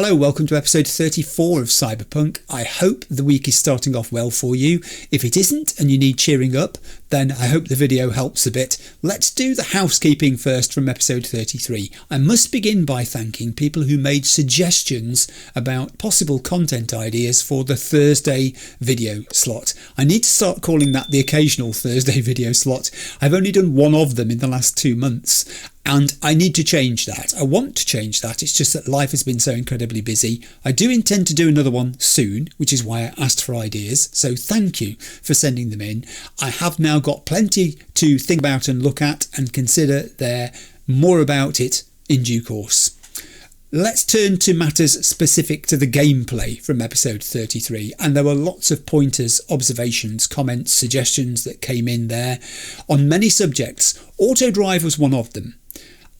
Hello, welcome to episode 34 of Cyberpunk. I hope the week is starting off well for you. If it isn't and you need cheering up, then I hope the video helps a bit. Let's do the housekeeping first from episode 33. I must begin by thanking people who made suggestions about possible content ideas for the Thursday video slot. I need to start calling that the occasional Thursday video slot. I've only done one of them in the last 2 months. And I need to change that. I want to change that. It's just that life has been so incredibly busy. I do intend to do another one soon, which is why I asked for ideas. So thank you for sending them in. I have now got plenty to think about and look at and consider there. More about it in due course. Let's turn to matters specific to the gameplay from episode 33, and there were lots of pointers, observations, comments, suggestions that came in there on many subjects. Autodrive was one of them.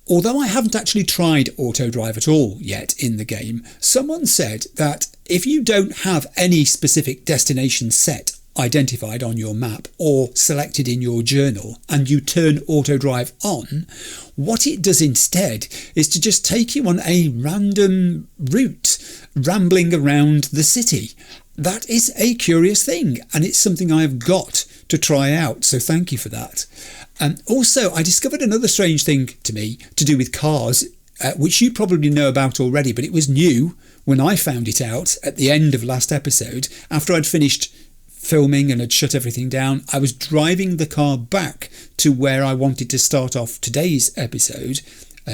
Although I haven't actually tried autodrive at all yet in the game, someone said that if you don't have any specific destination set identified on your map or selected in your journal and you turn autodrive on, what it does instead is to just take you on a random route rambling around the city. That is a curious thing, and it's something I've got to try out, so thank you for that. Also, I discovered another strange thing to me to do with cars, which you probably know about already, but it was new when I found it out at the end of last episode. After I'd finished filming and had shut everything down, I was driving the car back to where I wanted to start off today's episode.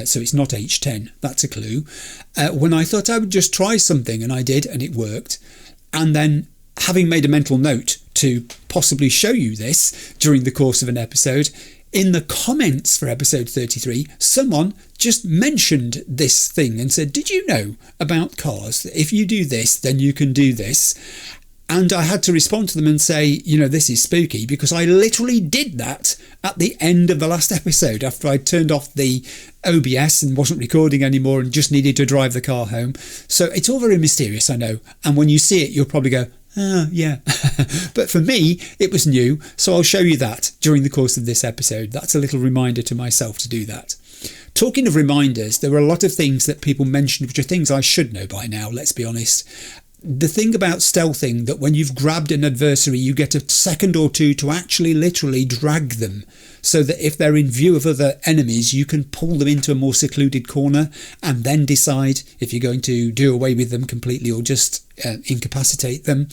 So it's not H10, that's a clue. When I thought I would just try something, and I did, and it worked. And then, having made a mental note to possibly show you this during the course of an episode, in the comments for episode 33, someone just mentioned this thing and said, did you know about cars, that if you do this, then you can do this? And I had to respond to them and say, you know, this is spooky, because I literally did that at the end of the last episode after I turned off the OBS and wasn't recording anymore and just needed to drive the car home. So it's all very mysterious, I know. And when you see it, you'll probably go, oh, yeah. But for me, it was new. So I'll show you that during the course of this episode. That's a little reminder to myself to do that. Talking of reminders, there were a lot of things that people mentioned, which are things I should know by now, let's be honest. The thing about stealthing, that when you've grabbed an adversary, you get a second or two to actually literally drag them, so that if they're in view of other enemies, you can pull them into a more secluded corner and then decide if you're going to do away with them completely or just incapacitate them.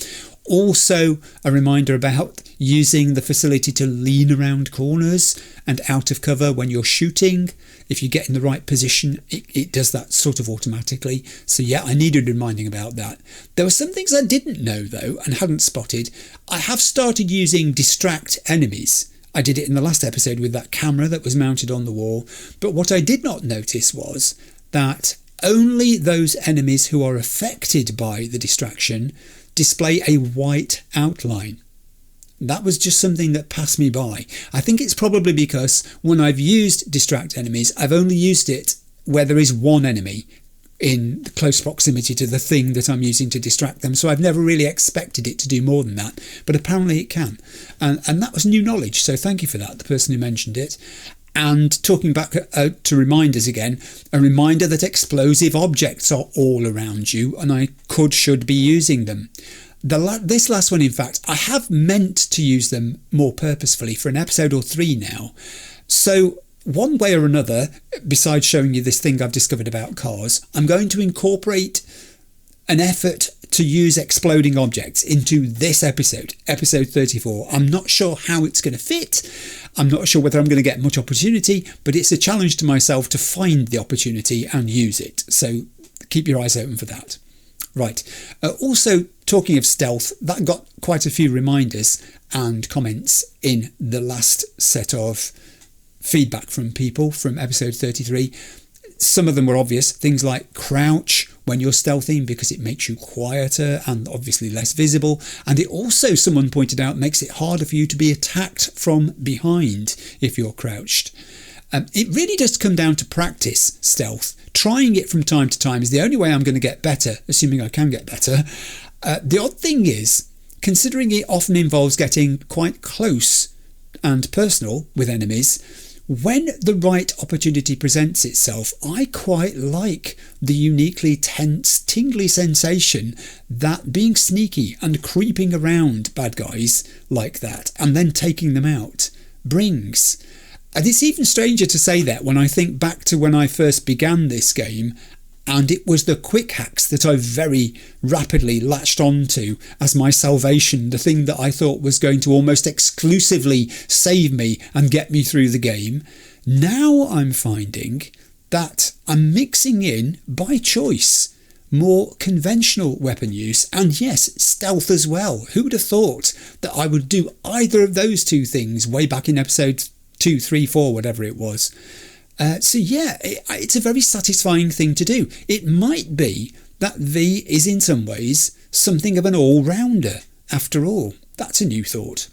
Also, a reminder about using the facility to lean around corners and out of cover when you're shooting. If you get in the right position, it does that sort of automatically. So yeah, I needed reminding about that. There were some things I didn't know though and hadn't spotted. I have started using distract enemies. I did it in the last episode with that camera that was mounted on the wall. But what I did not notice was that only those enemies who are affected by the distraction display a white outline. That was just something that passed me by. I think it's probably because when I've used distract enemies, I've only used it where there is one enemy in close proximity to the thing that I'm using to distract them. So I've never really expected it to do more than that, but apparently it can. And that was new knowledge. So thank you for that, the person who mentioned it. And talking back to reminders again, a reminder that explosive objects are all around you and I should be using them. This last one, in fact, I have meant to use them more purposefully for an episode or 3 now. So one way or another, besides showing you this thing I've discovered about cars, I'm going to incorporate an effort to use exploding objects into this episode 34. I'm not sure how it's going to fit. I'm not sure whether I'm going to get much opportunity, but it's a challenge to myself to find the opportunity and use it. So keep your eyes open for that. Right. Also, talking of stealth, that got quite a few reminders and comments in the last set of feedback from people from episode 33. Some of them were obvious, things like crouch when you're stealthing because it makes you quieter and obviously less visible. And it also, someone pointed out, makes it harder for you to be attacked from behind if you're crouched. It really does come down to practice, stealth. Trying it from time to time is the only way I'm going to get better, assuming I can get better. The odd thing is, considering it often involves getting quite close and personal with enemies, When the right opportunity presents itself, I quite like the uniquely tense, tingly sensation that being sneaky and creeping around bad guys like that and then taking them out brings. And it's even stranger to say that when I think back to when I first began this game, and it was the quick hacks that I very rapidly latched onto as my salvation, the thing that I thought was going to almost exclusively save me and get me through the game. Now I'm finding that I'm mixing in, by choice, more conventional weapon use, and yes, stealth as well. Who would have thought that I would do either of those two things way back in episode 2, 3, 4, whatever it was. So yeah, it's a very satisfying thing to do. It might be that V is in some ways something of an all-rounder after all. That's a new thought.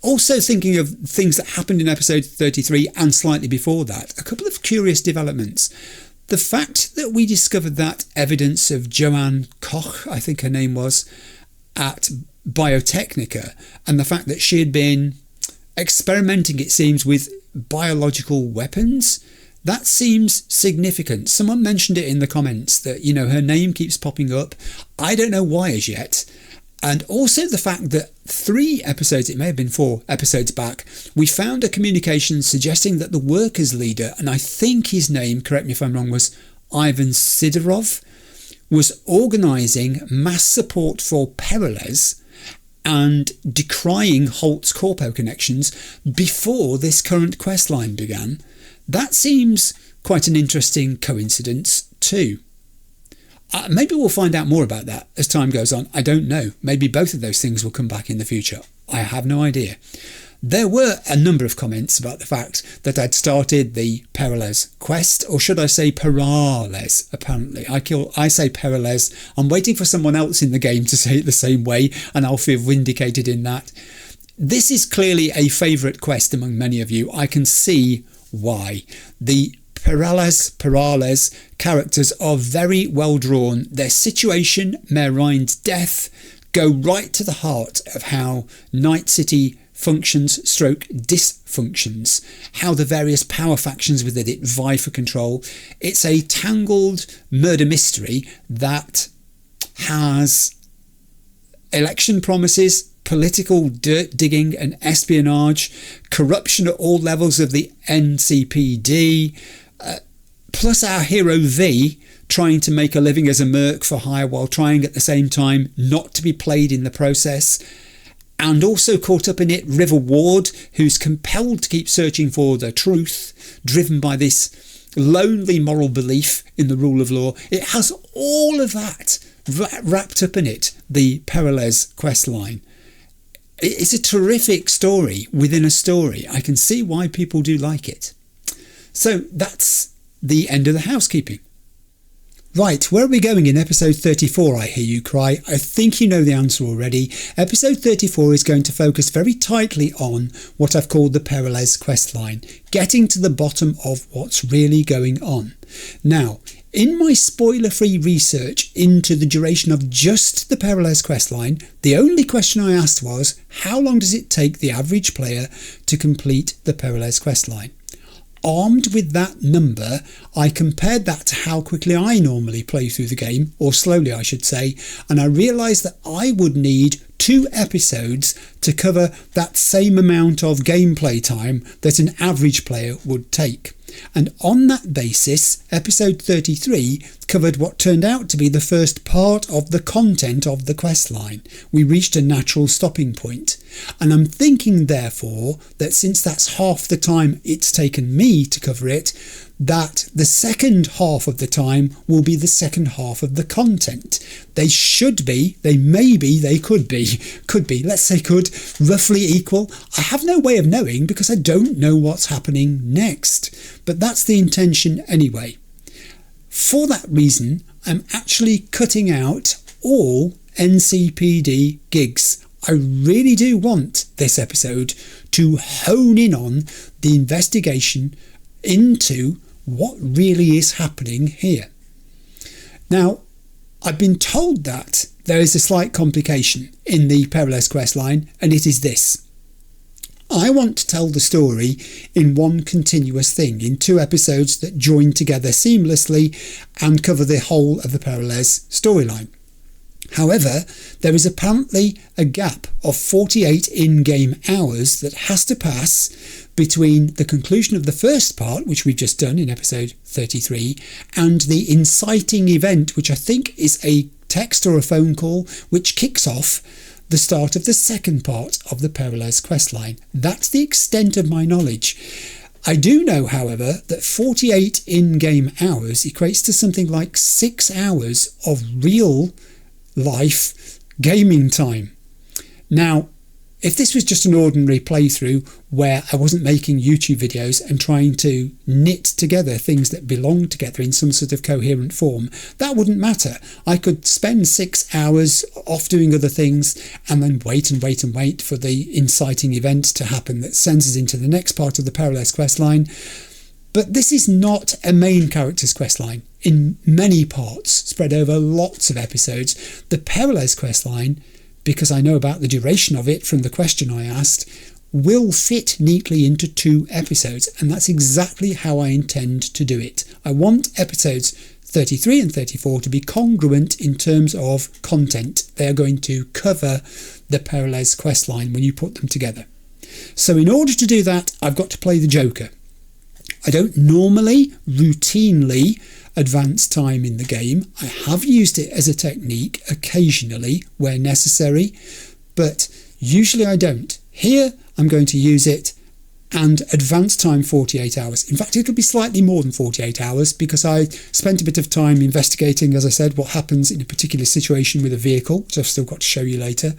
Also thinking of things that happened in episode 33 and slightly before that, a couple of curious developments. The fact that we discovered that evidence of Joanne Koch, I think her name was, at Biotechnica, and the fact that she had been experimenting, it seems, with biological weapons, that seems significant. Someone mentioned it in the comments that, you know, her name keeps popping up. I don't know why as yet. And also the fact that 3 episodes, it may have been 4 episodes back, we found a communication suggesting that the workers leader, and I think his name, correct me if I'm wrong, was Ivan Sidorov, was organising mass support for Peralez and decrying Holt's corpo connections before this current quest line began. That seems quite an interesting coincidence too. Maybe we'll find out more about that as time goes on. I don't know. Maybe both of those things will come back in the future. I have no idea. There were a number of comments about the fact that I'd started the Peralez quest, or should I say Peralez, apparently. I say Peralez. I'm waiting for someone else in the game to say it the same way, and I'll feel vindicated in that. This is clearly a favourite quest among many of you. I can see why. The Peralez characters are very well drawn. Their situation, Mayor Ryan's death, go right to the heart of how Night City functions / dysfunctions, how the various power factions within it vie for control. It's a tangled murder mystery that has election promises, political dirt digging and espionage, corruption at all levels of the NCPD, plus our hero V trying to make a living as a merc for hire while trying at the same time not to be played in the process. And also caught up in it, River Ward, who's compelled to keep searching for the truth, driven by this lonely moral belief in the rule of law. It has all of that wrapped up in it, the Peralez quest line. It's a terrific story within a story. I can see why people do like it. So that's the end of the housekeeping. Right, where are we going in episode 34, I hear you cry? I think you know the answer already. Episode 34 is going to focus very tightly on what I've called the Peralez questline, getting to the bottom of what's really going on. Now, in my spoiler-free research into the duration of just the Peralez questline, the only question I asked was, how long does it take the average player to complete the Peralez questline? Armed with that number, I compared that to how quickly I normally play through the game, or slowly I should say, and I realised that I would need 2 episodes to cover that same amount of gameplay time that an average player would take. And on that basis, episode 33 covered what turned out to be the first part of the content of the questline. We reached a natural stopping point. And I'm thinking, therefore, that since that's half the time it's taken me to cover it, that the second half of the time will be the second half of the content. They should be, they may be, they could be, let's say could, roughly equal. I have no way of knowing because I don't know what's happening next. But that's the intention anyway. For that reason, I'm actually cutting out all NCPD gigs. I really do want this episode to hone in on the investigation into what really is happening here. Now, I've been told that there is a slight complication in the Peralez questline, and it is this. I want to tell the story in one continuous thing, in 2 episodes that join together seamlessly and cover the whole of the Peralez storyline. However, there is apparently a gap of 48 in-game hours that has to pass between the conclusion of the first part, which we've just done in episode 33, and the inciting event, which I think is a text or a phone call, which kicks off the start of the second part of the Peralez questline. That's the extent of my knowledge. I do know, however, that 48 in-game hours equates to something like 6 hours of real life gaming time. Now, if this was just an ordinary playthrough where I wasn't making YouTube videos and trying to knit together things that belong together in some sort of coherent form, that wouldn't matter. I could spend 6 hours off doing other things and then wait for the inciting event to happen that sends us into the next part of the Peralez questline. But this is not a main character's questline. In many parts, spread over lots of episodes, the Peralez questline, because I know about the duration of it from the question I asked, will fit neatly into 2 episodes, and that's exactly how I intend to do it. I want episodes 33 and 34 to be congruent in terms of content. They are going to cover the Peralez questline when you put them together. So in order to do that, I've got to play the Joker. I don't normally, routinely advance time in the game. I have used it as a technique occasionally where necessary, but usually I don't. Here I'm going to use it and advance time 48 hours. In fact, it'll be slightly more than 48 hours because I spent a bit of time investigating, as I said, what happens in a particular situation with a vehicle, which I've still got to show you later,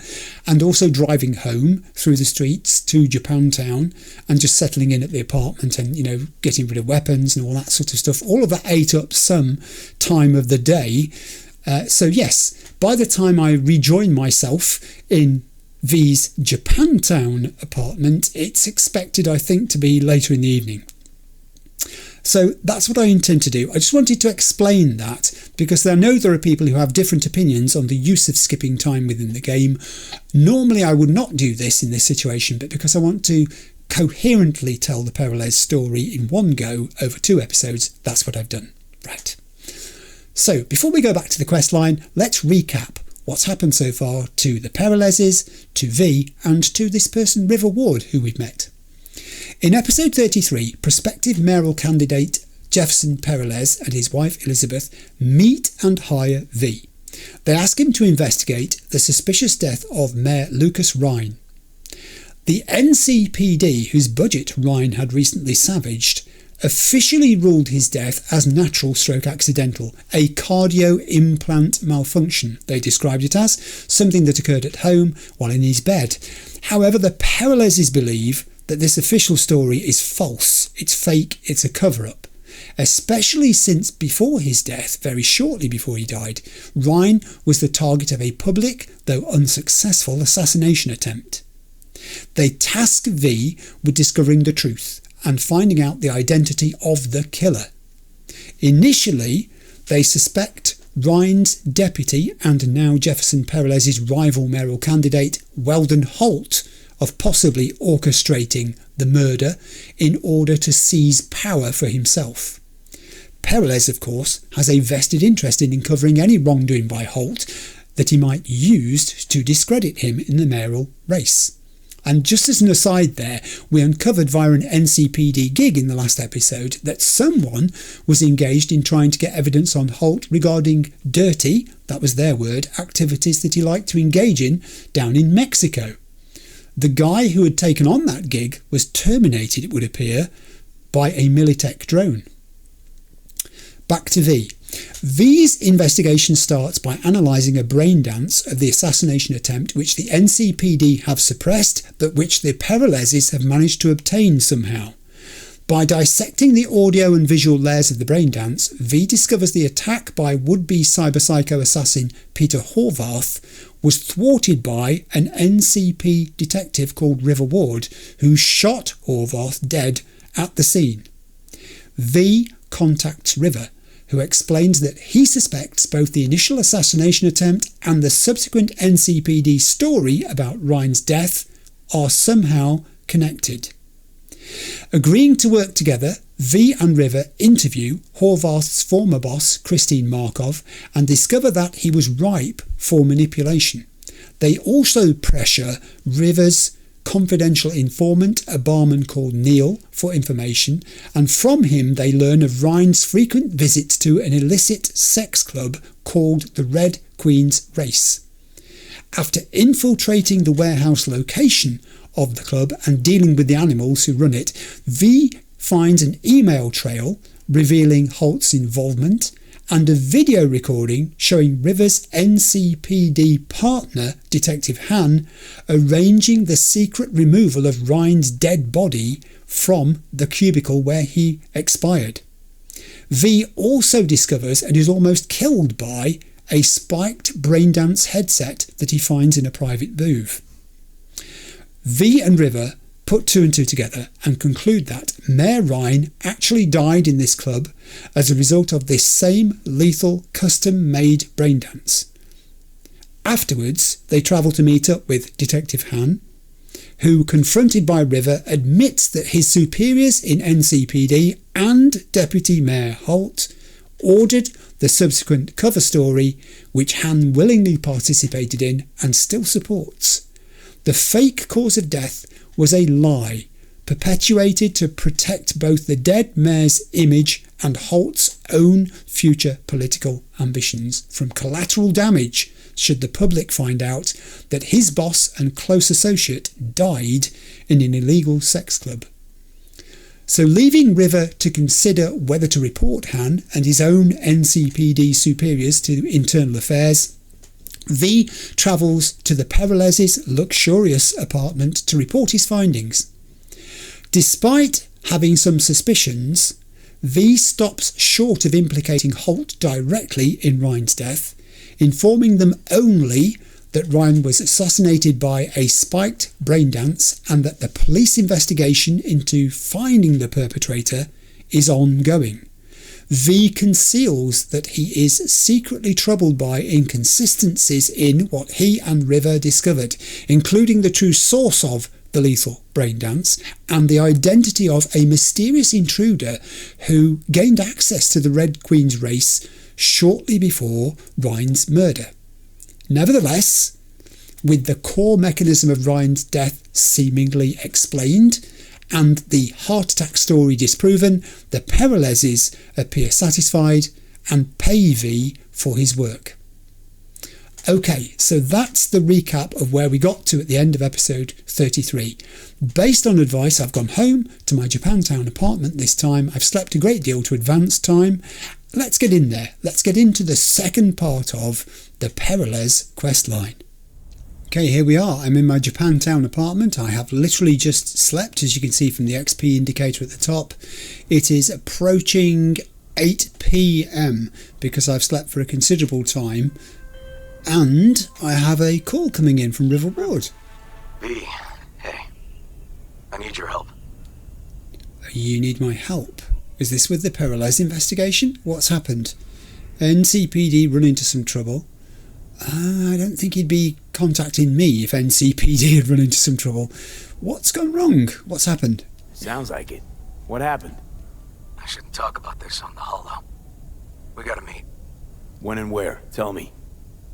and also driving home through the streets to Japantown and just settling in at the apartment and, getting rid of weapons and all that sort of stuff. All of that ate up some time of the day. So yes, by the time I rejoin myself in V's Japantown apartment, it's expected, I think, to be later in the evening. So that's what I intend to do. I just wanted to explain that because I know there are people who have different opinions on the use of skipping time within the game. Normally I would not do this in this situation, but because I want to coherently tell the Peralez story in one go over 2 episodes, that's what I've done. Right. So before we go back to the quest line, let's recap what's happened so far to the Peralezes, to V, and to this person River Ward who we've met. In episode 33, prospective mayoral candidate Jefferson Perelez and his wife Elizabeth meet and hire V. They ask him to investigate the suspicious death of Mayor Lucas Rhine. The NCPD, whose budget Rhine had recently savaged, officially ruled his death as natural/accidental, a cardio implant malfunction. They described it as something that occurred at home while in his bed. However, the Peralezes believe that this official story is false, it's fake, it's a cover-up, especially since before his death, very shortly before he died, Rhine was the target of a public, though unsuccessful, assassination attempt. They task V with discovering the truth and finding out the identity of the killer. Initially, they suspect Rhine's deputy and now Jefferson Perelez's rival mayoral candidate, Weldon Holt, of possibly orchestrating the murder in order to seize power for himself. Perelez, of course, has a vested interest in uncovering any wrongdoing by Holt that he might use to discredit him in the mayoral race. And just as an aside there, we uncovered via an NCPD gig in the last episode that someone was engaged in trying to get evidence on Holt regarding dirty, that was their word, activities that he liked to engage in down in Mexico. The guy who had taken on that gig was terminated, it would appear, by a Militech drone. Back to V. V's investigation starts by analysing a brain dance of the assassination attempt which the NCPD have suppressed but which the Peralezes have managed to obtain somehow. By dissecting the audio and visual layers of the brain dance, V discovers the attack by would-be cyber-psycho assassin Peter Horvath was thwarted by an NCP detective called River Ward who shot Horvath dead at the scene. V contacts River, who explains that he suspects both the initial assassination attempt and the subsequent NCPD story about Rhine's death are somehow connected. Agreeing to work together, V and River interview Horvath's former boss, Christine Markov, and discover that he was ripe for manipulation. They also pressure River's confidential informant, a barman called Neil, for information, and from him they learn of Ryan's frequent visits to an illicit sex club called the Red Queen's Race. After infiltrating the warehouse location of the club and dealing with the animals who run it, V finds an email trail revealing Holt's involvement and a video recording showing River's NCPD partner, Detective Han, arranging the secret removal of Ryan's dead body from the cubicle where he expired. V also discovers and is almost killed by a spiked braindance headset that he finds in a private booth. V and River put two and two together and conclude that Mayor Ryan actually died in this club as a result of this same lethal custom-made braindance. Afterwards, they travel to meet up with Detective Han, who, confronted by River, admits that his superiors in NCPD and Deputy Mayor Holt ordered the subsequent cover story, which Han willingly participated in and still supports. The fake cause of death was a lie, perpetuated to protect both the dead mayor's image and Holt's own future political ambitions from collateral damage should the public find out that his boss and close associate died in an illegal sex club. So leaving River to consider whether to report Han and his own NCPD superiors to Internal Affairs, V travels to the Perelez's luxurious apartment to report his findings. Despite having some suspicions, V stops short of implicating Holt directly in Ryan's death, informing them only that Ryan was assassinated by a spiked braindance and that the police investigation into finding the perpetrator is ongoing. V conceals that he is secretly troubled by inconsistencies in what he and River discovered, including the true source of the lethal braindance and the identity of a mysterious intruder who gained access to the Red Queen's race shortly before Ryan's murder. Nevertheless, with the core mechanism of Ryan's death seemingly explained, and the heart attack story disproven, the Perelezes appear satisfied and pay V for his work. Okay, so that's the recap of where we got to at the end of episode 33. Based on advice, I've gone home to my Japantown apartment this time. I've slept a great deal to advance time. Let's get in there. Let's get into the second part of the Perelez questline. Okay, here we are. I'm in my Japantown apartment. I have literally just slept, as you can see from the XP indicator at the top. It is approaching 8 PM because I've slept for a considerable time, and I have a call coming in from River Ward. V, hey, I need your help. You need my help? Is this with the Peralez investigation? What's happened? NCPD run into some trouble. I don't think he'd be contacting me if NCPD had run into some trouble. What's gone wrong? What's happened? Sounds like it. What happened? I shouldn't talk about this on the holo. We gotta meet. When and where? Tell me.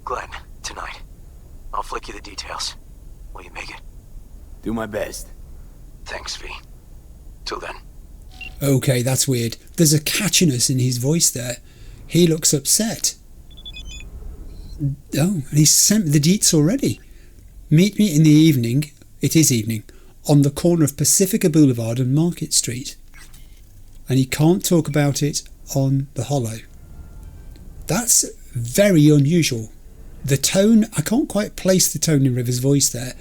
Glenn, tonight. I'll flick you the details. Will you make it? Do my best. Thanks, V. Till then. Okay, that's weird. There's a catchiness in his voice there. He looks upset. Oh, and he's sent me the deets already. Meet me in the evening, it is evening, on the corner of Pacifica Boulevard and Market Street. And he can't talk about it on the holo. That's very unusual. The tone, I can't quite place the tone in River's voice there.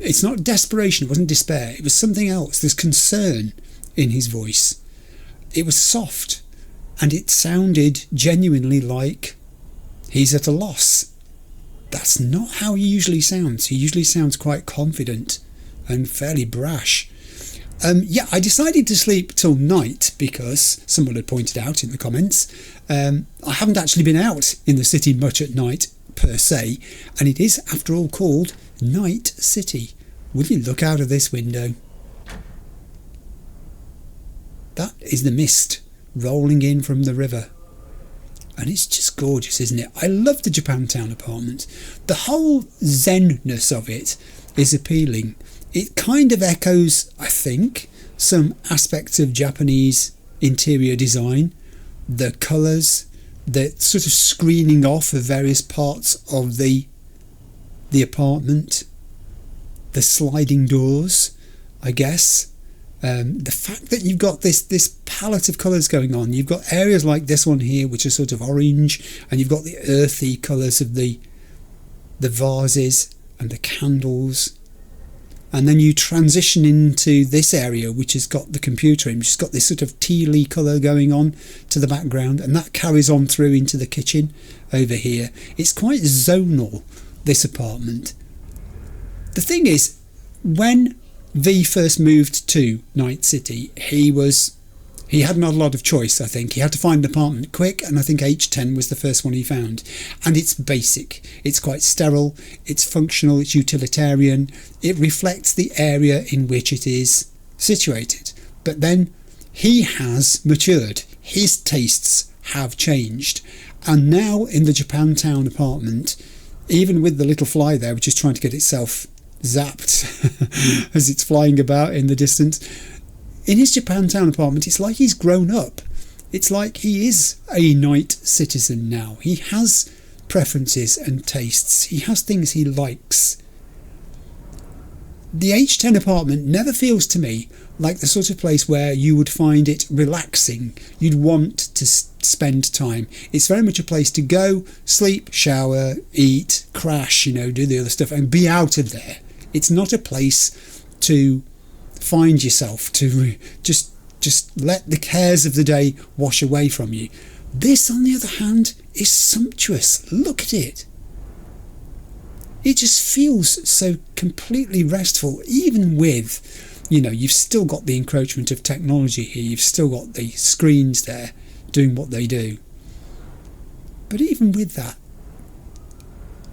It's not desperation, it wasn't despair, it was something else. There's concern in his voice. It was soft, and it sounded genuinely like he's at a loss. That's not how he usually sounds. He usually sounds quite confident and fairly brash. Yeah, I decided to sleep till night because someone had pointed out in the comments I haven't actually been out in the city much at night per se, and it is after all called Night City. Will you look out of this window? That is the mist rolling in from the river. And it's just gorgeous, isn't it? I love the Japantown apartment. The whole zen-ness of it is appealing. It kind of echoes, I think, some aspects of Japanese interior design. The colours, the sort of screening off of various parts of the apartment. The sliding doors, I guess. The fact that you've got this palette of colours going on. You've got areas like this one here which are sort of orange, and you've got the earthy colours of the vases and the candles, and then you transition into this area which has got the computer in, which has got this sort of tealy colour going on to the background, and that carries on through into the kitchen over here. It's quite zonal, this apartment. The thing is, when V first moved to Night City, he had not a lot of choice. I think he had to find an apartment quick, and I think H10 was the first one he found. And it's basic, it's quite sterile, it's functional, it's utilitarian, it reflects the area in which it is situated. But then he has matured, his tastes have changed, and now in the Japantown apartment, even with the little fly there which is trying to get itself zapped as it's flying about in the distance, in his Japantown apartment it's like he's grown up. It's like he is a night citizen now. He has preferences and tastes. He has things he likes. The H10 apartment never feels to me like the sort of place where you would find it relaxing. You'd want to spend time. It's very much a place to go, sleep, shower, eat, crash, do the other stuff and be out of there. It's not a place to find yourself, to just let the cares of the day wash away from you. This, on the other hand, is sumptuous. Look at it. It just feels so completely restful, even with, you've still got the encroachment of technology here. You've still got the screens there doing what they do. But even with that,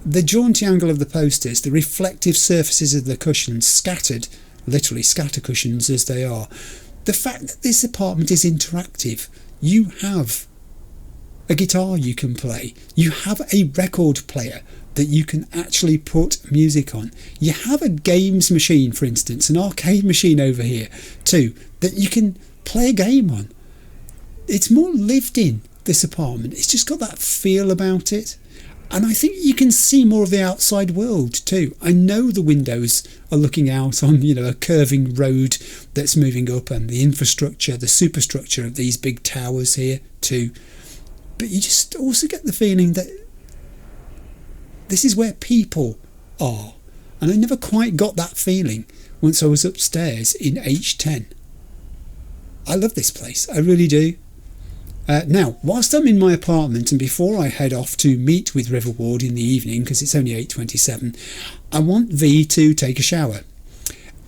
the jaunty angle of the posters, the reflective surfaces of the cushions, scattered, literally scatter cushions as they are, the fact that this apartment is interactive. You have a guitar you can play, you have a record player that you can actually put music on, you have a games machine, for instance, an arcade machine over here too, that you can play a game on. It's more lived in, this apartment. It's just got that feel about it. And I think you can see more of the outside world too. I know the windows are looking out on, a curving road that's moving up, and the infrastructure, the superstructure of these big towers here too. But you just also get the feeling that this is where people are. And I never quite got that feeling once I was upstairs in H10. I love this place, I really do. Now, whilst I'm in my apartment and before I head off to meet with River Ward in the evening, because it's only 8:27, I want V to take a shower.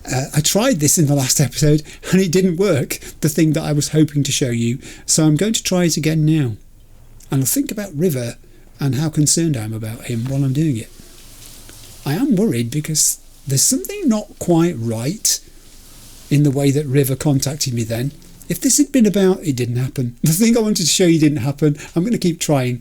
I tried this in the last episode and it didn't work, the thing that I was hoping to show you, so I'm going to try it again now. And I'll think about River and how concerned I am about him while I'm doing it. I am worried because there's something not quite right in the way that River contacted me then. If this had been about, it didn't happen. The thing I wanted to show you didn't happen. I'm going to keep trying.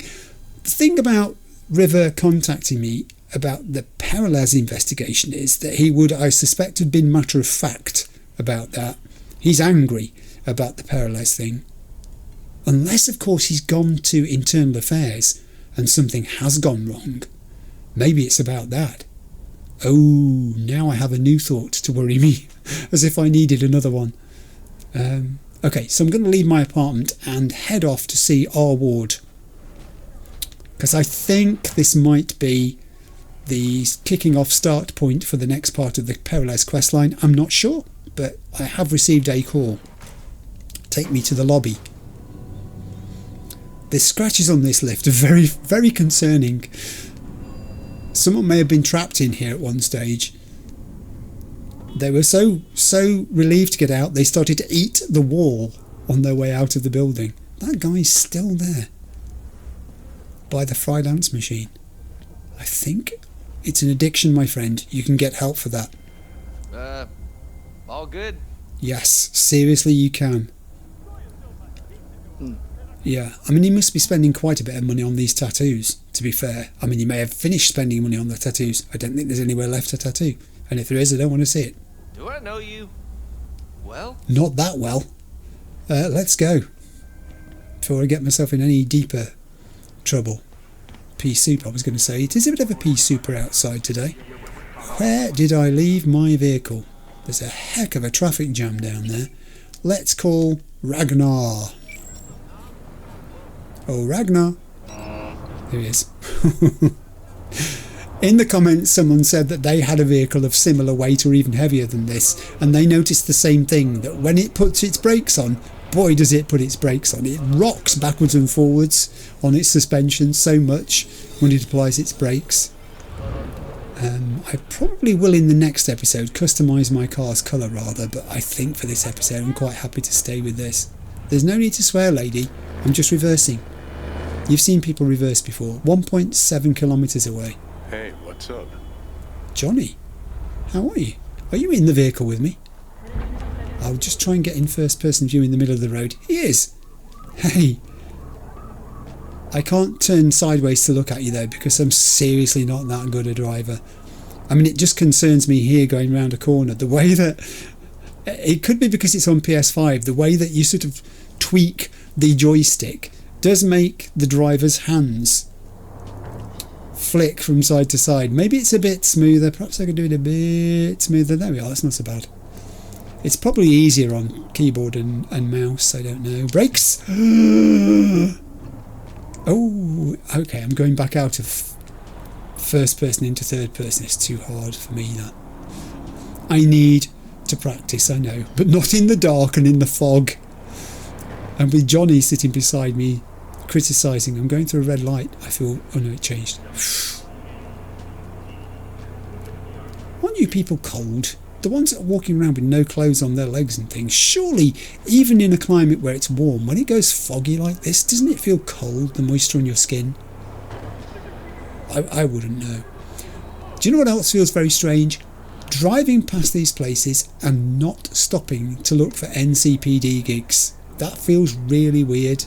The thing about River contacting me about the Peralez investigation is that he would, I suspect, have been matter of fact about that. He's angry about the Peralez thing. Unless, of course, he's gone to internal affairs and something has gone wrong. Maybe it's about that. Oh, now I have a new thought to worry me, as if I needed another one. Okay, so I'm going to leave my apartment and head off to see R. Ward, because I think this might be the kicking off start point for the next part of the Peralez questline. I'm not sure, but I have received a call. Take me to the lobby. The scratches on this lift are very, very concerning. Someone may have been trapped in here at one stage. They were so relieved to get out, they started to eat the wall on their way out of the building. That guy's still there by the fried ants machine. I think it's an addiction, my friend. You can get help for that. All good? Yes, seriously you can. Yeah, I mean, he must be spending quite a bit of money on these tattoos, to be fair. I mean, he may have finished spending money on the tattoos. I don't think there's anywhere left to tattoo. And if there is, I don't want to see it. Do I know you? Well? Not that well. Let's go. Before I get myself in any deeper trouble. Pea soup, I was going to say. It is a bit of a pea souper outside today. Where did I leave my vehicle? There's a heck of a traffic jam down there. Let's call Ragnar. Oh, Ragnar. There he is. In the comments, someone said that they had a vehicle of similar weight or even heavier than this, and they noticed the same thing, that when it puts its brakes on, boy does it put its brakes on. It rocks backwards and forwards on its suspension so much when it applies its brakes. I probably will in the next episode customise my car's colour rather, but I think for this episode I'm quite happy to stay with this. There's no need to swear, lady. I'm just reversing. You've seen people reverse before. 1.7 kilometres away. Hey, what's up? Johnny, how are you? Are you in the vehicle with me? I'll just try and get in first person view in the middle of the road. He is! Hey! I can't turn sideways to look at you though, because I'm seriously not that good a driver. I mean, it just concerns me here going round a corner. The way that... It could be because it's on PS5. The way that you sort of tweak the joystick does make the driver's hands flick from side to side. Maybe it's a bit smoother. Perhaps I could do it a bit smoother. There we are. That's not so bad. It's probably easier on keyboard and mouse. I don't know. Brakes! Oh, okay. I'm going back out of first person into third person. It's too hard for me, that. I need to practice, I know. But not in the dark and in the fog. And with Johnny sitting beside me criticising. I'm going through a red light. I feel... Oh no, it changed. Aren't you people cold? The ones that are walking around with no clothes on their legs and things. Surely, even in a climate where it's warm, when it goes foggy like this, doesn't it feel cold, the moisture on your skin? I wouldn't know. Do you know what else feels very strange? Driving past these places and not stopping to look for NCPD gigs. That feels really weird.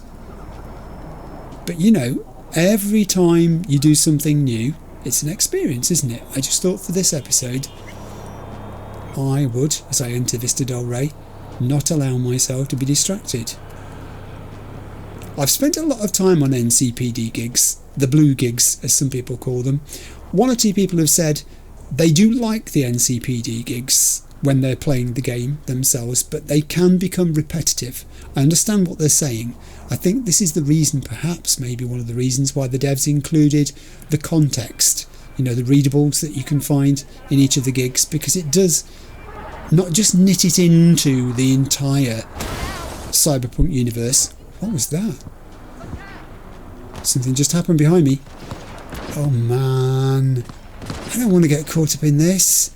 But you know, every time you do something new, it's an experience, isn't it? I just thought for this episode, I would, as I enter Vista del Rey, not allow myself to be distracted. I've spent a lot of time on NCPD gigs, the blue gigs as some people call them. One or two people have said they do like the NCPD gigs when they're playing the game themselves, but they can become repetitive. I understand what they're saying. I think this is the reason, perhaps, maybe one of the reasons why the devs included the context, you know, the readables that you can find in each of the gigs, because it does not just knit it into the entire Cyberpunk universe. What was that? Something just happened behind me. Oh man, I don't want to get caught up in this.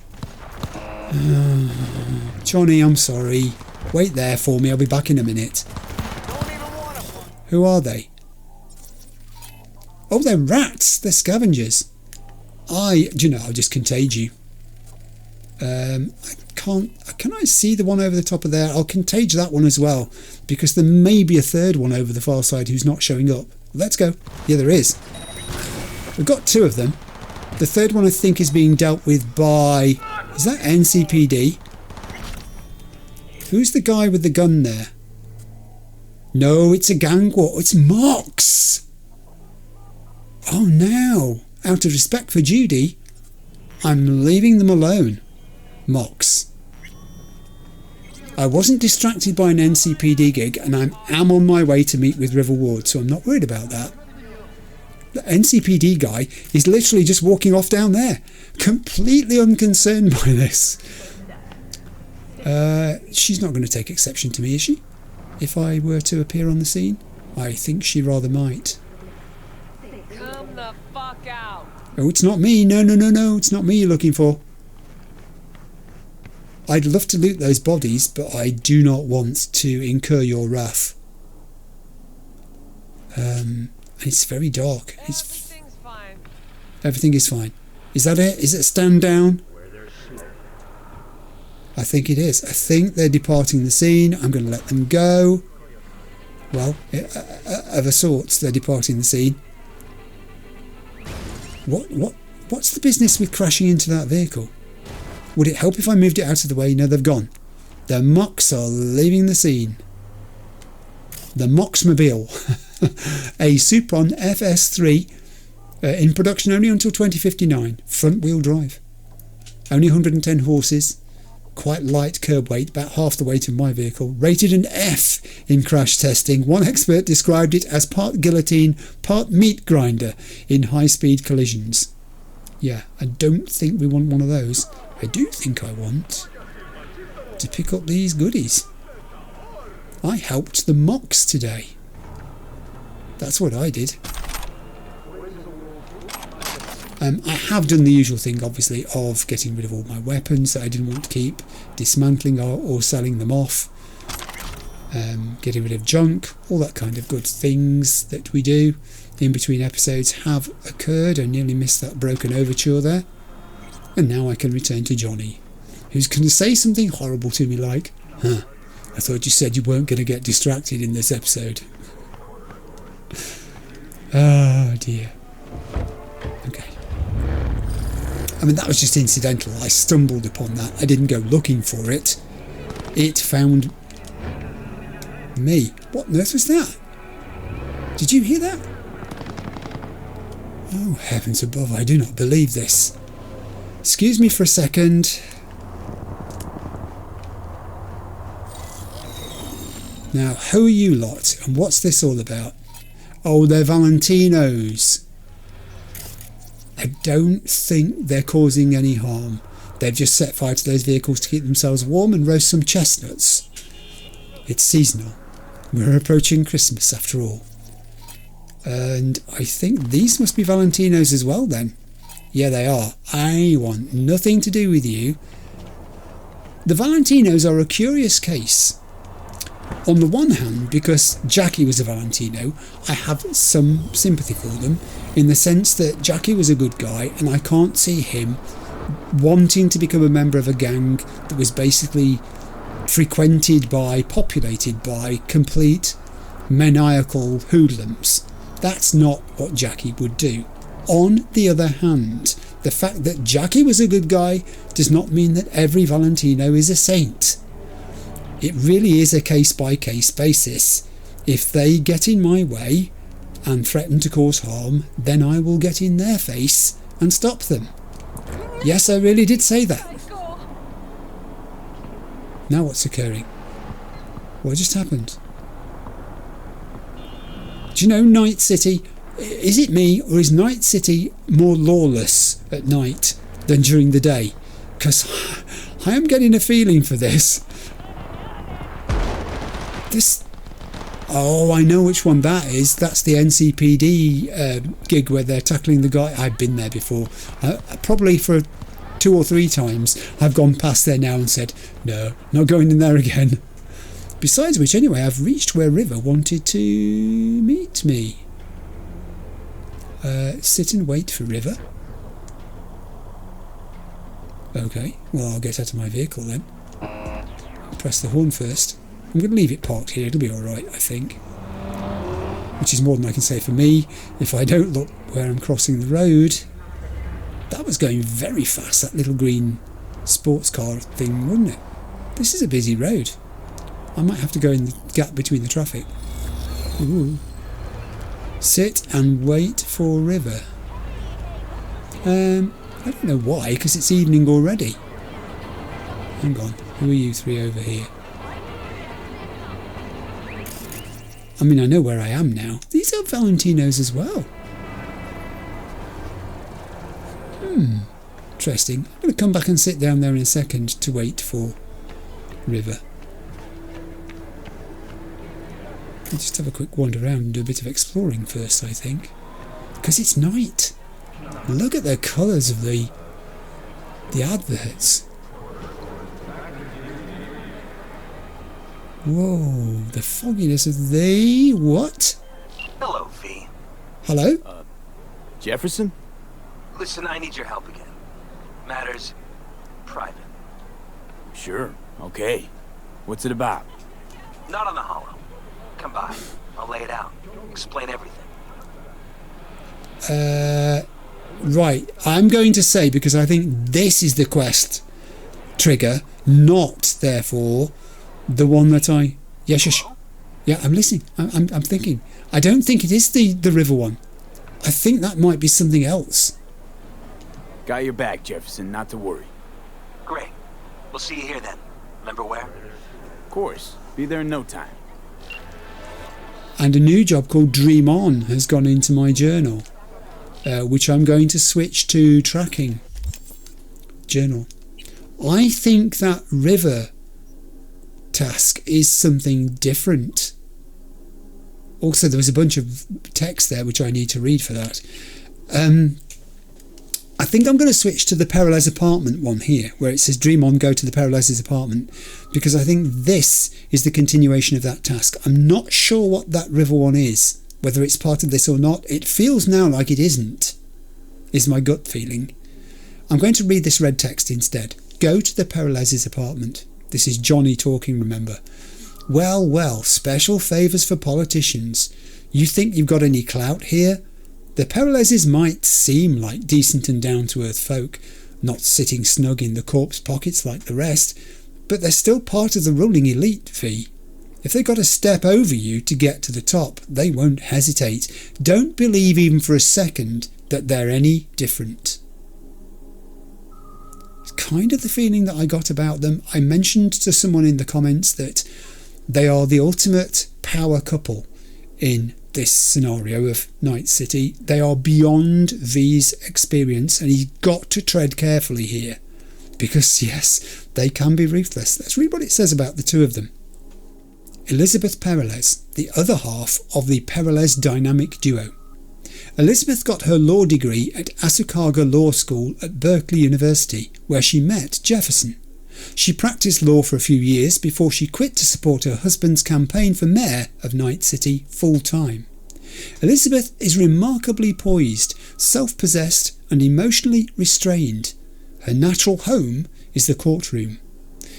Johnny, I'm sorry. Wait there for me, I'll be back in a minute. Who are they? Oh, they're rats. They're scavengers. Do you know, I'll just contage you. I can't... Can I see the one over the top of there? I'll contage that one as well, because there may be a third one over the far side who's not showing up. Let's go. Yeah, there is. We've got two of them. The third one I think is being dealt with by... Is that NCPD? Who's the guy with the gun there? No, it's a gang war. It's Mox. Oh, now, out of respect for Judy, I'm leaving them alone. Mox. I wasn't distracted by an NCPD gig, and I am on my way to meet with River Ward, so I'm not worried about that. The NCPD guy is literally just walking off down there, completely unconcerned by this. She's not going to take exception to me, is she? If I were to appear on the scene? I think she rather might. Come the fuck out! Oh, it's not me. No, it's not me you're looking for. I'd love to loot those bodies, but I do not want to incur your wrath. It's very dark. Everything's fine. Everything is fine. Is that it? Is it stand down? I think it is. I think they're departing the scene. I'm going to let them go. Well, of a sort, they're departing the scene. What's the business with crashing into that vehicle? Would it help if I moved it out of the way? No, they've gone. The Mocs are leaving the scene. The Moxmobile, a Supron FS3, in production only until 2059, front-wheel drive. Only 110 horses, quite light curb weight, about half the weight of my vehicle, rated an F in crash testing. One expert described it as part guillotine, part meat grinder in high-speed collisions. Yeah, I don't think we want one of those. I do think I want to pick up these goodies. I helped the Mocs today. That's what I did. I have done the usual thing, obviously, of getting rid of all my weapons that I didn't want to keep, dismantling or selling them off, getting rid of junk, all that kind of good things that we do in between episodes have occurred. I nearly missed that broken overture there. And now I can return to Johnny, who's going to say something horrible to me like, "Huh, I thought you said you weren't going to get distracted in this episode." Oh dear. Okay. I mean, that was just incidental. I stumbled upon that. I didn't go looking for it. It found me. What on earth was that? Did you hear that? Oh, heavens above, I do not believe this. Excuse me for a second. Now, who are you lot, and what's this all about? Oh, they're Valentinos. I don't think they're causing any harm. They've just set fire to those vehicles to keep themselves warm and roast some chestnuts. It's seasonal. We're approaching Christmas after all. And I think these must be Valentinos as well then. Yeah, they are. I want nothing to do with you. The Valentinos are a curious case. On the one hand, because Jackie was a Valentino, I have some sympathy for them, in the sense that Jackie was a good guy, and I can't see him wanting to become a member of a gang that was basically populated by complete maniacal hoodlums. That's not what Jackie would do. On the other hand, the fact that Jackie was a good guy does not mean that every Valentino is a saint. It really is a case-by-case basis. If they get in my way and threaten to cause harm, then I will get in their face and stop them. Yes, I really did say that. Now what's occurring? What just happened? Do you know Night City? Is it me, or is Night City more lawless at night than during the day? Because I am getting a feeling for this. Oh, I know which one that is. That's the NCPD gig where they're tackling the guy. I've been there before. Probably for 2 or 3 times. I've gone past there now and said, no, not going in there again. Besides which, anyway, I've reached where River wanted to meet me. Sit and wait for River. Okay, well, I'll get out of my vehicle then. Press the horn first. I'm going to leave it parked here, it'll be alright, I think. Which is more than I can say for me. If I don't look where I'm crossing the road. That was going very fast, that little green sports car thing, wasn't it? This is a busy road. I might have to go in the gap between the traffic. Ooh. Sit and wait for River. I don't know why, because it's evening already. Hang on, who are you 3 over here? I mean, I know where I am now. These are Valentinos as well. Interesting. I'm going to come back and sit down there in a second to wait for River. I'll just have a quick wander around and do a bit of exploring first, I think. Because it's night. Look at the colours of the adverts. Whoa, the fogginess of the... what? Hello, V. Hello? Jefferson? Listen, I need your help again. Matters private. Sure, okay. What's it about? Not on the hollow. Come by. I'll lay it out. Explain everything. Right. I'm going to say, because I think this is the quest trigger, not, therefore, the one that I... Yeah, shush. Yeah, I'm listening. I'm thinking. I don't think it is the river one. I think that might be something else. Got your back, Jefferson, not to worry. Great. We'll see you here then. Remember where? Of course. Be there in no time. And a new job called Dream On has gone into my journal, which I'm going to switch to tracking journal. I think that river task is something different. Also, there was a bunch of text there which I need to read for that. I think I'm going to switch to the Peralez apartment one here, where it says Dream On, go to the Peralez's apartment, because I think this is the continuation of that task. I'm not sure what that river one is, whether it's part of this or not. It feels now like it isn't, is my gut feeling. I'm going to read this red text instead. Go to the Peralez's apartment. This is Johnny talking, remember. Well, well, special favours for politicians. You think you've got any clout here? The Peralezes might seem like decent and down-to-earth folk, not sitting snug in the corpse pockets like the rest, but they're still part of the ruling elite, V. If they've got to step over you to get to the top, they won't hesitate. Don't believe even for a second that they're any different. It's kind of the feeling that I got about them. I mentioned to someone in the comments that they are the ultimate power couple in this scenario of Night City. They are beyond V's experience, and he's got to tread carefully here, because yes, they can be ruthless. Let's read what it says about the two of them. Elizabeth Perelez, the other half of the Perelez dynamic duo. Elizabeth got her law degree at Asukaga Law School at Berkeley University, where she met Jefferson. She practiced law for a few years before she quit to support her husband's campaign for mayor of Night City full-time. Elizabeth is remarkably poised, self-possessed and emotionally restrained. Her natural home is the courtroom.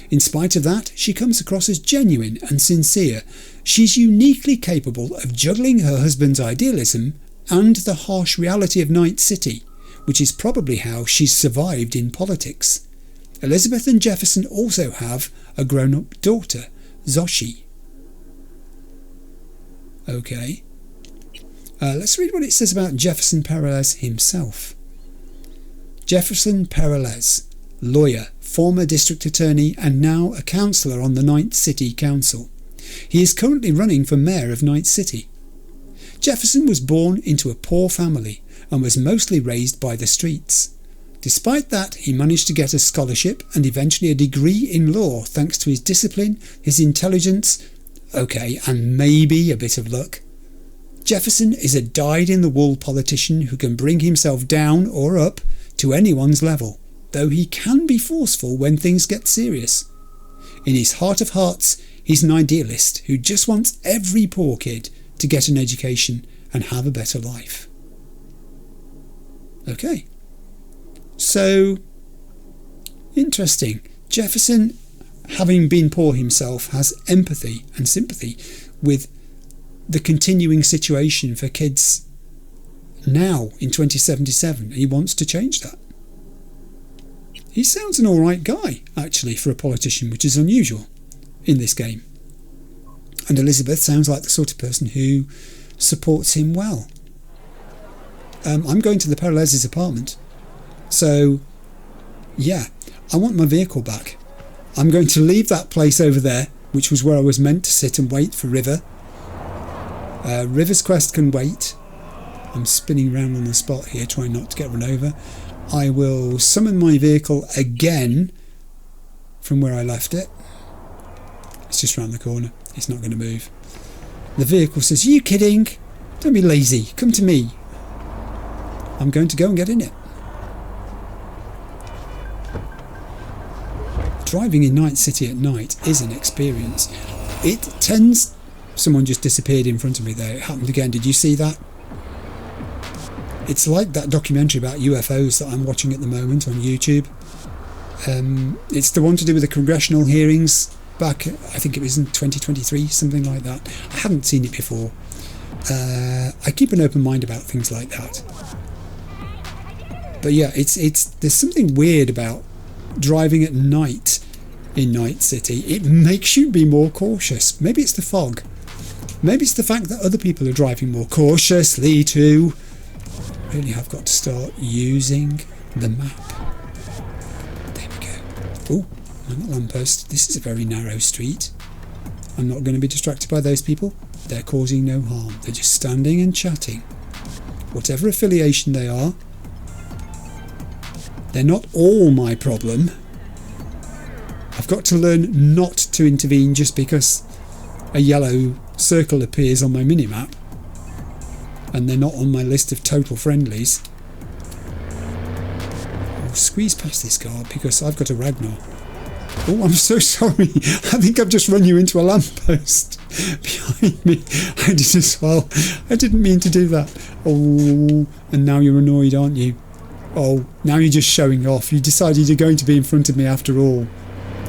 In spite of that, she comes across as genuine and sincere. She's uniquely capable of juggling her husband's idealism and the harsh reality of Night City, which is probably how she's survived in politics. Elizabeth and Jefferson also have a grown-up daughter, Zoshi. Okay. Let's read what it says about Jefferson Perelez himself. Jefferson Perelez, lawyer, former district attorney and now a councillor on the Night City Council. He is currently running for mayor of Night City. Jefferson was born into a poor family and was mostly raised by the streets. Despite that, he managed to get a scholarship and eventually a degree in law thanks to his discipline, his intelligence, and maybe a bit of luck. Jefferson is a dyed-in-the-wool politician who can bring himself down or up to anyone's level, though he can be forceful when things get serious. In his heart of hearts, he's an idealist who just wants every poor kid to get an education and have a better life. Okay. So, interesting. Jefferson, having been poor himself, has empathy and sympathy with the continuing situation for kids now in 2077. He wants to change that. He sounds an alright guy, actually, for a politician, which is unusual in this game. And Elizabeth sounds like the sort of person who supports him well. I'm going to the Peralez's apartment. So, yeah, I want my vehicle back. I'm going to leave that place over there, which was where I was meant to sit and wait for River. River's quest can wait. I'm spinning around on the spot here, trying not to get run over. I will summon my vehicle again from where I left it. It's just round the corner. It's not going to move. The vehicle says, "Are you kidding? Don't be lazy. Come to me." I'm going to go and get in it. Driving in Night City at night is an experience. It tends... Someone just disappeared in front of me there. It happened again. Did you see that? It's like that documentary about UFOs that I'm watching at the moment on YouTube. It's the one to do with the congressional hearings back, I think it was in 2023, something like that. I hadn't seen it before. I keep an open mind about things like that. But yeah, there's something weird about driving at night in Night City. It makes you be more cautious. Maybe it's the fog. Maybe it's the fact that other people are driving more cautiously too. Really have got to start using the map. There we go. Oh, I'm at lamppost. This is a very narrow street. I'm not going to be distracted by those people. They're causing no harm. They're just standing and chatting. Whatever affiliation they are, they're not all my problem. I've got to learn not to intervene just because a yellow circle appears on my minimap and they're not on my list of total friendlies. I'll squeeze past this guard because I've got a Ragnar. Oh, I'm so sorry. I think I've just run you into a lamppost behind me. I did as well. I didn't mean to do that. Oh, and now you're annoyed, aren't you? Oh, now you're just showing off. You decided you're going to be in front of me after all.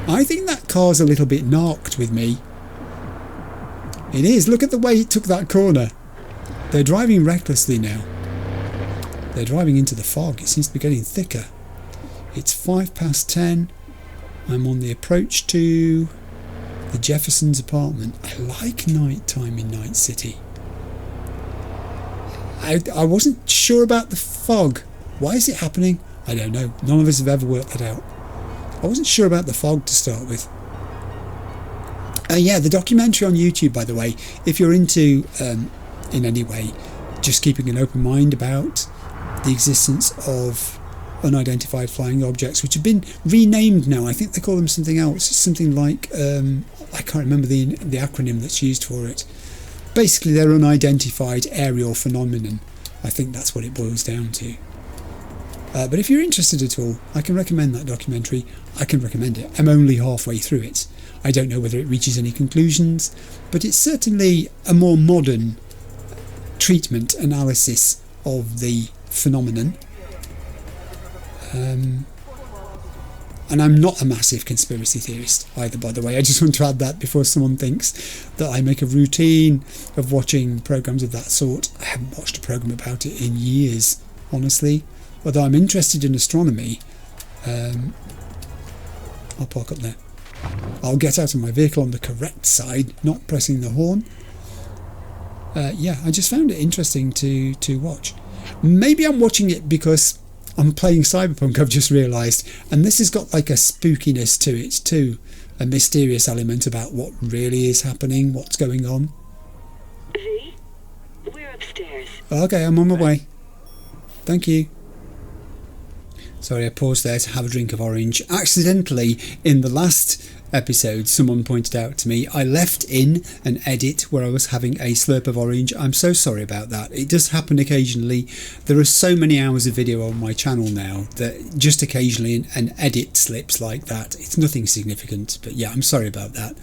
I think that car's a little bit narked with me. It is. Look at the way it took that corner. They're driving recklessly now. They're driving into the fog. It seems to be getting thicker. It's 10:05. I'm on the approach to the Jefferson's apartment. I like night time in Night City. I wasn't sure about the fog. Why is it happening? I don't know. None of us have ever worked that out. I wasn't sure about the fog to start with. Yeah, the documentary on YouTube, by the way, if you're into, in any way, just keeping an open mind about the existence of unidentified flying objects, which have been renamed now. I think they call them something else. It's something like, I can't remember the acronym that's used for it. Basically, they're unidentified aerial phenomenon. I think that's what it boils down to. But if you're interested at all, I can recommend that documentary. I can recommend it. I'm only halfway through it. I don't know whether it reaches any conclusions, but it's certainly a more modern treatment, analysis of the phenomenon. And I'm not a massive conspiracy theorist either, by the way. I just want to add that before someone thinks that I make a routine of watching programmes of that sort. I haven't watched a programme about it in years, honestly. Although I'm interested in astronomy. I'll park up there. I'll get out of my vehicle on the correct side, not pressing the horn. Yeah, I just found it interesting to watch. Maybe I'm watching it because I'm playing Cyberpunk, I've just realised, and this has got like a spookiness to it too, a mysterious element about what really is happening, what's going on. V, we're upstairs. Okay, I'm on my way. Thank you. Sorry, I paused there to have a drink of orange. Accidentally, in the last episode, someone pointed out to me, I left in an edit where I was having a slurp of orange. I'm so sorry about that. It does happen occasionally. There are so many hours of video on my channel now that just occasionally an edit slips like that. It's nothing significant, but yeah, I'm sorry about that.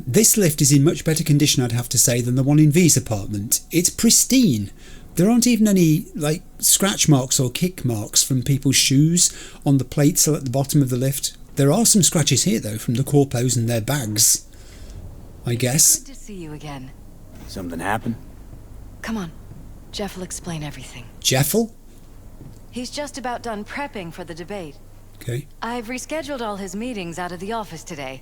This lift is in much better condition, I'd have to say, than the one in V's apartment. It's pristine. There aren't even any like scratch marks or kick marks from people's shoes on the plates at the bottom of the lift. There are some scratches here though from the corpos and their bags, I guess. Good to see you again. Something happened? Come on. Jeff will explain everything. Jeffel? He's just about done prepping for the debate. Okay. I've rescheduled all his meetings out of the office today.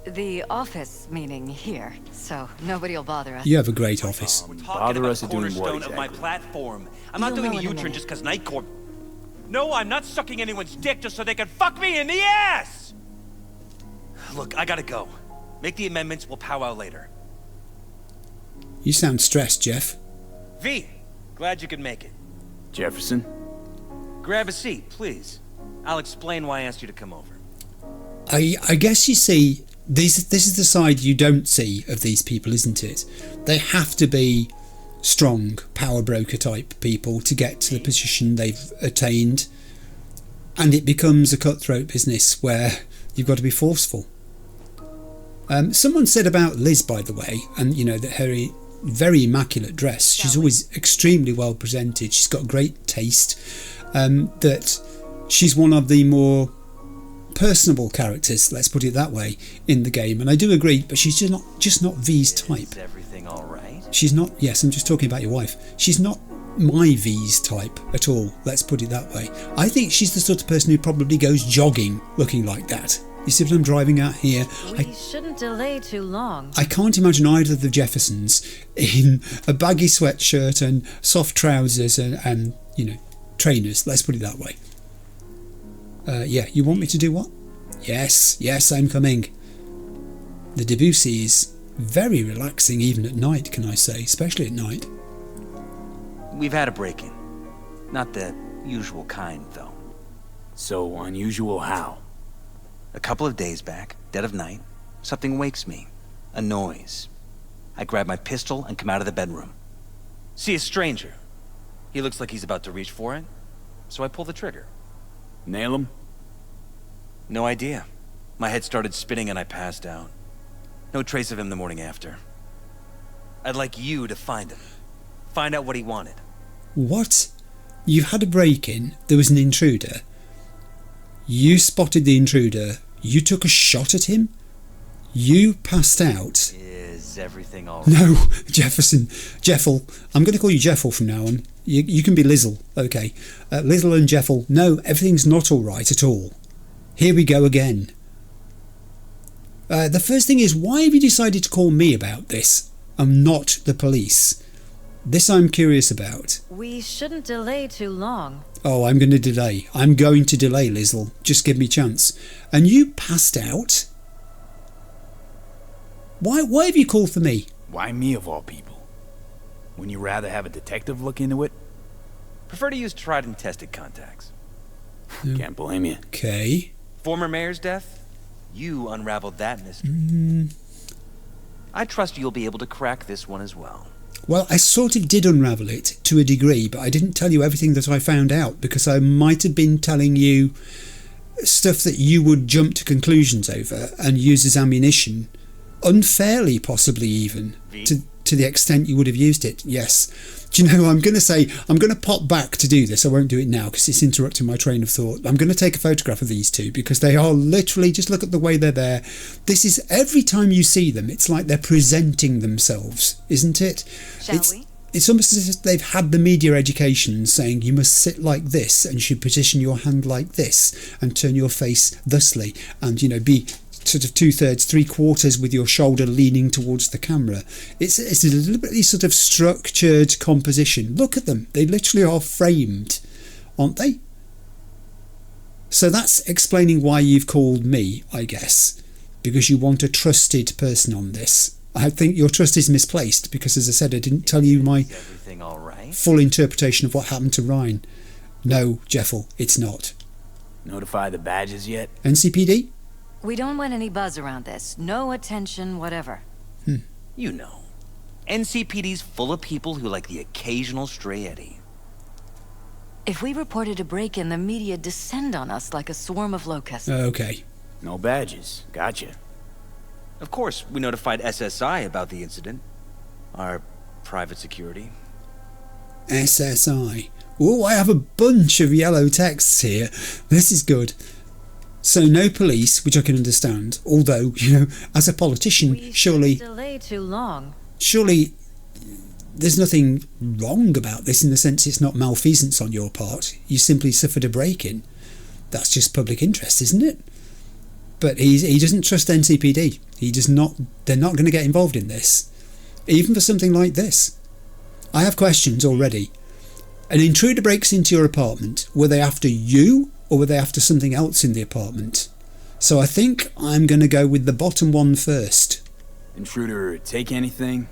The office meaning here, so nobody will bother us. You have a great office. Bother us at doing what cornerstone of my exactly? platform. I'm You'll not doing know a in a U-turn minute. just because Night Corp. No, I'm not sucking anyone's dick just so they can fuck me in the ass! Look, I gotta go. Make the amendments, we'll powwow later. You sound stressed, Jeff. V, glad you could make it. Jefferson? Grab a seat, please. I'll explain why I asked you to come over. I guess you see, this is the side you don't see of these people, isn't it? They have to be strong power broker type people to get to the position they've attained, and it becomes a cutthroat business where you've got to be forceful. Someone said about Liz, by the way, and you know, that her very immaculate dress, she's always extremely well presented, she's got great taste, that she's one of the more personable characters, let's put it that way, in the game, and I do agree, but she's just not V's type. Is everything all right? She's not, yes, I'm just talking about your wife. She's not my V's type at all, let's put it that way. I think she's the sort of person who probably goes jogging looking like that. You see what I'm driving at here? We shouldn't delay too long. I can't imagine either of the Jeffersons in a baggy sweatshirt and soft trousers and you know, trainers, let's put it that way. Yeah, you want me to do what? Yes, I'm coming. The Debussy is very relaxing even at night, can I say, especially at night. We've had a break-in. Not the usual kind, though. So unusual how? A couple of days back, dead of night, something wakes me. A noise. I grab my pistol and come out of the bedroom. See a stranger. He looks like he's about to reach for it, so I pull the trigger. Nail him? No idea. My head started spinning and I passed out. No trace of him the morning after. I'd like you to find him. Find out what he wanted. What? You had a break-in, there was an intruder. You spotted the intruder, you took a shot at him, you passed out. Is everything all right? No, Jefferson, Jeffel, I'm going to call you Jeffel from now on. You can be Lizzle, okay. Lizzle and Jeffel, no, everything's not all right at all. Here we go again. The first thing is, why have you decided to call me about this? I'm not the police. This I'm curious about. We shouldn't delay too long. Oh, I'm going to delay. I'm going to delay, Lizzle. Just give me a chance. And you passed out? Why have you called for me? Why me of all people? Wouldn't you rather have a detective look into it? Prefer to use tried and tested contacts. Can't blame you. Okay. Former mayor's death? You unraveled that mystery. I trust you'll be able to crack this one as well. Well, I sort of did unravel it to a degree, but I didn't tell you everything that I found out because I might have been telling you stuff that you would jump to conclusions over and use as ammunition, unfairly possibly even, to the extent you would have used it, yes. Do you know, I'm going to pop back to do this. I won't do it now because it's interrupting my train of thought. I'm going to take a photograph of these two because they are literally, just look at the way they're there. This is, every time you see them, it's like they're presenting themselves, isn't it? It's almost as if they've had the media education saying you must sit like this and you should position your hand like this and turn your face thusly and, you know, be sort of 2/3, 3/4 with your shoulder leaning towards the camera. It's a deliberately sort of structured composition. Look at them. They literally are framed, aren't they? So that's explaining why you've called me, I guess, because you want a trusted person on this. I think your trust is misplaced because, as I said, I didn't tell you my full interpretation of what happened to Ryan. No, Jeffel, it's not. Notify the badges yet? NCPD? We don't want any buzz around this. No attention, whatever. You know, NCPD's full of people who like the occasional stray eddy. If we reported a break-in, the media descend on us like a swarm of locusts. Okay. No badges. Gotcha. Of course, we notified SSI about the incident. Our private security. SSI. Oh, I have a bunch of yellow texts here. This is good. So no police, which I can understand. Although, you know, as a politician, surely delay too long. Surely there's nothing wrong about this in the sense it's not malfeasance on your part. You simply suffered a break-in. That's just public interest, isn't it? But he doesn't trust NCPD. He does not. They're not going to get involved in this, even for something like this. I have questions already. An intruder breaks into your apartment. Were they after you? Or were they after something else in the apartment? So I think I'm going to go with the bottom one first. Intruder take anything?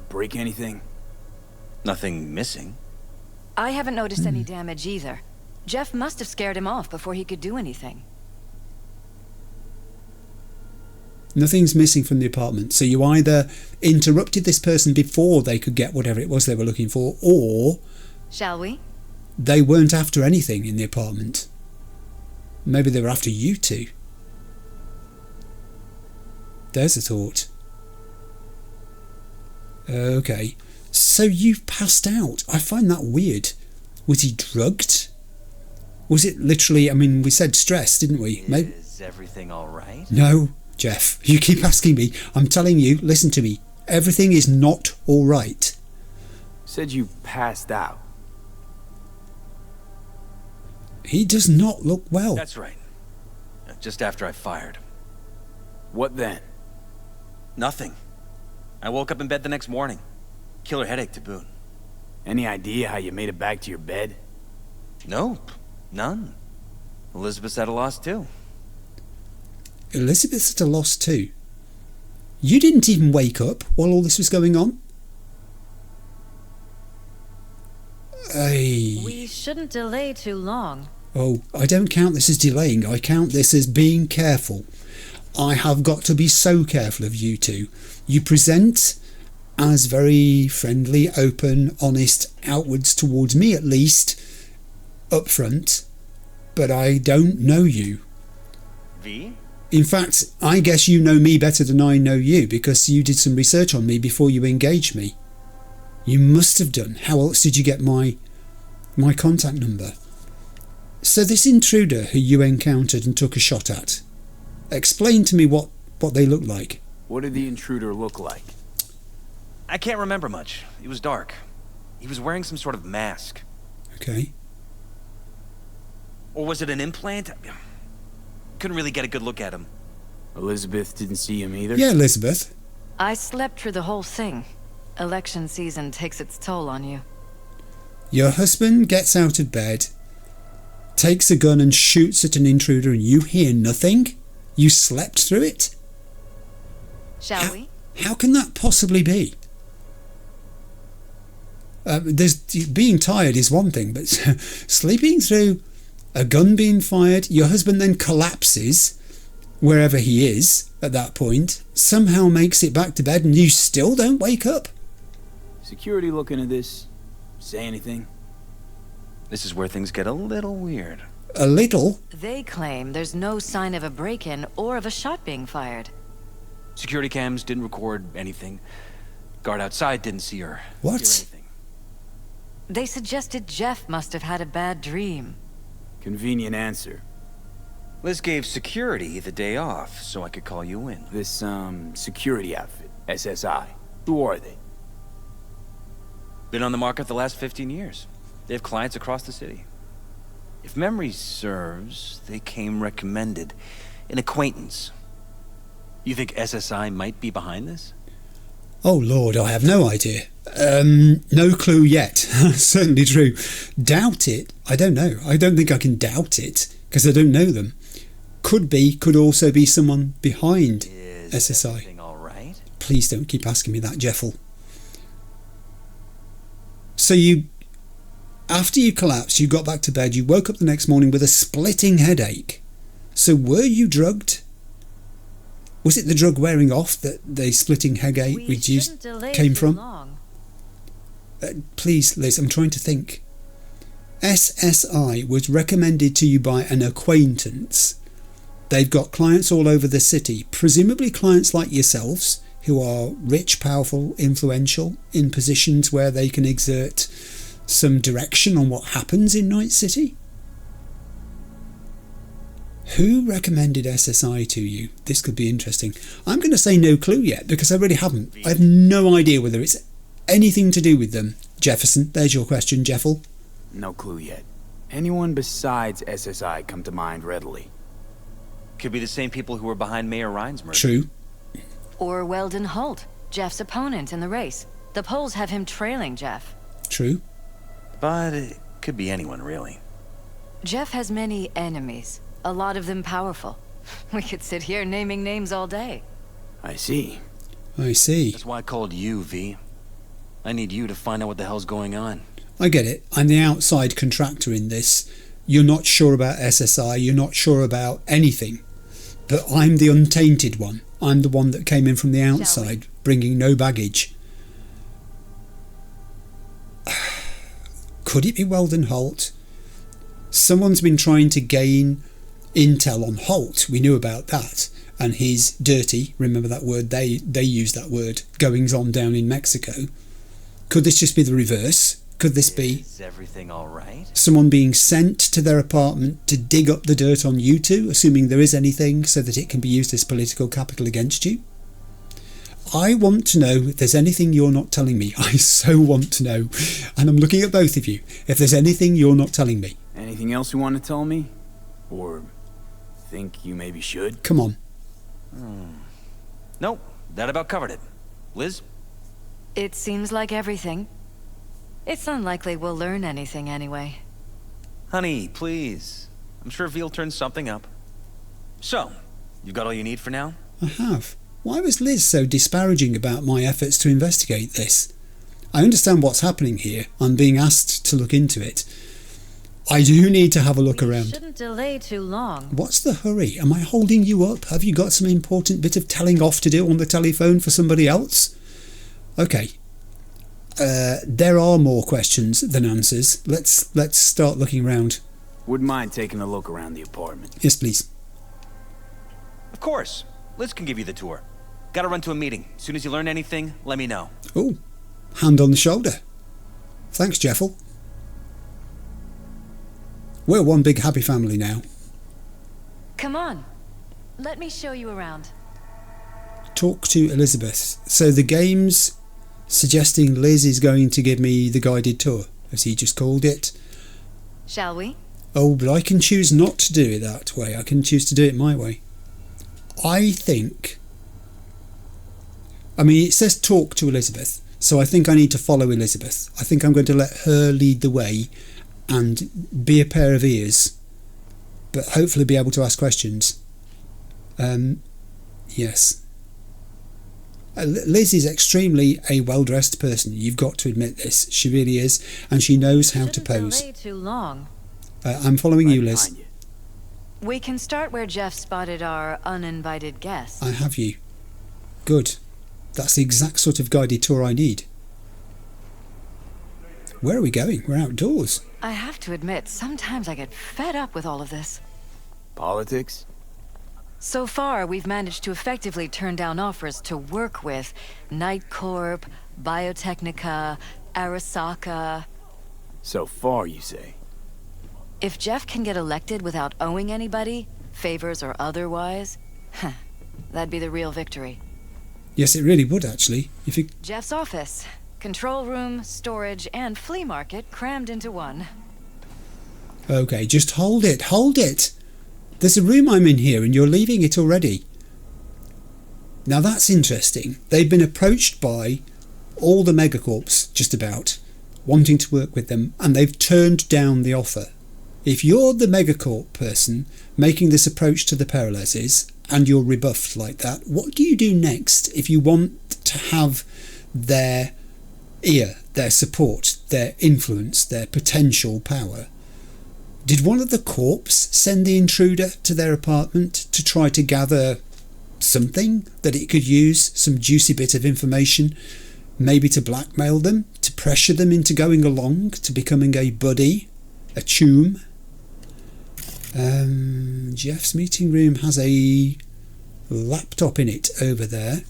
Break anything? Nothing missing. I haven't noticed any damage either. Jeff must have scared him off before he could do anything. Nothing's missing from the apartment. So you either interrupted this person before they could get whatever it was they were looking for, or... Shall we? They weren't after anything in the apartment. Maybe they were after you two. There's a thought. Okay. So you passed out. I find that weird. Was he drugged? Was it literally, I mean, we said stress, didn't we? Is everything all right? No, Jeff, you keep asking me. I'm telling you, listen to me. Everything is not all right. Said you passed out. He does not look well. That's right. Just after I fired. What then? Nothing. I woke up in bed the next morning. Killer headache to boot. Any idea how you made it back to your bed? Nope. None. Elizabeth's at a loss too. Elizabeth's at a loss too. You didn't even wake up while all this was going on? We shouldn't delay too long. Oh, I don't count this as delaying. I count this as being careful. I have got to be so careful of you two. You present as very friendly, open, honest, outwards towards me at least, up front, but I don't know you. V? In fact, I guess you know me better than I know you because you did some research on me before you engaged me. You must have done. How else did you get my contact number? So this intruder who you encountered and took a shot at, explain to me what they look like. What did the intruder look like? I can't remember much. It was dark. He was wearing some sort of mask. Okay. Or was it an implant? Couldn't really get a good look at him. Elizabeth didn't see him either? Yeah, Elizabeth. I slept through the whole thing. Election season takes its toll on you. Your husband gets out of bed, takes a gun and shoots at an intruder and you hear nothing? You slept through it? Shall we? How can that possibly be? Being tired is one thing, but sleeping through a gun being fired, your husband then collapses wherever he is at that point, somehow makes it back to bed and you still don't wake up? Security looking at this? Say anything? This is where things get a little weird. A little? They claim there's no sign of a break-in or of a shot being fired. Security cams didn't record anything. Guard outside didn't see her. What? Hear anything. They suggested Jeff must have had a bad dream. Convenient answer. Liz gave security the day off so I could call you in. This, security outfit, SSI. Who are they? Been on the market the last 15 years. They have clients across the city. If memory serves, they came recommended. An acquaintance. You think SSI might be behind this? Oh Lord, I have no idea. No clue yet. Certainly true. Doubt it? I don't know. I don't think I can doubt it because I don't know them. Could be, could also be someone behind SSI. Everything all right? Please don't keep asking me that, Jeffel. So you, after you collapsed, you got back to bed, you woke up the next morning with a splitting headache. So were you drugged? Was it the drug wearing off that the splitting headache reduced came from? Please, Liz, I'm trying to think. SSI was recommended to you by an acquaintance. They've got clients all over the city, presumably clients like yourselves, who are rich, powerful, influential, in positions where they can exert some direction on what happens in Night City. Who recommended SSI to you? This could be interesting. I'm going to say no clue yet because I really haven't. I have no idea whether it's anything to do with them. Jefferson, there's your question, Jeffel. No clue yet. Anyone besides SSI come to mind readily? Could be the same people who were behind Mayor Ryan's murder. True. Or Weldon Holt, Jeff's opponent in the race. The polls have him trailing Jeff. True. But it could be anyone, really. Jeff has many enemies, a lot of them powerful. We could sit here naming names all day. I see. I see. That's why I called you, V. I need you to find out what the hell's going on. I get it. I'm the outside contractor in this. You're not sure about SSI. You're not sure about anything. But I'm the untainted one. I'm the one that came in from the outside, bringing no baggage. Could it be Weldon Holt? Someone's been trying to gain intel on Holt. We knew about that. And his dirty, remember that word, they use that word, goings on down in Mexico. Could this just be the reverse? Could this be Is everything all right? someone being sent to their apartment to dig up the dirt on you two, assuming there is anything, so that it can be used as political capital against you? I want to know if there's anything you're not telling me. I so want to know. And I'm looking at both of you. If there's anything you're not telling me. Anything else you want to tell me? Or think you maybe should? Come on. Nope, that about covered it. Liz? It seems like everything. It's unlikely we'll learn anything anyway. Honey, please. I'm sure Veal turns something up. So, you got all you need for now? I have. Why was Liz so disparaging about my efforts to investigate this? I understand what's happening here. I'm being asked to look into it. I do need to have a look around. Shouldn't delay too long. What's the hurry? Am I holding you up? Have you got some important bit of telling off to do on the telephone for somebody else? Okay. There are more questions than answers. Let's start looking around. Wouldn't mind taking a look around the apartment. Yes, please. Of course. Liz can give you the tour. Gotta run to a meeting. As soon as you learn anything, let me know. Oh, hand on the shoulder. Thanks, Jeffel. We're one big happy family now. Come on. Let me show you around. Talk to Elizabeth. So the game's suggesting Liz is going to give me the guided tour, as he just called it. Shall we? Oh, but I can choose not to do it that way. I can choose to do it my way. I think... I mean, it says talk to Elizabeth, so I think I need to follow Elizabeth. I think I'm going to let her lead the way and be a pair of ears, but hopefully be able to ask questions. Yes. Liz is extremely a well-dressed person. You've got to admit this. She really is, and she knows how to pose. Shouldn't delay too long. I'm following you, Liz. Behind you. We can start where Jeff spotted our uninvited guest. I have you. Good. That's the exact sort of guided tour I need. Where are we going? We're outdoors. I have to admit, sometimes I get fed up with all of this. Politics? So far, we've managed to effectively turn down offers to work with Night Corp, Biotechnica, Arasaka. So far, you say? If Jeff can get elected without owing anybody, favors or otherwise, that'd be the real victory. Yes, it really would, actually. If you... Jeff's office, control room, storage, and flea market crammed into one. Okay, just hold it. Hold it! There's a room I'm in here and you're leaving it already. Now that's interesting. They've been approached by all the megacorps, just about, wanting to work with them, and they've turned down the offer. If you're the megacorp person making this approach to the Peralezes and you're rebuffed like that, what do you do next if you want to have their ear, their support, their influence, their potential power? Did one of the corps send the intruder to their apartment to try to gather something that it could use, some juicy bit of information, maybe to blackmail them, to pressure them into going along, to becoming a buddy, a chum? Jeff's meeting room has a laptop in it over there.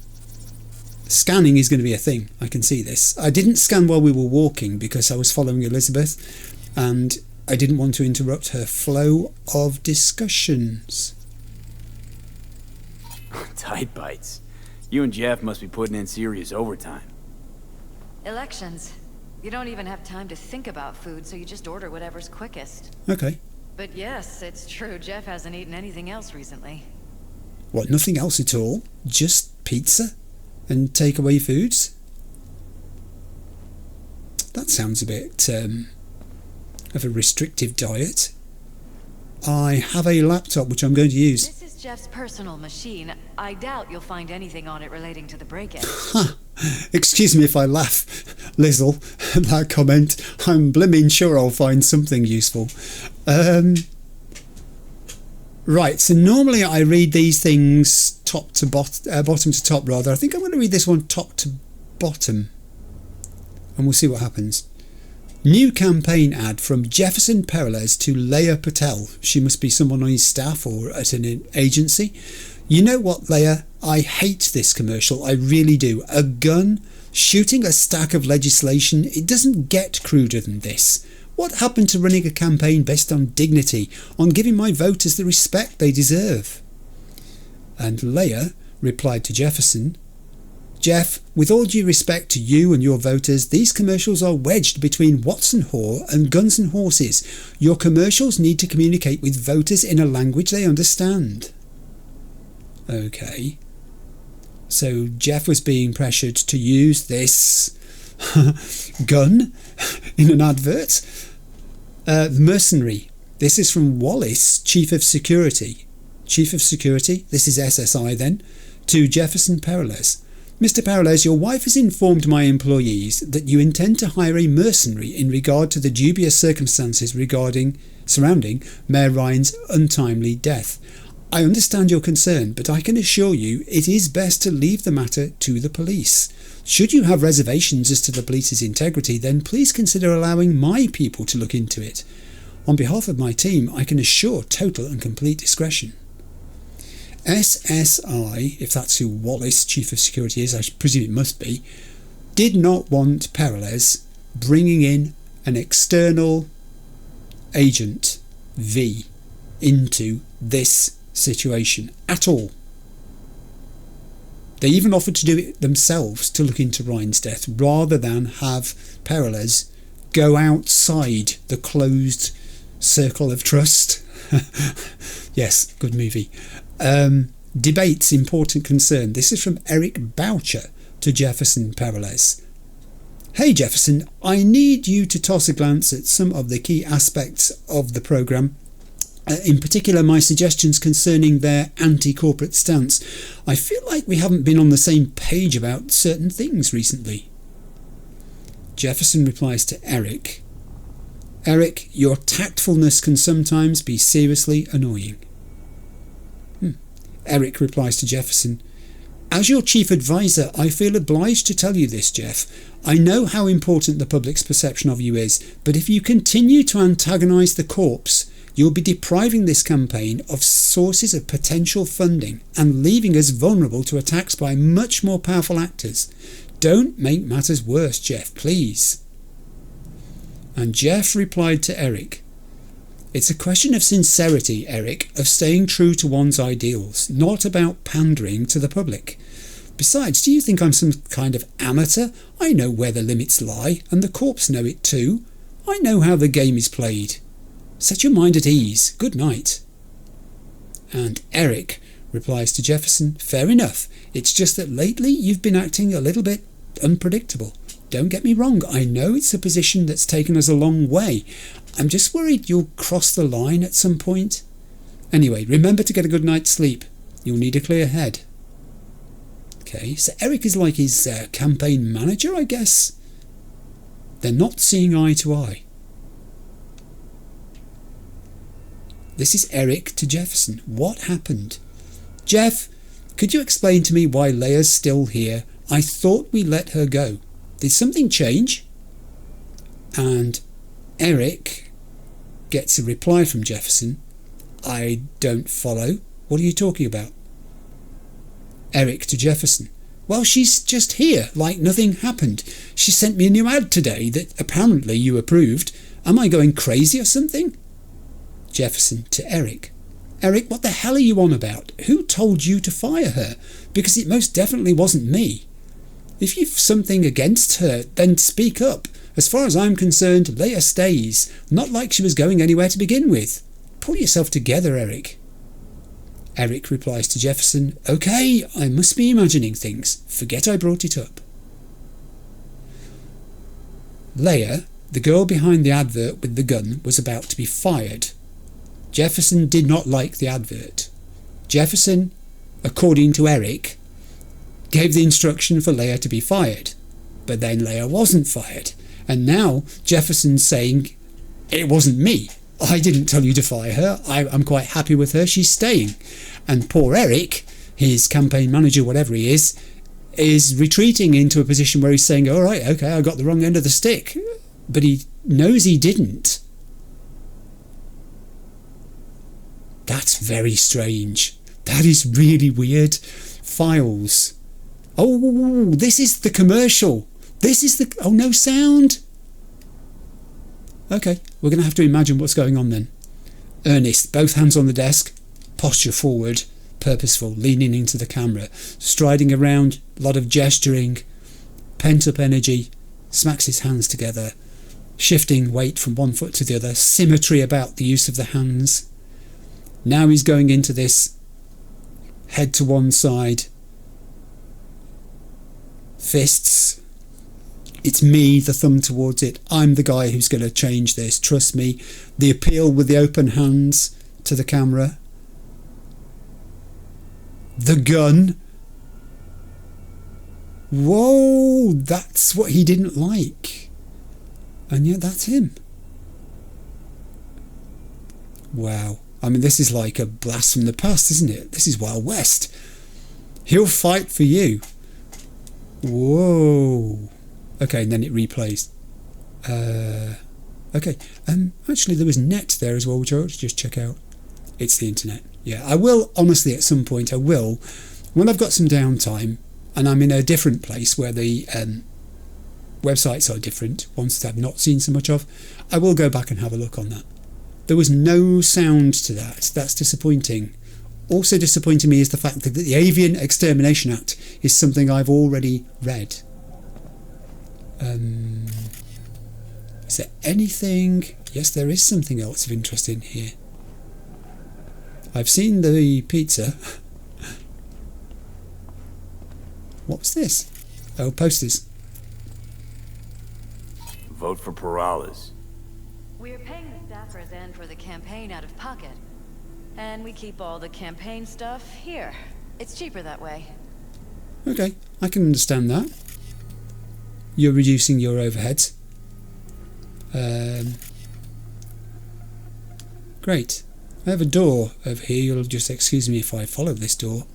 Scanning is going to be a thing. I can see this. I didn't scan while we were walking because I was following Elizabeth and I didn't want to interrupt her flow of discussions. Tight bites. You and Jeff must be putting in serious overtime. Elections. You don't even have time to think about food, so you just order whatever's quickest. Okay. But yes, it's true, Jeff hasn't eaten anything else recently. What, nothing else at all? Just pizza and takeaway foods? That sounds a bit of a restrictive diet. I have a laptop which I'm going to use. This is Jeff's personal machine. I doubt you'll find anything on it relating to the break-in. Excuse me if I laugh, Lizzle, at that comment. I'm blimmin' sure I'll find something useful. Right, so normally I read these things top to bottom to top, rather. I think I'm going to read this one top to bottom, and we'll see what happens. New campaign ad from Jefferson Perelez to Leia Patel. She must be someone on his staff or at an agency. You know what, Leia? I hate this commercial. I really do. A gun Shooting a stack of legislation, it doesn't get cruder than this. What happened to running a campaign based on dignity, on giving my voters the respect they deserve? And Leia replied to Jefferson, Jeff, with all due respect to you and your voters, these commercials are wedged between Watson Whore and Guns and Horses. Your commercials need to communicate with voters in a language they understand. Okay. So Jeff was being pressured to use this gun in an advert. Mercenary. This is from Wallace, Chief of Security. Chief of Security, this is SSI then, to Jefferson Perelez. Mr. Peralez, your wife has informed my employees that you intend to hire a mercenary in regard to the dubious circumstances surrounding Mayor Ryan's untimely death. I understand your concern, but I can assure you it is best to leave the matter to the police. Should you have reservations as to the police's integrity, then please consider allowing my people to look into it. On behalf of my team, I can assure total and complete discretion. SSI, if that's who Wallace, Chief of Security, is, I presume it must be, did not want Peralez bringing in an external agent, V, into this situation at all. They even offered to do it themselves to look into Ryan's death rather than have Peralez go outside the closed circle of trust. Yes, good movie. Debates important concern. This is from Eric Boucher to Jefferson Perelez. Hey Jefferson, I need you to toss a glance at some of the key aspects of the programme. In particular, my suggestions concerning their anti-corporate stance. I feel like we haven't been on the same page about certain things recently. Jefferson replies to Eric, Eric, your tactfulness can sometimes be seriously annoying. Eric replies to Jefferson, as your chief advisor, I feel obliged to tell you this, Jeff. I know how important the public's perception of you is, but if you continue to antagonise the corpse, you'll be depriving this campaign of sources of potential funding and leaving us vulnerable to attacks by much more powerful actors. Don't make matters worse, Jeff, please. And Jeff replied to Eric, it's a question of sincerity, Eric, of staying true to one's ideals, not about pandering to the public. Besides, do you think I'm some kind of amateur? I know where the limits lie, and the corps know it too. I know how the game is played. Set your mind at ease. Good night. And Eric replies to Jefferson, fair enough. It's just that lately you've been acting a little bit unpredictable. Don't get me wrong, I know it's a position that's taken us a long way. I'm just worried you'll cross the line at some point. Anyway, remember to get a good night's sleep. You'll need a clear head. Okay, so Eric is like his campaign manager, I guess. They're not seeing eye to eye. This is Eric to Jefferson. What happened? Jeff, could you explain to me why Leia's still here? I thought we let her go. Did something change? And Eric gets a reply from Jefferson. I don't follow. What are you talking about? Eric to Jefferson. Well, she's just here, like nothing happened. She sent me a new ad today that apparently you approved. Am I going crazy or something? Jefferson to Eric. Eric, what the hell are you on about? Who told you to fire her? Because it most definitely wasn't me. If you've something against her, then speak up. As far as I'm concerned, Leia stays. Not like she was going anywhere to begin with. Pull yourself together, Eric. Eric replies to Jefferson, okay, I must be imagining things. Forget I brought it up. Leia, the girl behind the advert with the gun, was about to be fired. Jefferson did not like the advert. Jefferson, according to Eric, gave the instruction for Leia to be fired. But then Leia wasn't fired. And now Jefferson's saying, it wasn't me. I didn't tell you to fire her. I'm quite happy with her. She's staying. And poor Eric, his campaign manager, whatever he is retreating into a position where he's saying, all right, okay, I got the wrong end of the stick. But he knows he didn't. That's very strange. That is really weird. Files. Oh, this is the commercial. This is the... Oh, no sound. Okay, we're going to have to imagine what's going on then. Ernest, both hands on the desk, posture forward, purposeful, leaning into the camera, striding around, a lot of gesturing, pent-up energy, smacks his hands together, shifting weight from one foot to the other, symmetry about the use of the hands. Now he's going into this head to one side, fists. It's me, the thumb towards it. I'm the guy who's going to change this, trust me. The appeal with the open hands to the camera. The gun. Whoa, that's what he didn't like. And yet that's him. Wow. I mean, this is like a blast from the past, isn't it? This is Wild West. He'll fight for you. Whoa. Okay, and then it replays. Okay. Actually, there was net there as well, which I ought to just check out. It's the internet. Yeah, I will, honestly, at some point, I will, when I've got some downtime and I'm in a different place where the websites are different, ones that I've not seen so much of, I will go back and have a look on that. There was no sound to that. That's disappointing. Also disappointing me is the fact that the Avian Extermination Act is something I've already read. Is there anything? Yes, there is something else of interest in here. I've seen the pizza. What's this? Oh, posters. Vote for Peralez. We're paying the staffers and for the campaign out of pocket. And we keep all the campaign stuff here. It's cheaper that way. Okay, I can understand that. You're reducing your overheads. Great. I have a door over here. You'll just excuse me if I follow this door.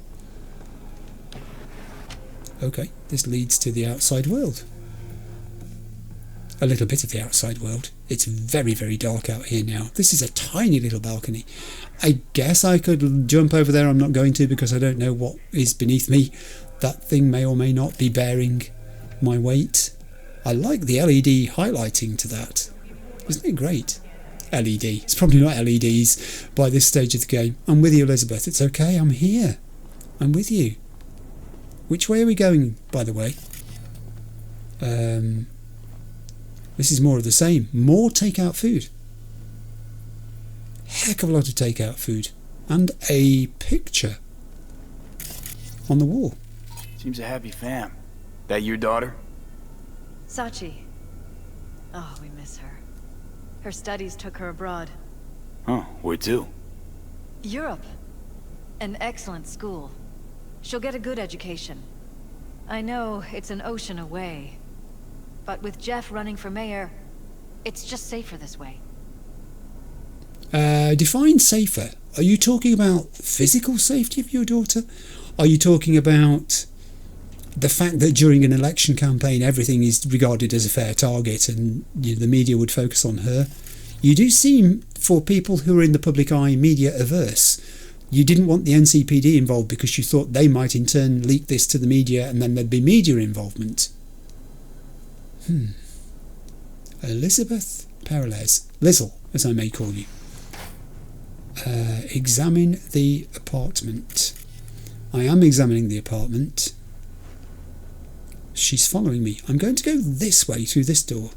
Okay, this leads to the outside world. A little bit of the outside world. It's very, very dark out here now. This is a tiny little balcony. I guess I could jump over there. I'm not going to because I don't know what is beneath me. That thing may or may not be bearing my weight. I like the LED highlighting to that. Isn't it great? LED. It's probably not LEDs by this stage of the game. I'm with you, Elizabeth. It's okay. I'm here. I'm with you. Which way are we going, by the way? This is more of the same. More takeout food. Heck of a lot of takeout food. And a picture on the wall. Seems a happy fam. That your daughter? Sachi. Oh, we miss her. Her studies took her abroad. Huh, where to? Europe. An excellent school. She'll get a good education. I know it's an ocean away, but with Jeff running for mayor, it's just safer this way. Define safer. Are you talking about physical safety of your daughter? Are you talking about the fact that during an election campaign everything is regarded as a fair target and the media would focus on her? You do seem, for people who are in the public eye, media averse. You didn't want the NCPD involved because you thought they might in turn leak this to the media and then there'd be media involvement. Elizabeth Perelez. Lizzle, as I may call you. Examine the apartment. I am examining the apartment. She's following me. I'm going to go this way through this door.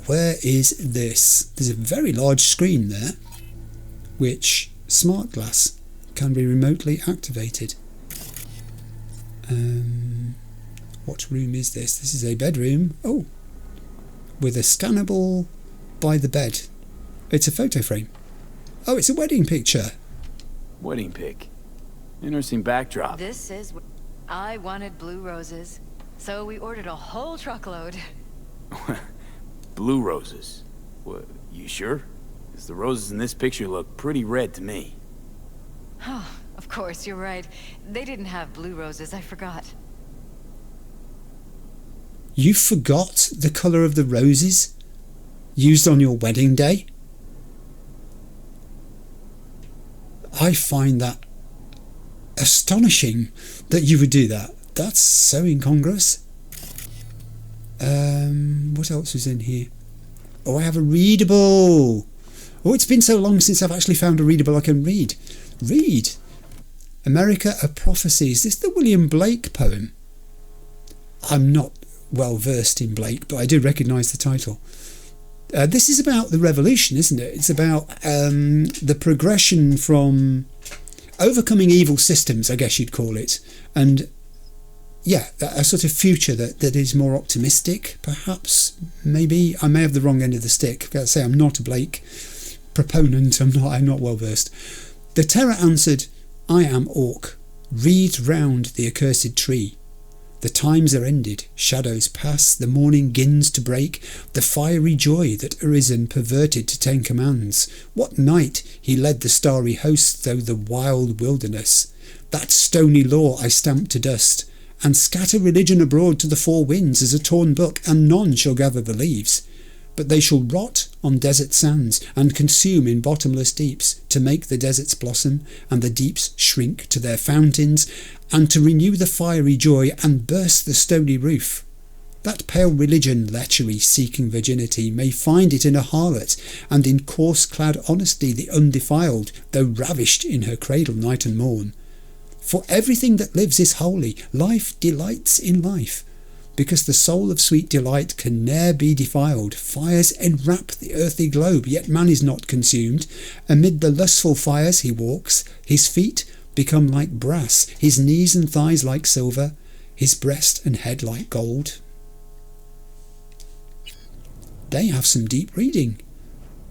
Where is this? There's a very large screen there, which smart glass can be remotely activated. What room is this? This is a bedroom. Oh, with a scannable by the bed. It's a photo frame. Oh, it's a wedding picture. Wedding pic. Interesting backdrop. This is... I wanted blue roses, so we ordered a whole truckload. Blue roses. What, you sure? Because the roses in this picture look pretty red to me. Oh, of course, you're right. They didn't have blue roses, I forgot. You forgot the colour of the roses used on your wedding day? I find that astonishing that you would do that. That's so incongruous. What else was in here? Oh, I have a readable. Oh, it's been so long since I've actually found a readable I can read. Read. America, A Prophecy. Is this the William Blake poem? I'm not well versed in Blake, but I do recognise the title. This is about the revolution, isn't it? It's about the progression from overcoming evil systems, I guess you'd call it, and yeah, a sort of future that is more optimistic, perhaps. Maybe I may have the wrong end of the stick. I've got to say, I'm not a Blake proponent. I'm not well versed. The terror answered, "I am Orc. Read round the accursed tree. The times are ended, shadows pass, the morning gins to break, the fiery joy that arisen perverted to 10 commands. What night he led the starry host through the wild wilderness. That stony law I stamp to dust, and scatter religion abroad to the 4 winds as a torn book, and none shall gather the leaves. But they shall rot on desert sands, and consume in bottomless deeps, to make the deserts blossom, and the deeps shrink to their fountains, and to renew the fiery joy, and burst the stony roof. That pale religion, lechery, seeking virginity, may find it in a harlot, and in coarse-clad honesty the undefiled, though ravished in her cradle night and morn. For everything that lives is holy, life delights in life. Because the soul of sweet delight can ne'er be defiled. Fires enwrap the earthly globe, yet man is not consumed. Amid the lustful fires he walks, his feet become like brass, his knees and thighs like silver, his breast and head like gold." They have some deep reading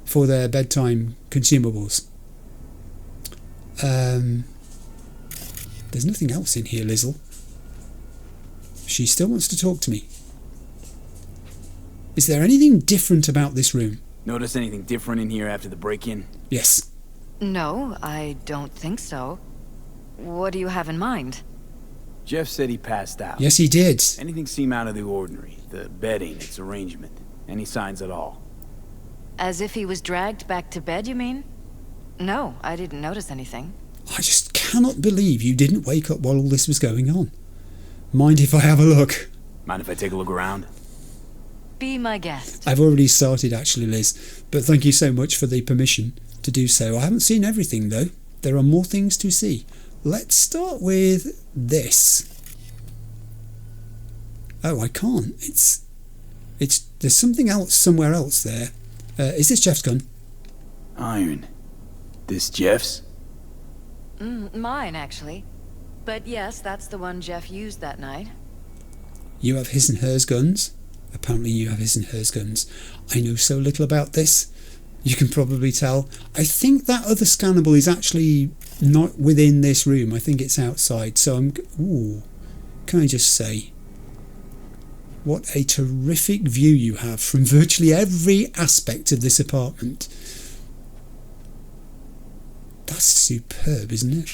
for their bedtime consumables. There's nothing else in here, Lizzle. She still wants to talk to me. Is there anything different about this room? Notice anything different in here after the break-in? Yes. No, I don't think so. What do you have in mind? Jeff said he passed out. Yes, he did. Anything seem out of the ordinary? The bedding, its arrangement. Any signs at all? As if he was dragged back to bed, you mean? No, I didn't notice anything. I just cannot believe you didn't wake up while all this was going on. Mind if I have a look? Mind if I take a look around? Be my guest. I've already started actually, Liz, but thank you so much for the permission to do so. I haven't seen everything though. There are more things to see. Let's start with this. Oh, I can't. It's there's something else somewhere else there. Is this Jeff's gun? Iron. This Jeff's? Mine, actually. But yes, that's the one Jeff used that night. You have his and hers guns? Apparently you have his and hers guns. I know so little about this. You can probably tell. I think that other scannable is actually not within this room. I think it's outside. So ooh, can I just say, what a terrific view you have from virtually every aspect of this apartment. That's superb, isn't it?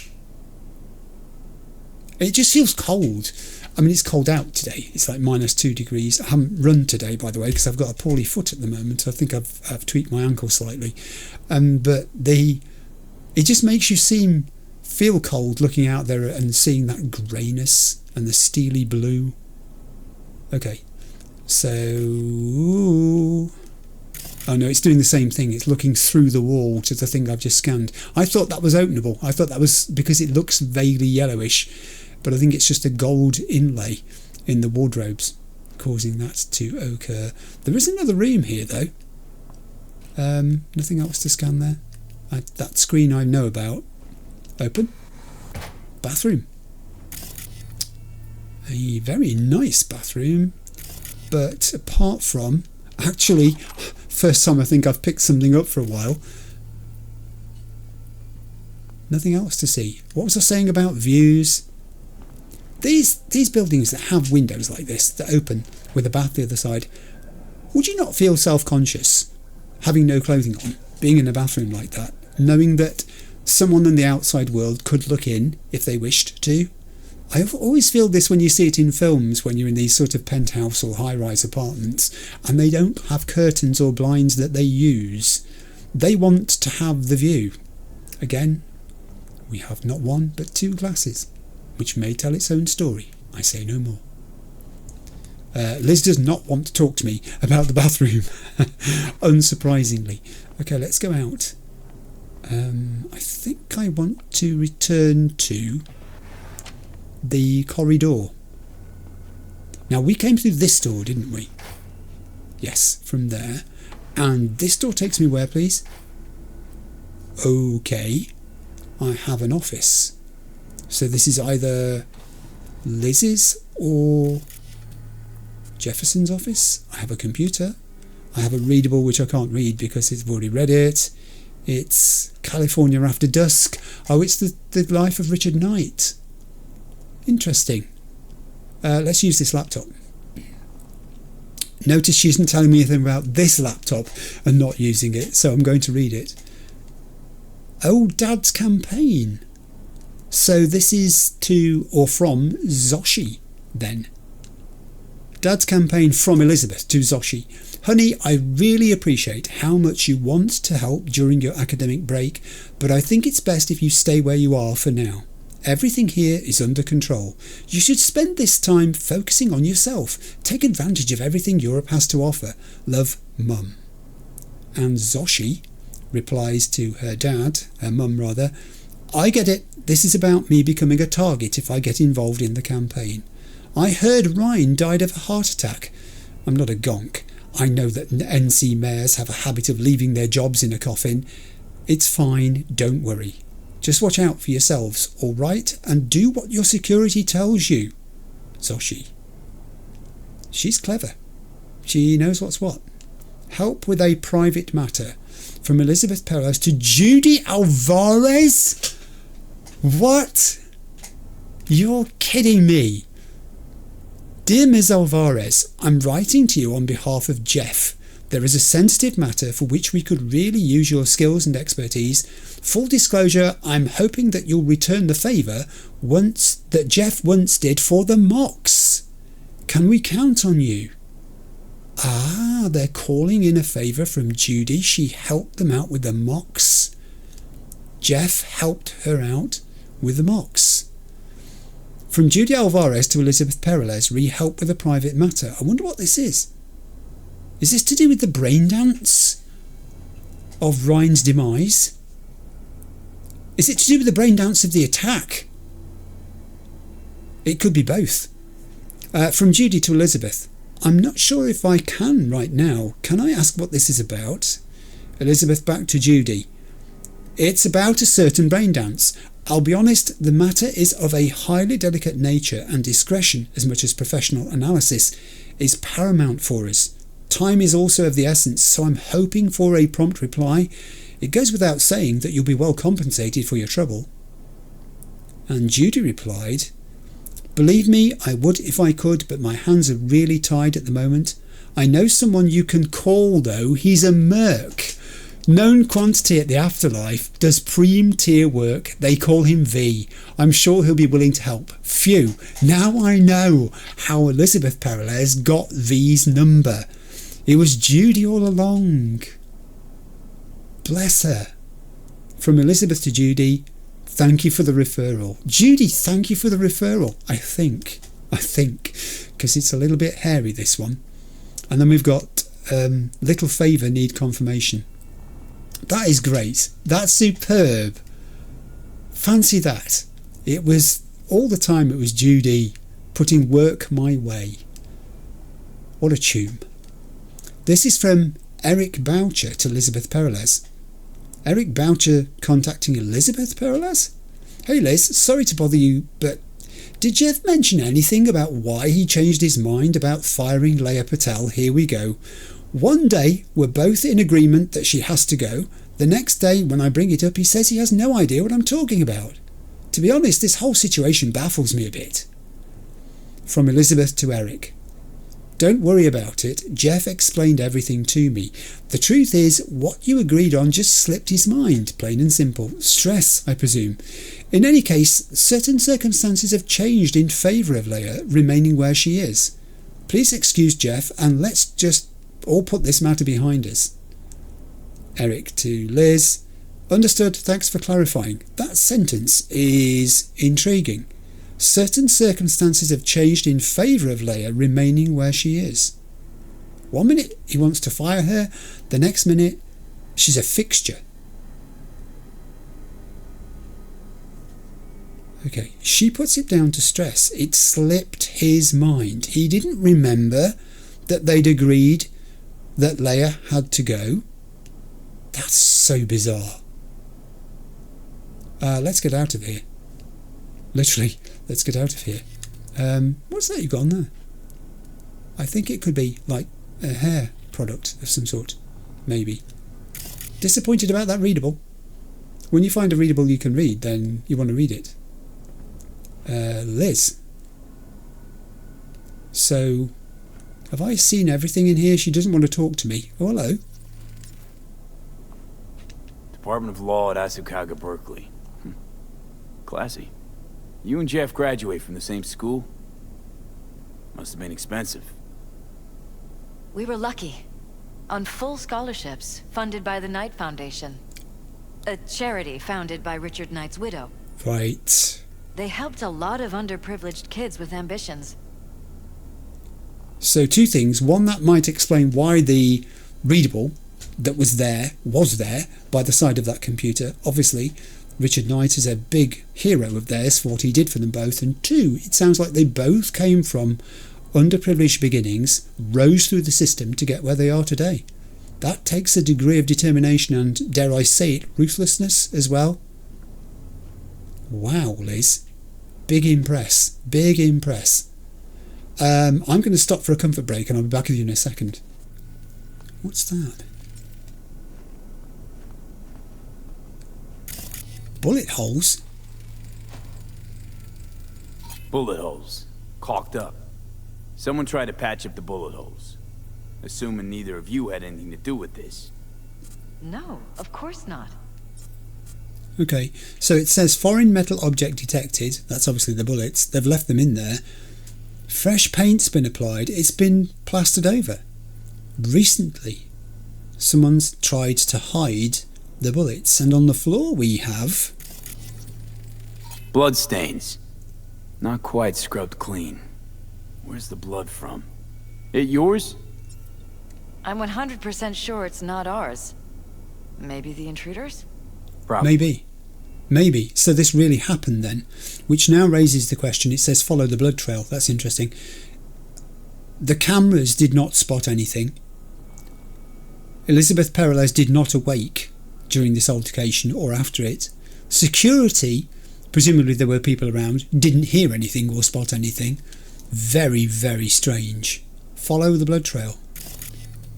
It just feels cold. I mean, it's cold out today. It's like -2 degrees. I haven't run today, by the way, because I've got a poorly foot at the moment. I think I've tweaked my ankle slightly. But it just makes you feel cold looking out there and seeing that greyness and the steely blue. Okay, so... Oh no, it's doing the same thing. It's looking through the wall to the thing I've just scanned. I thought that was openable. I thought that was because it looks vaguely yellowish, but I think it's just a gold inlay in the wardrobes causing that to occur. There is another room here though. Nothing else to scan there. That screen I know about. Open. Bathroom. A very nice bathroom, but apart from... Actually, first time I think I've picked something up for a while. Nothing else to see. What was I saying about views? These buildings that have windows like this, that open with a bath the other side, would you not feel self-conscious, having no clothing on, being in a bathroom like that, knowing that someone in the outside world could look in if they wished to? I always feel this when you see it in films, when you're in these sort of penthouse or high-rise apartments and they don't have curtains or blinds that they use. They want to have the view. Again, We have not one but two glasses, which may tell its own story. I say no more. Liz does not want to talk to me about the bathroom, unsurprisingly. Okay, let's go out. I think I want to return to the corridor. Now, we came through this door, didn't we? Yes, from there. And this door takes me where, please? Okay. I have an office. So this is either Liz's or Jefferson's office. I have a computer. I have a readable which I can't read because I've already read it. It's California After Dusk. Oh, it's the life of Richard Knight. Interesting. Let's use this laptop. Notice she isn't telling me anything about this laptop and not using it, so I'm going to read it. Oh, Dad's campaign. So this is to or from Zoshi, then. Dad's campaign from Elizabeth to Zoshi. Honey, I really appreciate how much you want to help during your academic break, but I think it's best if you stay where you are for now. Everything here is under control. You should spend this time focusing on yourself. Take advantage of everything Europe has to offer. Love, Mum. And Zoshi replies to her dad, her mum rather, I get it. This is about me becoming a target if I get involved in the campaign. I heard Ryan died of a heart attack. I'm not a gonk. I know that NC mayors have a habit of leaving their jobs in a coffin. It's fine, don't worry. Just watch out for yourselves, all right? And do what your security tells you. Zoshi. She's clever. She knows what's what. Help with a private matter. From Elizabeth Perelez to Judy Alvarez? What? You're kidding me. Dear Ms. Alvarez, I'm writing to you on behalf of Jeff. There is a sensitive matter for which we could really use your skills and expertise. Full disclosure, I'm hoping that you'll return the favour that Jeff once did for the mocks. Can we count on you? Ah, they're calling in a favour from Judy. She helped them out with the mocks. Jeff helped her out with the mocks. From Judy Alvarez to Elizabeth Perelez, re-help with a private matter. I wonder what this is. Is this to do with the brain dance of Ryan's demise? Is it to do with the brain dance of the attack? It could be both. From Judy to Elizabeth. I'm not sure if I can right now. Can I ask what this is about? Elizabeth back to Judy. It's about a certain brain dance. I'll be honest, the matter is of a highly delicate nature and discretion, as much as professional analysis, is paramount for us. Time is also of the essence, so I'm hoping for a prompt reply. It goes without saying that you'll be well compensated for your trouble. And Judy replied, Believe me, I would if I could, but my hands are really tied at the moment. I know someone you can call, though. He's a merc. Known quantity at the Afterlife, does preem tier work. They call him V. I'm sure he'll be willing to help. Phew, now I know how Elizabeth Perelez got V's number. It was Judy all along. Bless her. From Elizabeth to Judy, thank you for the referral. Judy, thank you for the referral. I think, because it's a little bit hairy, this one. And then we've got little favour need confirmation. That is great. That's superb. Fancy that. It was, all the time it was Judy putting work my way. What a tune. This is from Eric Boucher to Elizabeth Perelez. Eric Boucher contacting Elizabeth Perelez? Hey Liz, sorry to bother you, but did Jeff mention anything about why he changed his mind about firing Leia Patel? Here we go. One day we're both in agreement that she has to go. The next day when I bring it up he says he has no idea what I'm talking about. To be honest, this whole situation baffles me a bit. From Elizabeth to Eric. Don't worry about it. Jeff explained everything to me. The truth is, what you agreed on just slipped his mind, plain and simple. Stress, I presume. In any case, certain circumstances have changed in favour of Leia remaining where she is. Please excuse Jeff and let's just all put this matter behind us. Eric to Liz. Understood, thanks for clarifying. That sentence is intriguing. Certain circumstances have changed in favour of Leia remaining where she is. One minute he wants to fire her, the next minute she's a fixture. Okay, she puts it down to stress. It slipped his mind. He didn't remember that they'd agreed that Leia had to go. That's so bizarre. Let's get out of here. Literally, let's get out of here. What's that you've got on there? I think it could be like a hair product of some sort. Maybe. Disappointed about that readable. When you find a readable you can read, then you want to read it. Liz. So, have I seen everything in here? She doesn't want to talk to me. Oh, hello. Department of Law at Asukaga, Berkeley. Classy. You and Jeff graduate from the same school? Must have been expensive. We were lucky. On full scholarships, funded by the Knight Foundation. A charity founded by Richard Knight's widow. Right. They helped a lot of underprivileged kids with ambitions. So two things. One, that might explain why the readable that was there by the side of that computer. Obviously, Richard Knight is a big hero of theirs for what he did for them both. And two, it sounds like they both came from underprivileged beginnings, rose through the system to get where they are today. That takes a degree of determination and, dare I say it, ruthlessness as well. Wow, Liz. Big impress. Big impress. I'm going to stop for a comfort break and I'll be back with you in a second. What's that? Bullet holes? Bullet holes. Caulked up. Someone tried to patch up the bullet holes. Assuming neither of you had anything to do with this. No, of course not. Okay, so it says foreign metal object detected. That's obviously the bullets. They've left them in there. Fresh paint's been applied. It's been plastered over. Recently, someone's tried to hide the bullets, and on the floor we have bloodstains. Not quite scrubbed clean. Where's the blood from? It yours? I'm 100% sure it's not ours. Maybe the intruders? Probably. Maybe. So this really happened then, which now raises the question. It says follow the blood trail. That's interesting. The cameras did not spot anything. Elizabeth Perelez did not awake during this altercation or after it. Security, presumably there were people around, didn't hear anything or spot anything. Very, very strange. Follow the blood trail.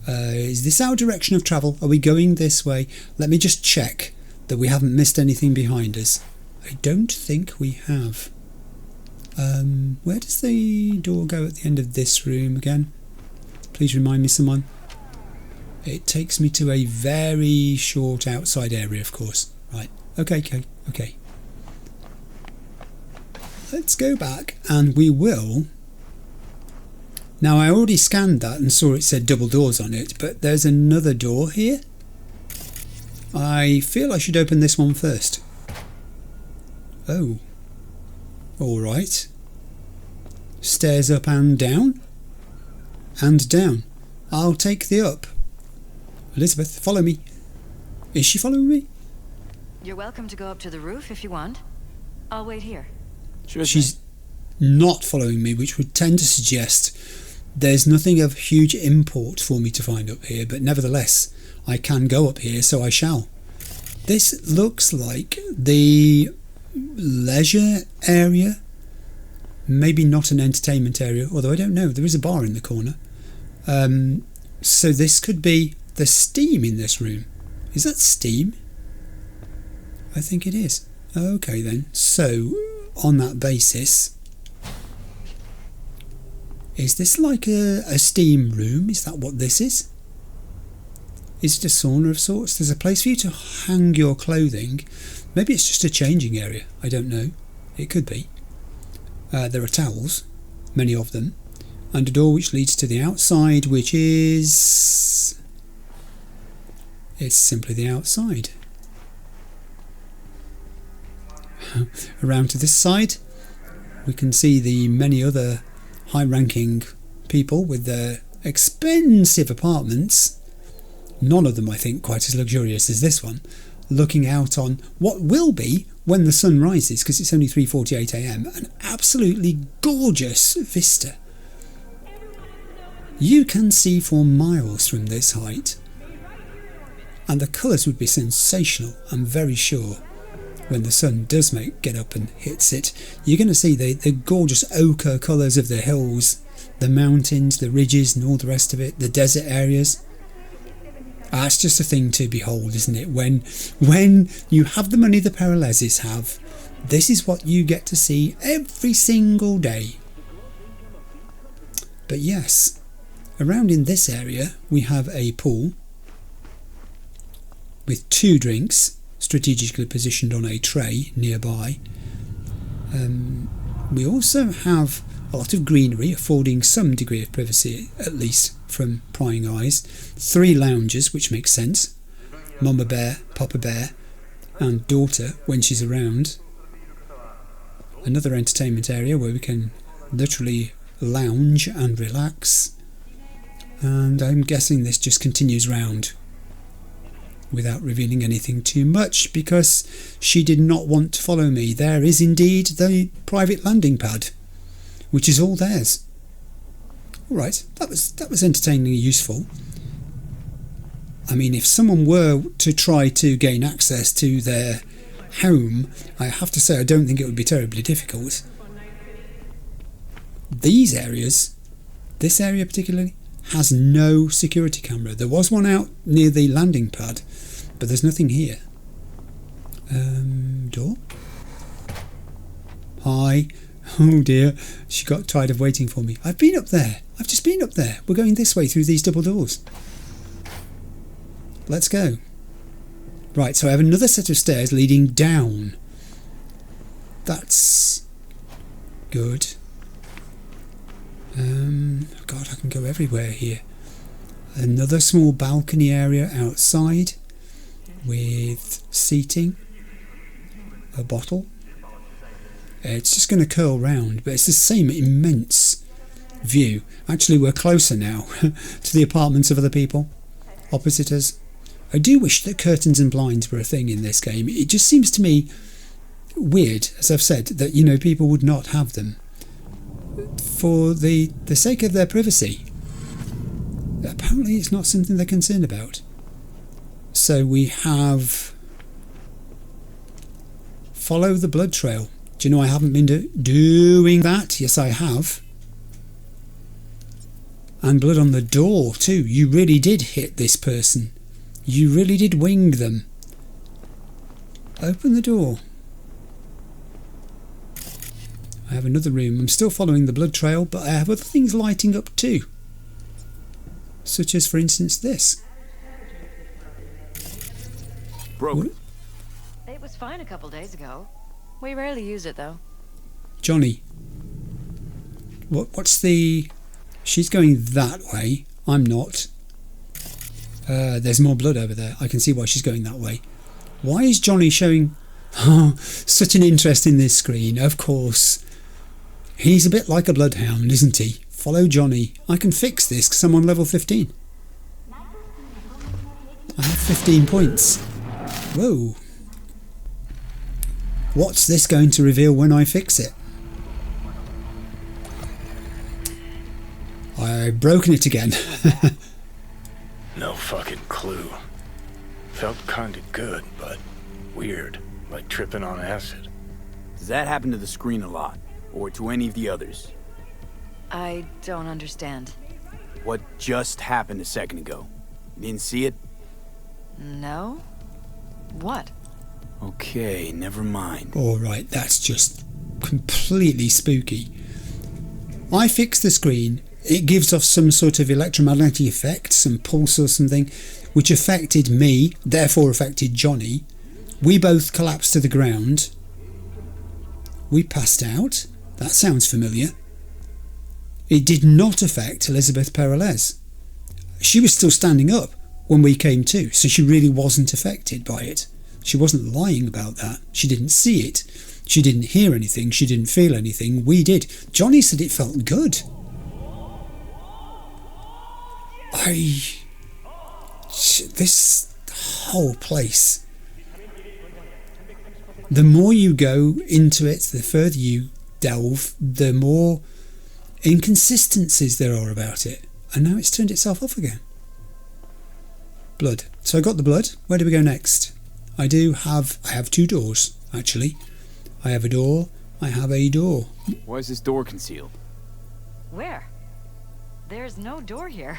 Is this our direction of travel? Are we going this way? Let me just check that we haven't missed anything behind us. I don't think we have. Where does the door go at the end of this room again? Please remind me, someone. It takes me to a very short outside area, of course. Right. Okay. Let's go back and we will... Now, I already scanned that and saw it said double doors on it, but there's another door here. I feel I should open this one first. Oh. Alright. Stairs up and down. And down. I'll take the up. Elizabeth, follow me. Is she following me? You're welcome to go up to the roof if you want. I'll wait here. Sure. She's not following me, which would tend to suggest there's nothing of huge import for me to find up here, but nevertheless, I can go up here, so I shall. This looks like the leisure area. Maybe not an entertainment area, although I don't know. There is a bar in the corner. So this could be the steam in this room. Is that steam? I think it is. Okay then. So, on that basis, is this like a steam room? Is that what this is? Is it a sauna of sorts? There's a place for you to hang your clothing. Maybe it's just a changing area. I don't know. It could be. There are towels, many of them, and a door which leads to the outside, which is... It's simply the outside. around to this side, we can see the many other high-ranking people with their expensive apartments, none of them I think quite as luxurious as this one, looking out on what will be, when the sun rises, because it's only 3:48 AM, an absolutely gorgeous vista. You can see for miles from this height, and the colours would be sensational, I'm very sure. When the sun does get up and hits it, you're going to see the gorgeous ochre colours of the hills, the mountains, the ridges and all the rest of it, the desert areas. It's just a thing to behold, isn't it? When you have the money the Peralezes have, this is what you get to see every single day. But yes, around in this area we have a pool with 2 drinks strategically positioned on a tray nearby. We also have a lot of greenery affording some degree of privacy, at least from prying eyes. 3 lounges, which makes sense. Mama Bear, Papa Bear and daughter when she's around. Another entertainment area where we can literally lounge and relax. And I'm guessing this just continues round without revealing anything too much, because she did not want to follow me. There is indeed the private landing pad, which is all theirs. Alright, that was entertainingly useful. I mean, if someone were to try to gain access to their home, I have to say I don't think it would be terribly difficult. These areas, this area particularly, has no security camera. There was one out near the landing pad, but there's nothing here. Door? Hi. Oh dear, she got tired of waiting for me. I've been up there. I've just been up there. We're going this way through these double doors. Let's go. Right, so I have another set of stairs leading down. That's good. God, I can go everywhere here. Another small balcony area outside with seating, a bottle. It's just going to curl round, but it's the same immense view. Actually, we're closer now to the apartments of other people opposite us. I do wish that curtains and blinds were a thing in this game. It just seems to me weird, as I've said, that, you know, people would not have them for the sake of their privacy. Apparently it's not something they're concerned about. So we have follow the blood trail. Do you know I haven't been doing that? Yes, I have. And blood on the door too. You really did hit this person. You really did wing them. Open the door. I have another room. I'm still following the blood trail, but I have other things lighting up too. Such as, for instance, this. Broken. It was fine a couple days ago. We rarely use it, though. Johnny. What's the... She's going that way. I'm not. There's more blood over there. I can see why she's going that way. Why is Johnny showing... Oh, such an interest in this screen. Of course. He's a bit like a bloodhound, isn't he? Follow Johnny. I can fix this because I'm on level 15. I have 15 points. Whoa. What's this going to reveal when I fix it? I've broken it again. No fucking clue. Felt kinda good, but weird. Like tripping on acid. Does that happen to the screen a lot? Or to any of the others? I don't understand. What just happened a second ago? You didn't see it? No? What? Okay, never mind. Alright, that's just completely spooky. I fixed the screen. It gives off some sort of electromagnetic effect, some pulse or something, which affected me, therefore affected Johnny. We both collapsed to the ground. We passed out. That sounds familiar. It did not affect Elizabeth Perelez. She was still standing up when we came to, so she really wasn't affected by it. She wasn't lying about that. She didn't see it. She didn't hear anything, she didn't feel anything, we did. Johnny said it felt good. This whole place, the more you go into it, the further you delve, the more inconsistencies there are about it. And now it's turned itself off again. Blood. So I got the blood. Where do we go next? I have 2 doors, actually. I have a door. I have a door. Why is this door concealed? Where? There's no door here.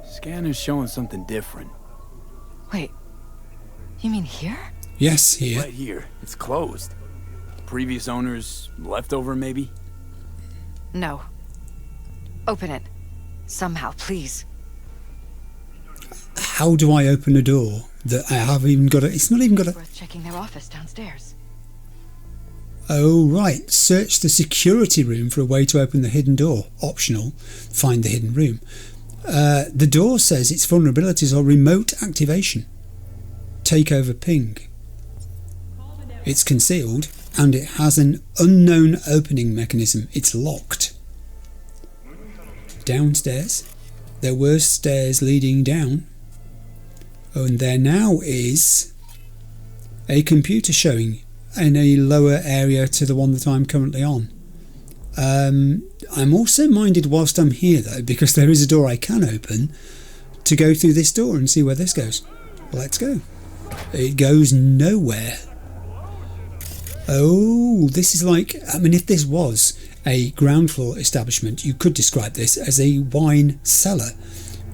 Scanner's showing something different. Wait, you mean here? Yes, here. Right here. It's closed. Previous owners leftover, maybe? No. Open it. Somehow, please. How do I open a door that I haven't even got a... It's not even got a... Worth checking their office downstairs. Oh, right. Search the security room for a way to open the hidden door. Optional. Find the hidden room. The door says its vulnerabilities are remote activation. Takeover ping. It's concealed and it has an unknown opening mechanism. It's locked. Downstairs. There were stairs leading down. Oh, and there now is a computer showing in a lower area to the one that I'm currently on. I'm also minded whilst I'm here though, because there is a door I can open, to go through this door and see where this goes. Let's go. It goes nowhere. Oh, this is like, I mean, if this was a ground floor establishment, you could describe this as a wine cellar,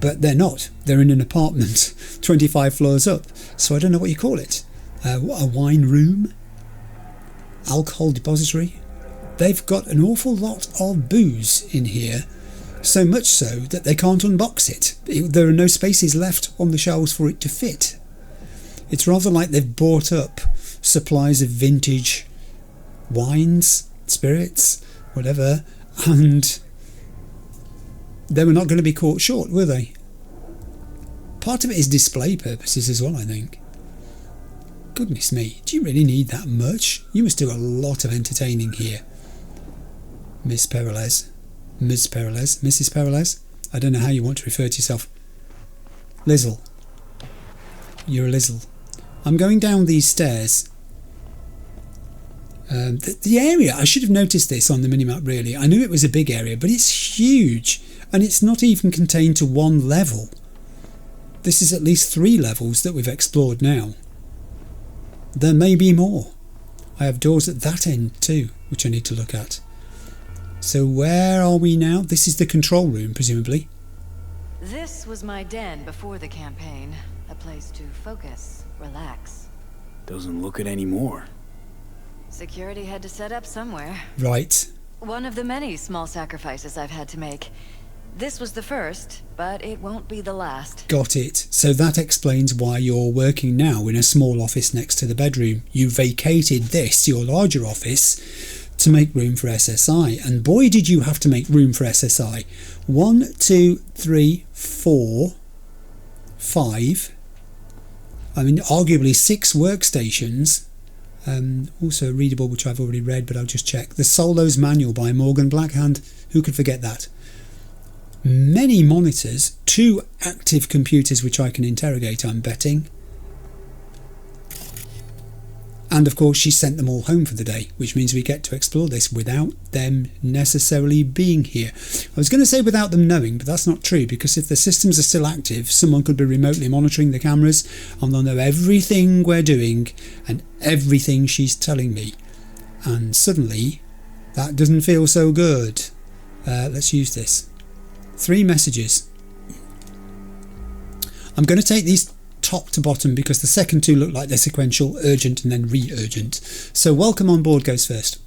but they're not. They're in an apartment 25 floors up, so I don't know what you call it. A wine room? Alcohol depository? They've got an awful lot of booze in here, so much so that they can't unbox it. There are no spaces left on the shelves for it to fit. It's rather like they've bought up supplies of vintage wines, spirits, whatever, and they were not going to be caught short, were they? Part of it is display purposes as well, I think. Goodness me, do you really need that much? You must do a lot of entertaining here. Miss Peralez. Ms. Peralez. Mrs. Peralez. I don't know how you want to refer to yourself. Lizzle. You're a Lizzle. I'm going down these stairs. The area, I should have noticed this on the minimap really. I knew it was a big area, but it's huge. And it's not even contained to one level. This is at least 3 levels that we've explored now. There may be more. I have doors at that end too, which I need to look at. So where are we now? This is the control room, presumably. This was my den before the campaign. A place to focus, relax. Doesn't look it anymore. Security had to set up somewhere. Right. One of the many small sacrifices I've had to make. This was the first, but it won't be the last. Got it. So that explains why you're working now in a small office next to the bedroom. You vacated this, your larger office, to make room for SSI. And boy, did you have to make room for SSI. 1, 2, 3, 4, 5. I mean, arguably 6 workstations. Also readable, which I've already read, but I'll just check. The Solo's Manual by Morgan Blackhand. Who could forget that? Many monitors, 2 active computers which I can interrogate, I'm betting. And of course she sent them all home for the day, which means we get to explore this without them necessarily being here. I was going to say without them knowing, but that's not true, because if the systems are still active, someone could be remotely monitoring the cameras and they'll know everything we're doing and everything she's telling me. And suddenly, that doesn't feel so good. Let's use this. 3 messages. I'm going to take these top to bottom because the second 2 look like they're sequential, urgent and then re-urgent. So welcome on board goes first.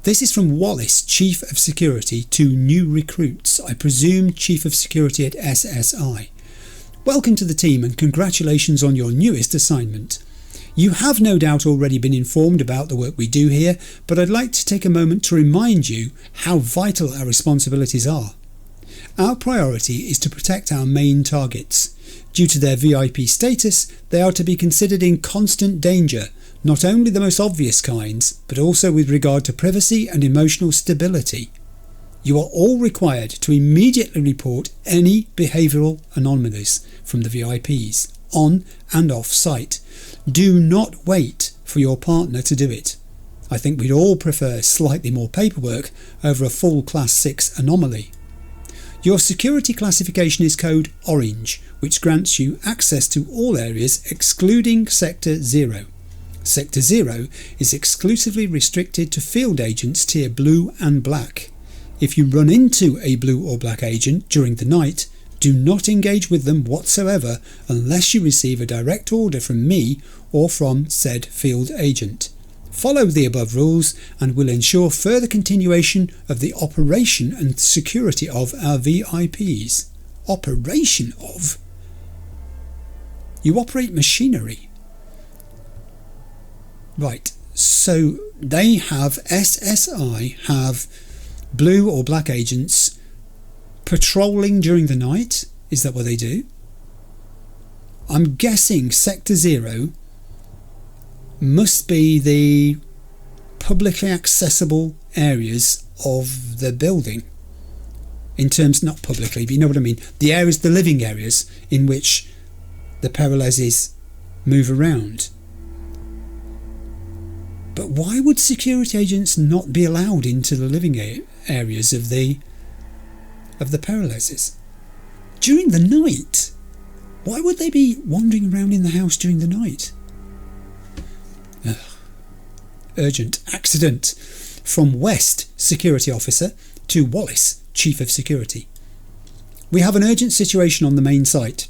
This is from Wallace, Chief of Security, to new recruits, I presume Chief of Security at SSI. Welcome to the team and congratulations on your newest assignment. You have no doubt already been informed about the work we do here, but I'd like to take a moment to remind you how vital our responsibilities are. Our priority is to protect our main targets. Due to their VIP status, they are to be considered in constant danger, not only the most obvious kinds, but also with regard to privacy and emotional stability. You are all required to immediately report any behavioural anomalies from the VIPs, on and off site. Do not wait for your partner to do it. I think we'd all prefer slightly more paperwork over a full Class 6 anomaly. Your security classification is code Orange, which grants you access to all areas excluding Sector 0. Sector 0 is exclusively restricted to field agents tier Blue and Black. If you run into a Blue or Black agent during the night, do not engage with them whatsoever unless you receive a direct order from me or from said field agent. Follow the above rules and will ensure further continuation of the operation and security of our VIPs. Operation of? You operate machinery. Right, so they have, SSI have Blue or Black agents patrolling during the night. Is that what they do? I'm guessing Sector 0 must be the publicly accessible areas of the building. In terms, not publicly, but you know what I mean. The areas, the living areas in which the Peralezes move around. But why would security agents not be allowed into the living areas of the Peralezes during the night? Why would they be wandering around in the house during the night? Ugh. Urgent accident from West Security Officer to Wallace Chief of Security. We have an urgent situation on the main site.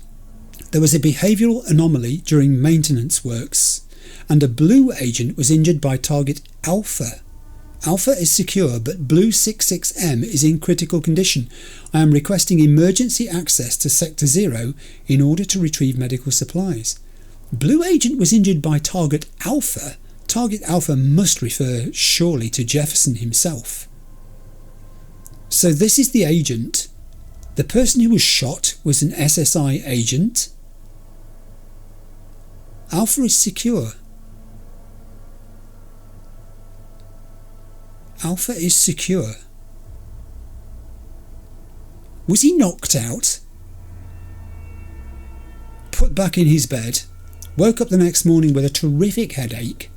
There was a behavioural anomaly during maintenance works and a Blue agent was injured by target Alpha. Alpha is secure, but Blue 66M is in critical condition. I am requesting emergency access to Sector 0 in order to retrieve medical supplies. Blue agent was injured by target Alpha. Target Alpha must refer surely to Jefferson himself. So this is the agent. The person who was shot was an SSI agent. Alpha is secure. Alpha is secure. Was he knocked out? Put back in his bed? Woke up the next morning with a terrific headache?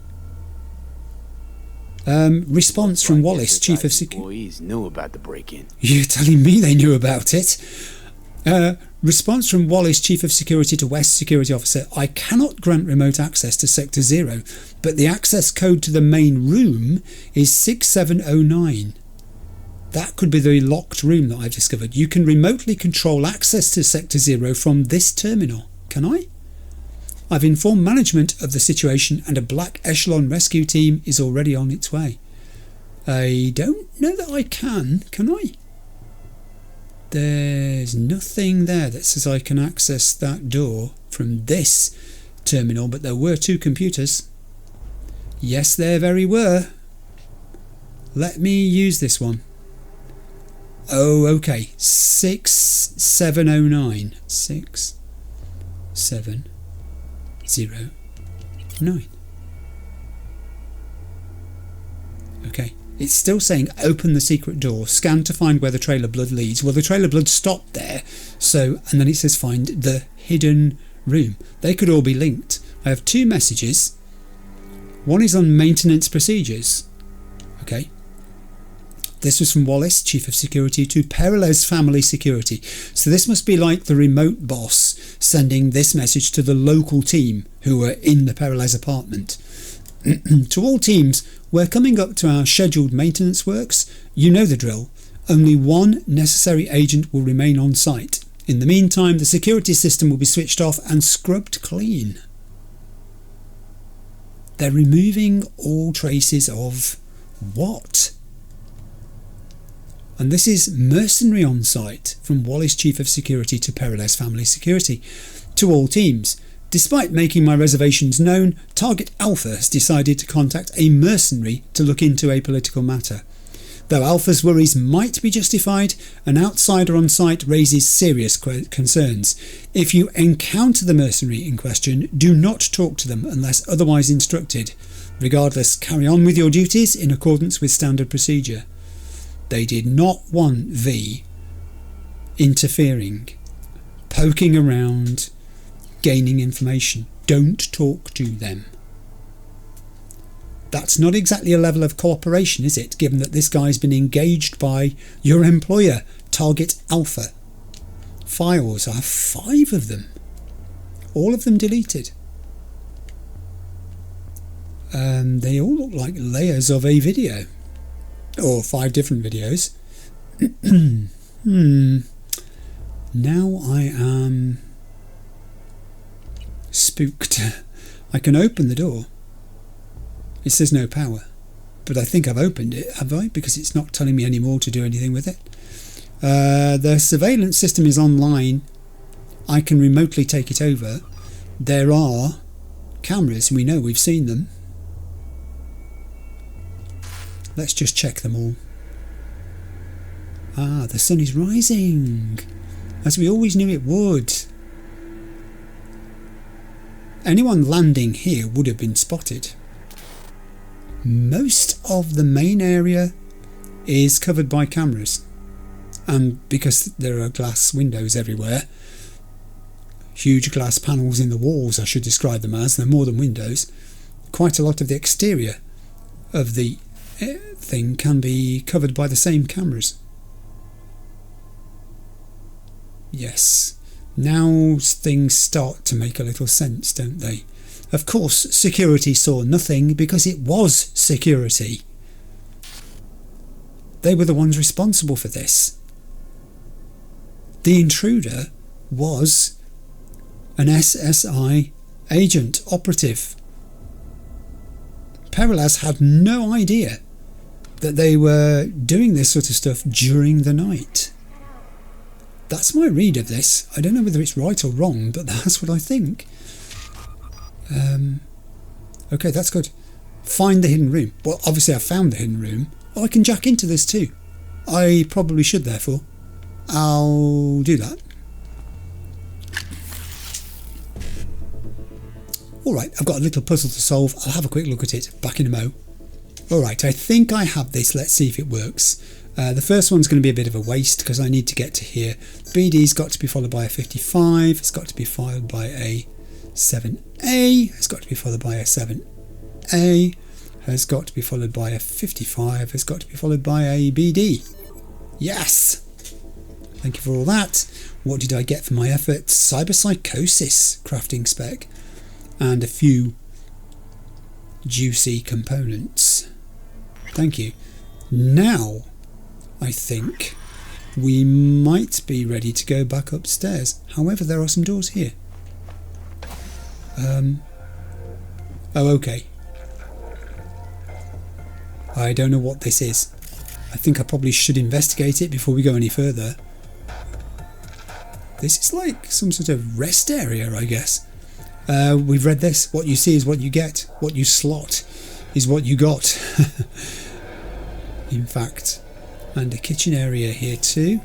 Response from Wallace, Chief of Security. Employees knew about the break-in. You're telling me they knew about it? Response from Wallace, Chief of Security to West Security Officer. I cannot grant remote access to Sector 0, but the access code to the main room is 6709. That could be the locked room that I've discovered. You can remotely control access to Sector 0 from this terminal. Can I? I've informed management of the situation and a Black Echelon rescue team is already on its way. I don't know that I can I? There's nothing there that says I can access that door from this terminal, but there were two computers. Yes, there very were. Let me use this one. Oh, okay. 6709. 6709. Okay. It's still saying open the secret door, scan to find where the trail of blood leads. Well, the trail of blood stopped there, so, and then it says find the hidden room. They could all be linked. I have two messages. One is on maintenance procedures. Okay. This was from Wallace, Chief of Security, to Peralez Family Security. So this must be like the remote boss sending this message to the local team who were in the Peralez apartment. To all teams, we're coming up to our scheduled maintenance works. You know the drill. Only one necessary agent will remain on site. In the meantime, the security system will be switched off and scrubbed clean. They're removing all traces of what? And this is mercenary on site from Wallace Chief of Security to Peralez Family Security. To all teams, despite making my reservations known, Target Alpha has decided to contact a mercenary to look into a political matter. Though Alpha's worries might be justified, an outsider on site raises serious concerns. If you encounter the mercenary in question, do not talk to them unless otherwise instructed. Regardless, carry on with your duties in accordance with standard procedure. They did not want V interfering, poking around, gaining information. Don't talk to them. That's not exactly a level of cooperation, is it, given that this guy's been engaged by your employer, Target Alpha. Files, I have 5 of them. All of them deleted. They all look like layers of a video. Or 5 different videos. Now I am spooked. I can open the door. It says no power, but I think I've opened it, have I? Because it's not telling me anymore to do anything with it. The surveillance system is online. I can remotely take it over. There are cameras, we know, we've seen them. Let's just check them all. Ah, the sun is rising, as we always knew it would. Anyone landing here would have been spotted. Most of the main area is covered by cameras, and because there are glass windows everywhere, huge glass panels in the walls, I should describe them as, they're more than windows, quite a lot of the exterior of the thing can be covered by the same cameras. Yes, now things start to make a little sense, don't they? Of course, security saw nothing because it was security. They were the ones responsible for this. The intruder was an SSI agent operative. Peralez had no idea that they were doing this sort of stuff during the night. That's my read of this. I don't know whether it's right or wrong, but that's what I think. Okay, that's good. Find the hidden room. Well, obviously I found the hidden room. Oh, I can jack into this too. I probably should, therefore. I'll do that. Alright, I've got a little puzzle to solve. I'll have a quick look at it. Back in a mo. Alright, I think I have this. Let's see if it works. The first one's going to be a bit of a waste because I need to get to here. BD's got to be followed by a 55. It's got to be followed by a 7A. It's got to be followed by a 7A. Has got to be followed by a 55. Has got to be followed by a BD. Yes! Thank you for all that. What did I get for my efforts? Cyberpsychosis crafting spec. And a few juicy components. Thank you. Now, I think we might be ready to go back upstairs. However, there are some doors here. Oh, okay. I don't know what this is. I think I probably should investigate it before we go any further. This is like some sort of rest area, I guess. We've read this. What you see is what you get. What you slot is what you got. In fact. And a kitchen area here too.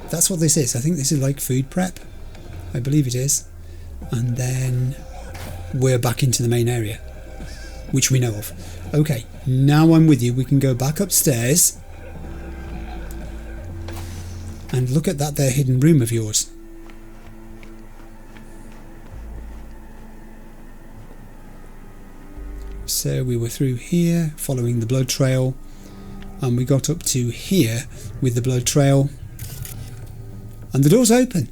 That's what this is. I think this is like food prep. I believe it is. And then we're back into the main area, which we know of. Okay, now I'm with you. We can go back upstairs and look at that there hidden room of yours. So we were through here, following the blood trail, and we got up to here with the blood trail, and the door's open.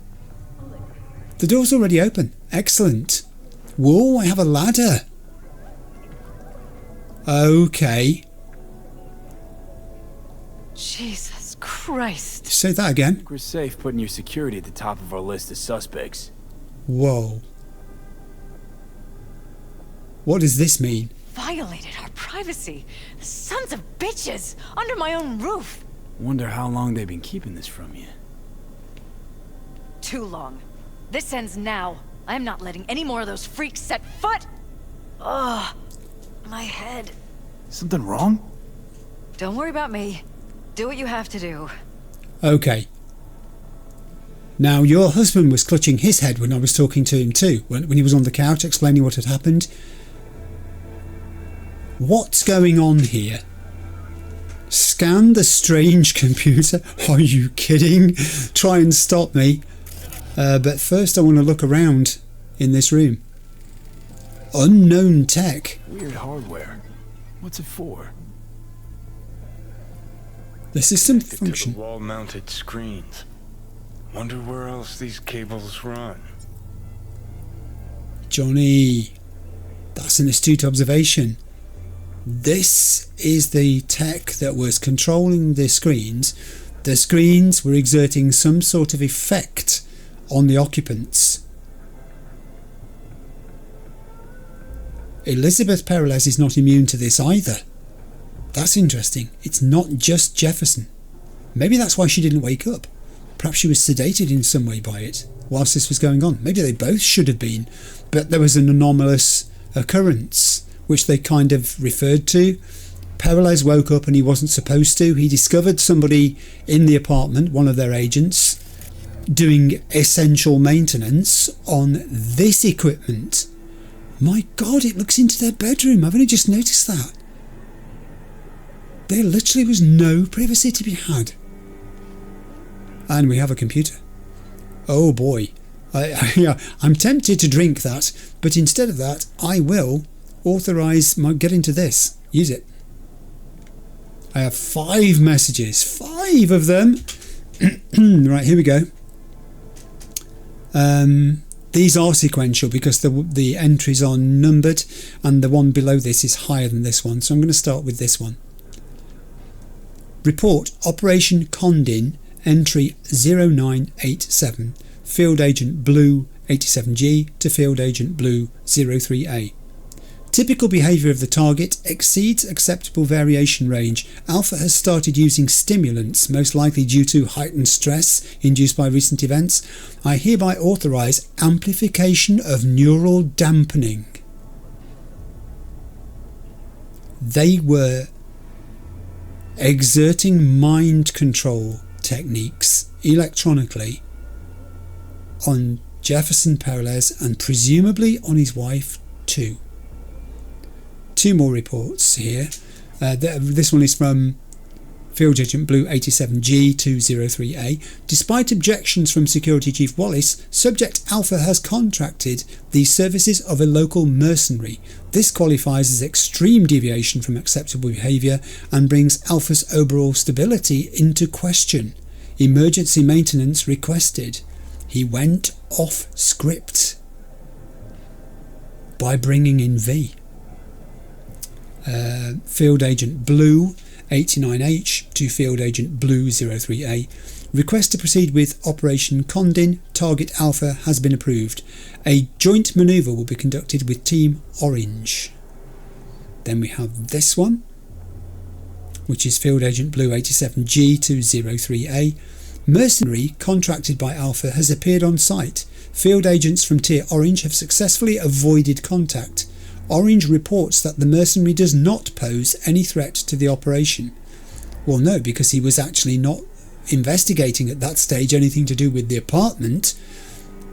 The door's already open. Excellent. Whoa, I have a ladder. Okay. Jesus Christ. Say that again. We're safe putting your security at the top of our list of suspects. Whoa. What does this mean? Violated our privacy. Sons of bitches! Under my own roof! Wonder how long they've been keeping this from you. Too long. This ends now. I'm not letting any more of those freaks set foot! Ugh. My head. Something wrong? Don't worry about me. Do what you have to do. Okay. Now, your husband was clutching his head when I was talking to him too, when he was on the couch explaining what had happened. What's going on here? Scan the strange computer? Are you kidding? Try and stop me. But first I want to look around in this room. Unknown tech. Weird hardware. What's it for? The system To function. the wall-mounted screens. Wonder where else these cables run. Johnny, that's an astute observation. This is the tech that was controlling the screens. The screens were exerting some sort of effect on the occupants. Elizabeth Perelez is not immune to this either. That's interesting. It's not just Jefferson. Maybe that's why she didn't wake up. Perhaps she was sedated in some way by it whilst this was going on. Maybe they both should have been, but there was an anomalous occurrence which they kind of referred to. Peralez woke up and he wasn't supposed to. He discovered somebody in the apartment, one of their agents, doing essential maintenance on this equipment. My God, it looks into their bedroom. I've only just noticed that. There literally was no privacy to be had. And we have a computer. Oh boy. I'm tempted to drink that, but instead of that, I will get into this. Use it. I have 5 messages. 5 of them. Right, here we go. These are sequential because the entries are numbered and the one below this is higher than this one. So I'm going to start with this one. Report Operation Condin, entry 0987. Field Agent Blue 87G to Field Agent Blue 03A. Typical behaviour of the target exceeds acceptable variation range. Alpha has started using stimulants, most likely due to heightened stress induced by recent events. I hereby authorise amplification of neural dampening. They were exerting mind control techniques electronically on Jefferson Perelez and presumably on his wife too. 2 more reports here. This one is from Field Agent Blue 87G 203A. Despite objections from Security Chief Wallace, Subject Alpha has contracted the services of a local mercenary. This qualifies as extreme deviation from acceptable behaviour and brings Alpha's overall stability into question. Emergency maintenance requested. He went off script by bringing in V. Field Agent Blue 89H to Field Agent Blue 03A. Request to proceed with Operation Condin. Target Alpha has been approved. A joint manoeuvre will be conducted with Team Orange. Then we have this one, which is Field Agent Blue 87G to 03A. Mercenary contracted by Alpha has appeared on site. Field agents from Tier Orange have successfully avoided contact. Orange reports that the mercenary does not pose any threat to the operation. Well, no, because he was actually not investigating at that stage anything to do with the apartment.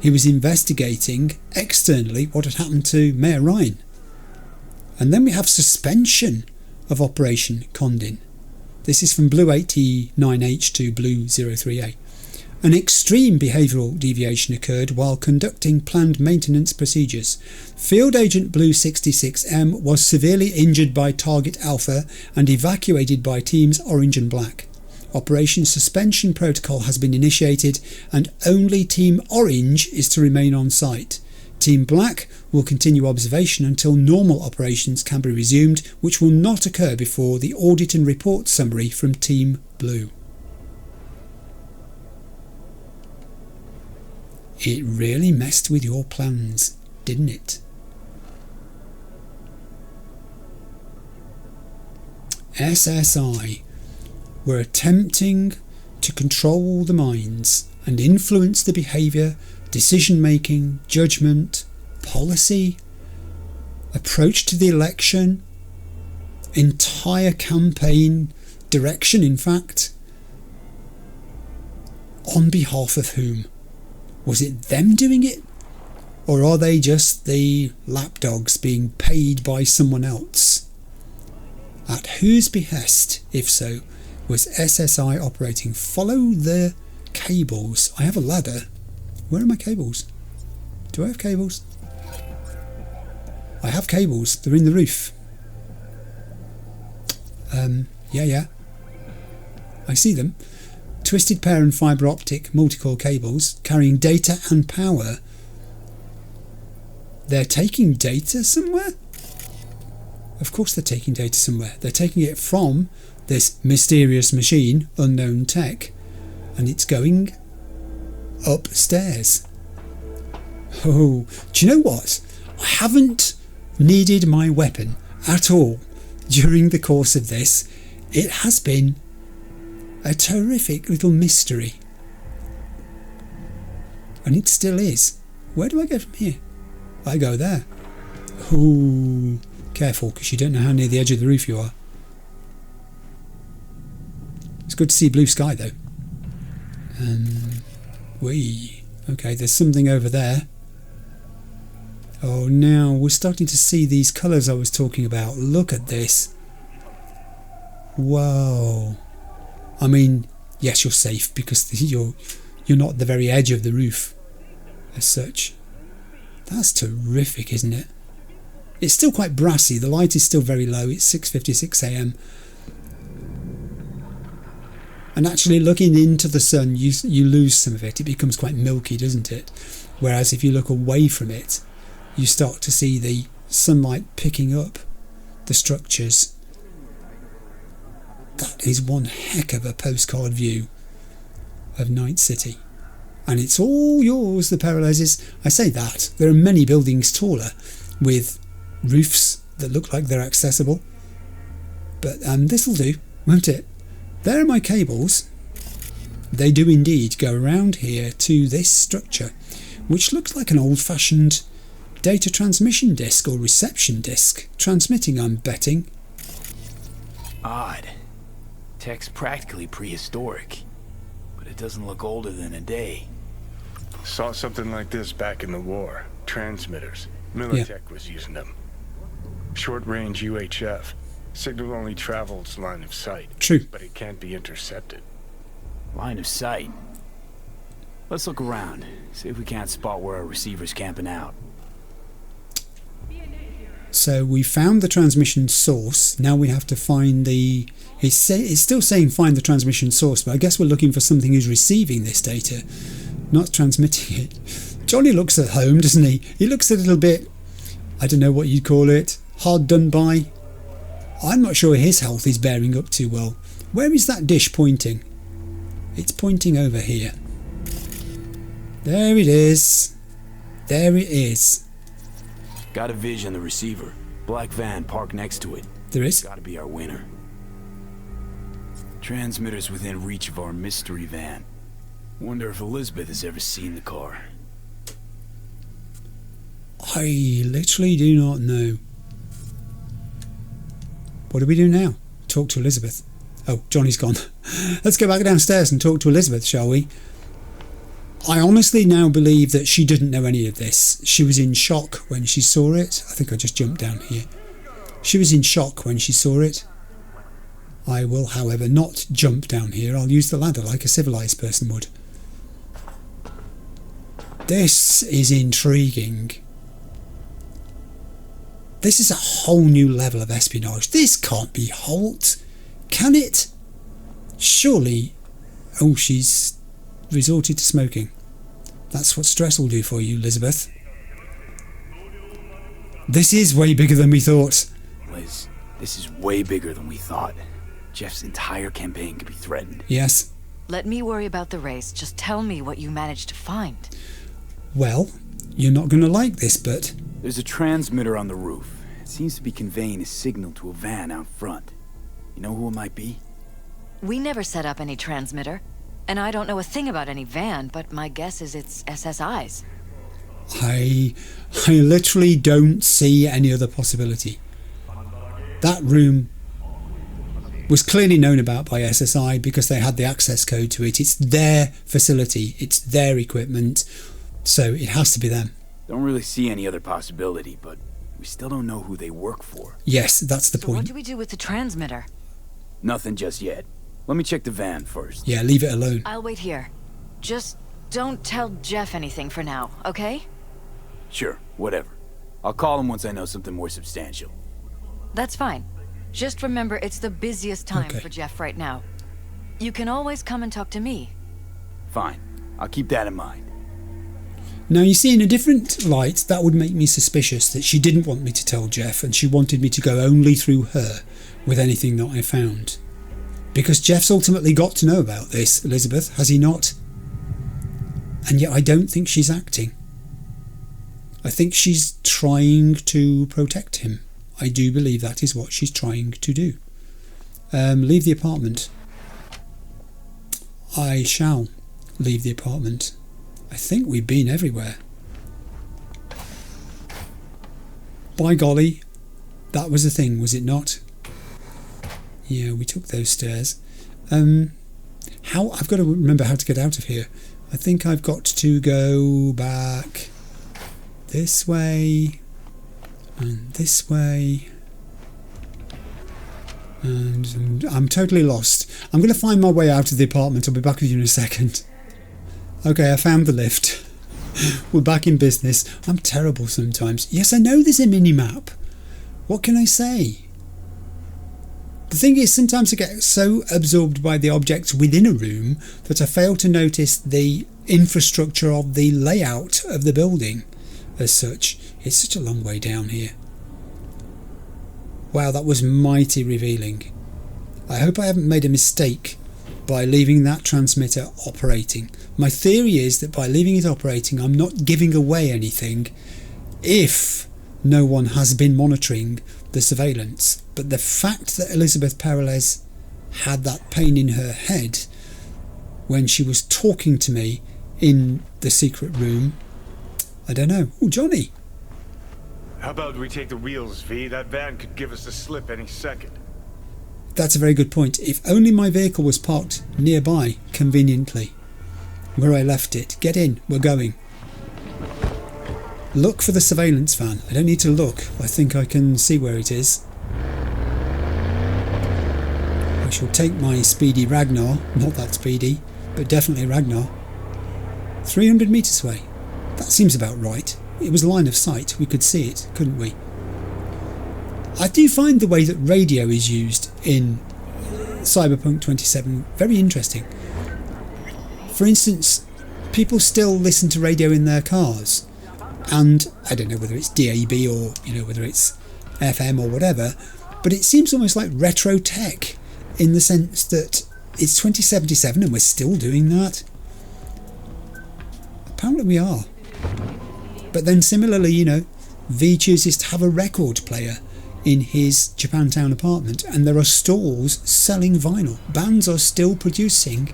He was investigating externally what had happened to Mayor Ryan. And then we have suspension of Operation Condin. This is from Blue 89H to Blue 03A. An extreme behavioural deviation occurred while conducting planned maintenance procedures. Field Agent Blue 66M was severely injured by Target Alpha and evacuated by Teams Orange and Black. Operation Suspension Protocol has been initiated and only Team Orange is to remain on site. Team Black will continue observation until normal operations can be resumed, which will not occur before the audit and report summary from Team Blue. It really messed with your plans, didn't it? SSI were attempting to control the minds and influence the behaviour, decision-making, judgment, policy, approach to the election, entire campaign direction, in fact. On behalf of whom? Was it them doing it? Or are they just the lapdogs being paid by someone else? At whose behest, if so, was SSI operating? Follow the cables. I have a ladder. Where are my cables? Do I have cables? I have cables. They're in the roof. Yeah. I see them. Twisted pair and fibre optic multi-core cables carrying data and power. They're taking data somewhere? Of course they're taking data somewhere. They're taking it from this mysterious machine, unknown tech, and it's going upstairs. Oh, do you know what? I haven't needed my weapon at all during the course of this. It has been a terrific little mystery. And it still is. Where do I go from here? I go there. Ooh, careful, because you don't know how near the edge of the roof you are. It's good to see blue sky though. Okay, there's something over there. Oh, now we're starting to see these colours I was talking about. Look at this. Whoa. I mean, yes, you're safe because you're not at the very edge of the roof as such. That's terrific, isn't it? It's still quite brassy. The light is still very low. It's 6:56 a.m. And actually looking into the sun, you lose some of it. It becomes quite milky, doesn't it? Whereas if you look away from it, you start to see the sunlight picking up the structures. That is one heck of a postcard view of Night City. And it's all yours, the Peralezes. I say that. There are many buildings taller with roofs that look like they're accessible. But this'll do, won't it? There are my cables. They do indeed go around here to this structure, which looks like an old-fashioned data transmission disc or reception disc. Transmitting, I'm betting. Odd. Tech's practically prehistoric, but it doesn't look older than a day. Saw something like this back in the war. Transmitters. Militech was using them. Short-range UHF. Signal only travels line of sight. True. But it can't be intercepted. Line of sight. Let's look around. See if we can't spot where our receiver's camping out. So we found the transmission source. Now we have to find the... It's still saying find the transmission source, but I guess we're looking for something who's receiving this data, not transmitting it. Johnny looks at home, doesn't he? He looks a little bit, I don't know what you'd call it, hard done by. I'm not sure his health is bearing up too well. Where is that dish pointing? It's pointing over here. There it is. There it is. Got a vision, the receiver. Black van parked next to it. There is? Gotta be our winner. Transmitters within reach of our mystery van. Wonder if Elizabeth has ever seen the car. I literally do not know. What do we do now? Talk to Elizabeth. Oh, Johnny's gone. Let's go back downstairs and talk to Elizabeth, shall we? I honestly now believe that she didn't know any of this. She was in shock when she saw it. I think I just jumped down here. She was in shock when she saw it. I will, however, not jump down here. I'll use the ladder like a civilised person would. This is intriguing. This is a whole new level of espionage. This can't be Holt, can it? Surely... Oh, she's resorted to smoking. That's what stress will do for you, Elizabeth. This is way bigger than we thought. Liz, this is way bigger than we thought. Jeff's entire campaign could be threatened. Yes. Let me worry about the race. Just tell me what you managed to find. Well, you're not going to like this, but... There's a transmitter on the roof. It seems to be conveying a signal to a van out front. You know who it might be? We never set up any transmitter. And I don't know a thing about any van, but my guess is it's SSI's. I literally don't see any other possibility. That room was clearly known about by SSI because they had the access code to it. It's their facility, it's their equipment, so it has to be them. Don't really see any other possibility, but we still don't know who they work for. Yes, that's the So point. what do we do with the transmitter? Nothing just yet. Let me check the van first. Yeah, leave it alone. I'll wait here. Just don't tell Jeff anything for now, okay? Sure, whatever. I'll call him once I know something more substantial. That's fine. Just remember it's the busiest time Okay. for Jeff right now. You can always come and talk to me. Fine. I'll keep that in mind. Now, you see, in a different light, that would make me suspicious that she didn't want me to tell Jeff and she wanted me to go only through her with anything that I found. Because Jeff's ultimately got to know about this, Elizabeth, has he not? And yet I don't think she's acting. I think she's trying to protect him. I do believe that is what she's trying to do. Leave the apartment. I shall leave the apartment. I think we've been everywhere. By golly, that was the thing, was it not? Yeah, we took those stairs. I've got to remember how to get out of here. I think I've got to go back this way and this way. And I'm totally lost. I'm going to find my way out of the apartment. I'll be back with you in a second. Okay, I found the lift. We're back in business. I'm terrible sometimes. Yes, I know there's a mini-map. What can I say? The thing is, sometimes I get so absorbed by the objects within a room that I fail to notice the infrastructure of the layout of the building as such. It's such a long way down here. Wow, that was mighty revealing. I hope I haven't made a mistake by leaving that transmitter operating. My theory is that by leaving it operating, I'm not giving away anything if no one has been monitoring the surveillance. But the fact that Elizabeth Perelez had that pain in her head when she was talking to me in the secret room, I don't know. Oh, Johnny. How about we take the wheels, V? That van could give us the slip any second. That's a very good point. If only my vehicle was parked nearby, conveniently, where I left it. Get in, we're going. Look for the surveillance van. I don't need to look. I think I can see where it is. I shall take my speedy Ragnar. Not that speedy, but definitely Ragnar. 300 metres away. That seems about right. It was line of sight. We could see it, couldn't we? I do find the way that radio is used in Cyberpunk 27 very interesting. For instance, people still listen to radio in their cars, and I don't know whether it's DAB or whether it's FM or whatever, but it seems almost like retro tech in the sense that it's 2077 and we're still doing that. Apparently we are. But then similarly, V chooses to have a record player in his Japantown apartment, and there are stalls selling vinyl. Bands are still producing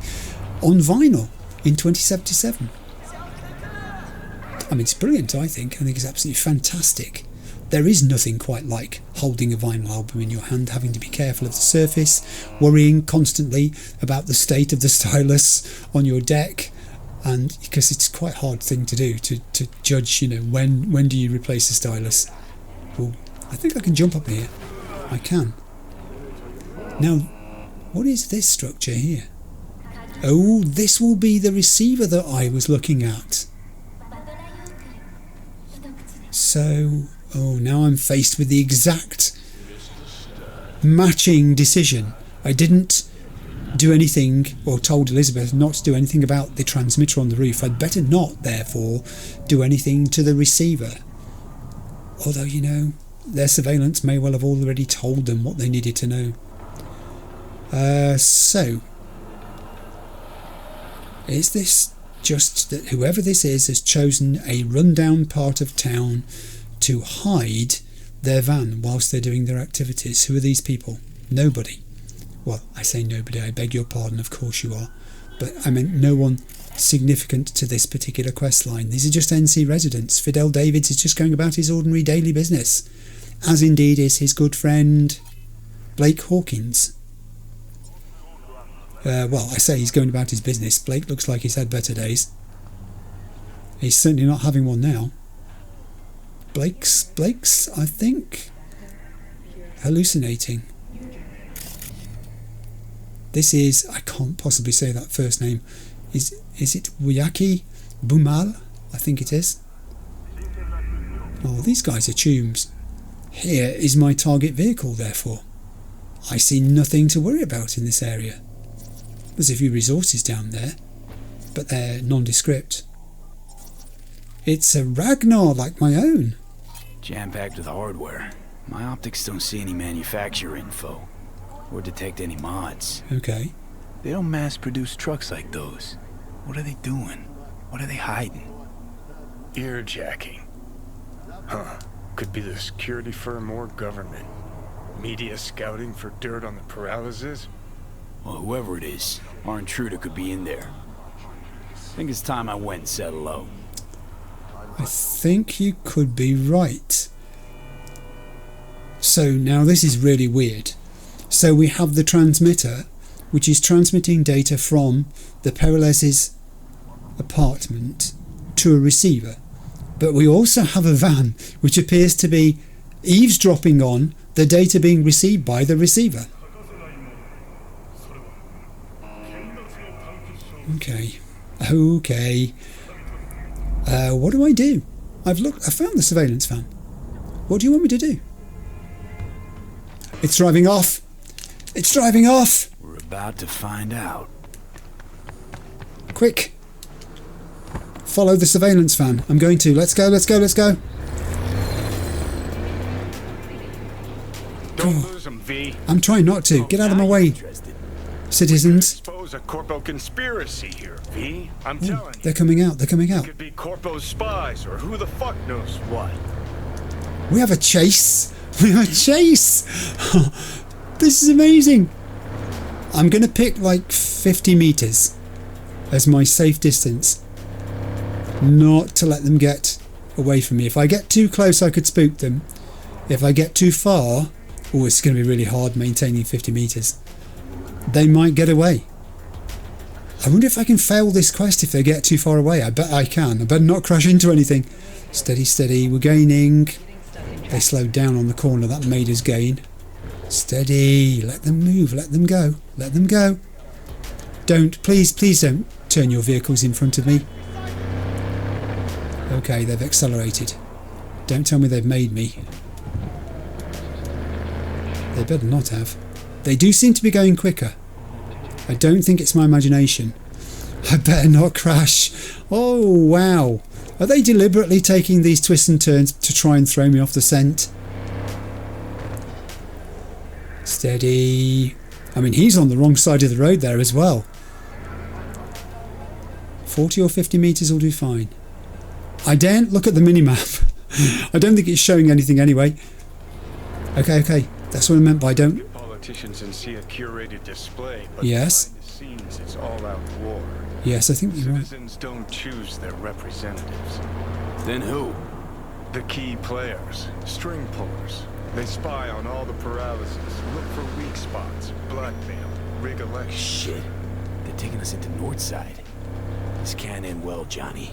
on vinyl in 2077. I mean, it's brilliant, I think. I think it's absolutely fantastic. There is nothing quite like holding a vinyl album in your hand, having to be careful of the surface, worrying constantly about the state of the stylus on your deck, and because it's quite a hard thing to do, to judge, when do you replace the stylus. Well, I think I can jump up here. I can. Now, what is this structure here? Oh, this will be the receiver that I was looking at. So, now I'm faced with the exact matching decision. I didn't do anything, or told Elizabeth not to do anything about the transmitter on the roof. I'd better not, therefore, do anything to the receiver. Although, their surveillance may well have already told them what they needed to know. So, is this just that whoever this is has chosen a rundown part of town to hide their van whilst they're doing their activities? Who are these people? Nobody. Well, I say nobody, I beg your pardon, of course you are. But I meant no one significant to this particular quest line. These are just NC residents. Fidel Davids is just going about his ordinary daily business, as indeed is his good friend Blake Hawkins. Well, I say he's going about his business. Blake looks like he's had better days. He's certainly not having one now. Blake's, I think, hallucinating. This is, I can't possibly say that first name. Is it Wuyaki Bumal? I think it is. Oh, these guys are tombs. Here is my target vehicle, therefore. I see nothing to worry about in this area. There's a few resources down there, but they're nondescript. It's a Ragnar like my own. Jam-packed with hardware. My optics don't see any manufacturer info, or detect any mods. Okay. They don't mass-produce trucks like those. What are they doing? What are they hiding? Earjacking. Huh. Could be the security firm or government. Media scouting for dirt on the Peralezes? Well, whoever it is, our intruder could be in there. I think it's time I went and said hello. I think you could be right. So now this is really weird. So we have the transmitter, which is transmitting data from the Perelez's apartment to a receiver. But we also have a van, which appears to be eavesdropping on the data being received by the receiver. Okay. What do I do? I found the surveillance van. What do you want me to do? It's driving off. It's driving off. We're about to find out. Quick. Follow the surveillance van. I'm going to. Let's go. Don't lose them, V. I'm trying not to. Get out of my way, citizens. Expose a corpo conspiracy here, V. I'm telling you. They're coming out. It could be corpo's spies or who the fuck knows what. We have a chase. This is amazing. I'm going to pick like 50 meters as my safe distance. Not to let them get away from me. If I get too close, I could spook them. If I get too far, oh, it's going to be really hard maintaining 50 meters. They might get away. I wonder if I can fail this quest if they get too far away. I bet I can. I better not crash into anything. Steady. We're gaining. They slowed down on the corner. That made us gain. Steady. Let them move. Let them go. Please don't turn your vehicles in front of me. Okay, they've accelerated. Don't tell me they've made me. They better not have. They do seem to be going quicker. I don't think it's my imagination. I better not crash. Oh, wow. Are they deliberately taking these twists and turns to try and throw me off the scent? Steady. I mean, he's on the wrong side of the road there as well. 40 or 50 metres will do fine. I daren't look at the minimap. I don't think it's showing anything anyway. Okay. That's what I meant by don't. Politicians and see a curated display, but yes. behind the scenes it's all out war. Yes, I think you're right. Citizens don't choose their representatives. Then who? The key players, string pullers. They spy on all the Peralezes, look for weak spots, blackmail, rig elections. Shit. They're taking us into Northside. This can't end well, Johnny.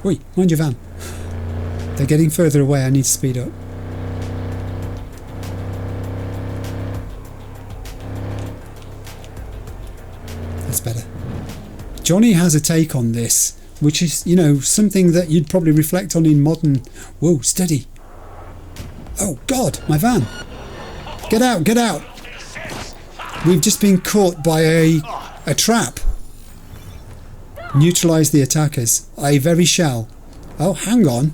Wait, mind your van. They're getting further away. I need to speed up. That's better. Johnny has a take on this, which is, something that you'd probably reflect on in modern... Whoa, steady. Oh, God, my van. Get out. We've just been caught by a trap. Neutralise the attackers. I very shall. Oh, hang on.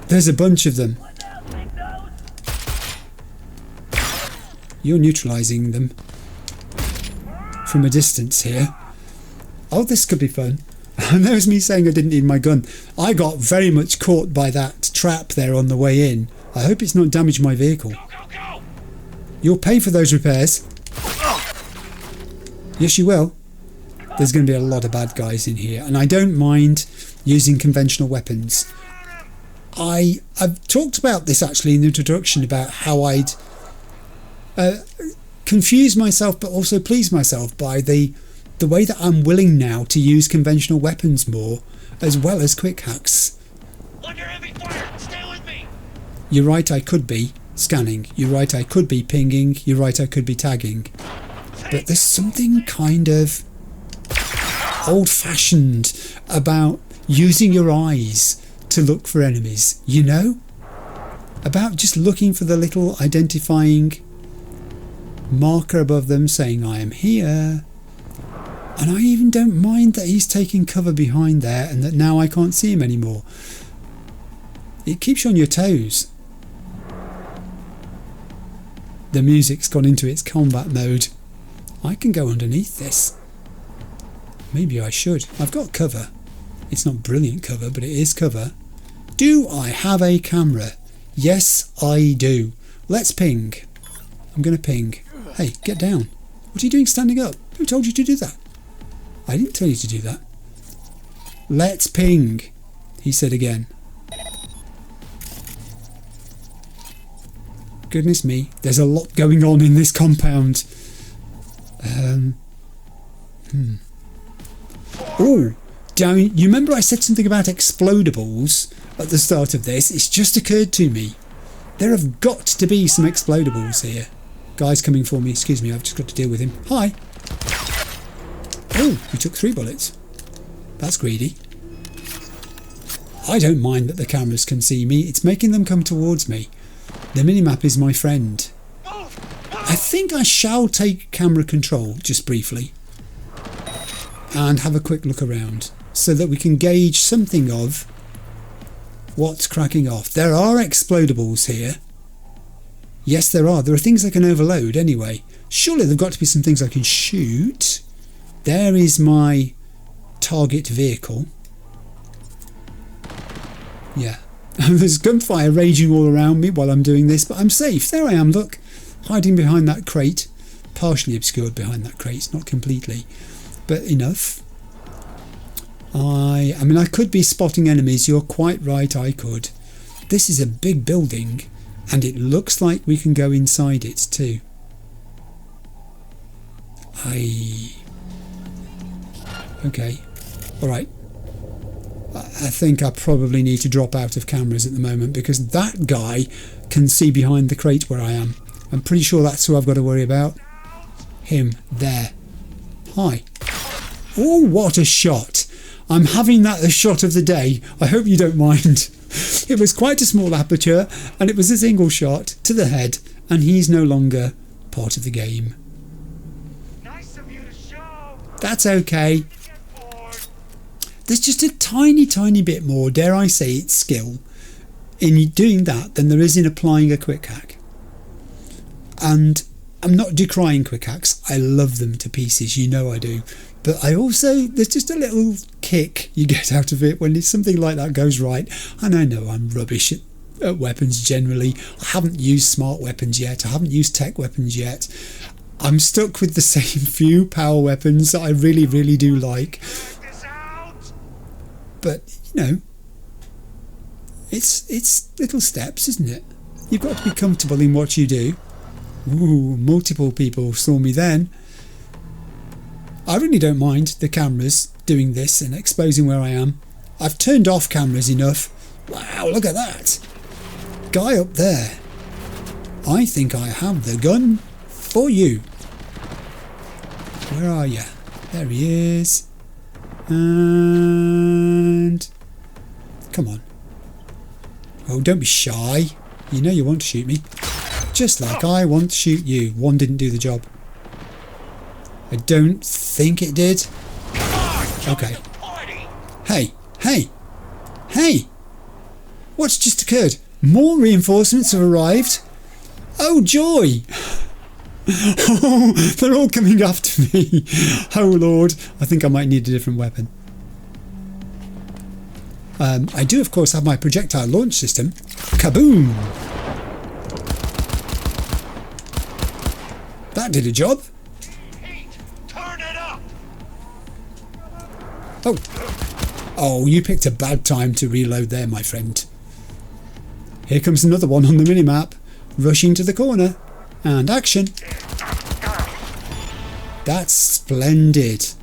There's a bunch of them. You're neutralising them from a distance here. Oh, this could be fun. And there's me saying I didn't need my gun. I got very much caught by that trap there on the way in. I hope it's not damaged my vehicle. Go! You'll pay for those repairs. Yes, you will. There's going to be a lot of bad guys in here, and I don't mind using conventional weapons. I've talked about this actually in the introduction about how I'd confuse myself but also please myself by the way that I'm willing now to use conventional weapons more, as well as quick hacks. Under heavy fire! Stay with me! You're right, I could be scanning. You're right, I could be pinging. You're right, I could be tagging. But there's something kind of old-fashioned about using your eyes to look for enemies, you know? About just looking for the little identifying marker above them saying, I am here. And I even don't mind that he's taking cover behind there and that now I can't see him anymore. It keeps you on your toes. The music's gone into its combat mode. I can go underneath this. Maybe I should. I've got cover. It's not brilliant cover, but it is cover. Do I have a camera? Yes, I do. Let's ping. I'm going to ping. Hey, get down. What are you doing standing up? Who told you to do that? I didn't tell you to do that. Let's ping, he said again. Goodness me, there's a lot going on in this compound. Oh, you remember I said something about explodables at the start of this? It's just occurred to me. There have got to be some explodables here. Guy's coming for me. Excuse me, I've just got to deal with him. Hi. Oh, he took 3 bullets. That's greedy. I don't mind that the cameras can see me. It's making them come towards me. The minimap is my friend. I think I shall take camera control just briefly and have a quick look around so that we can gauge something of what's cracking off. There are explodables here. Yes, there are. There are things I can overload anyway. Surely there've got to be some things I can shoot. There is my target vehicle. Yeah. There's gunfire raging all around me while I'm doing this, but I'm safe. There I am, look. Hiding behind that crate. Partially obscured behind that crate, not completely. But enough. I mean, I could be spotting enemies. You're quite right, I could. This is a big building, and it looks like we can go inside it too. Okay. Alright. I think I probably need to drop out of cameras at the moment because that guy can see behind the crate where I am. I'm pretty sure that's who I've got to worry about. Him. There. Hi. Oh, what a shot. I'm having that a shot of the day. I hope you don't mind. It was quite a small aperture and it was a single shot to the head and he's no longer part of the game. Nice of you to show. That's okay. There's just a tiny bit more, dare I say it, skill in doing that than there is in applying a quick hack. And I'm not decrying quick hacks. I love them to pieces, you know I do. But I also, there's just a little kick you get out of it when something like that goes right. And I know I'm rubbish at weapons generally. I haven't used smart weapons yet. I haven't used tech weapons yet. I'm stuck with the same few power weapons that I really do like. But, you know, it's little steps, isn't it? You've got to be comfortable in what you do. Ooh, multiple people saw me then. I really don't mind the cameras doing this and exposing where I am. I've turned off cameras enough. Wow, look at that. Guy up there. I think I have the gun for you. Where are you? There he is. And come on. Oh, don't be shy. You know you want to shoot me. Just like I want to shoot you. One didn't do the job. I don't think it did. Okay. Hey! What's just occurred? More reinforcements have arrived. Oh, joy! Oh, they're all coming after me. Oh Lord, I think I might need a different weapon. I do of course have my projectile launch system. Kaboom! That did a job. Turn it up. Oh, you picked a bad time to reload there, my friend. Here comes another one on the minimap, rushing to the corner. And action. That's splendid.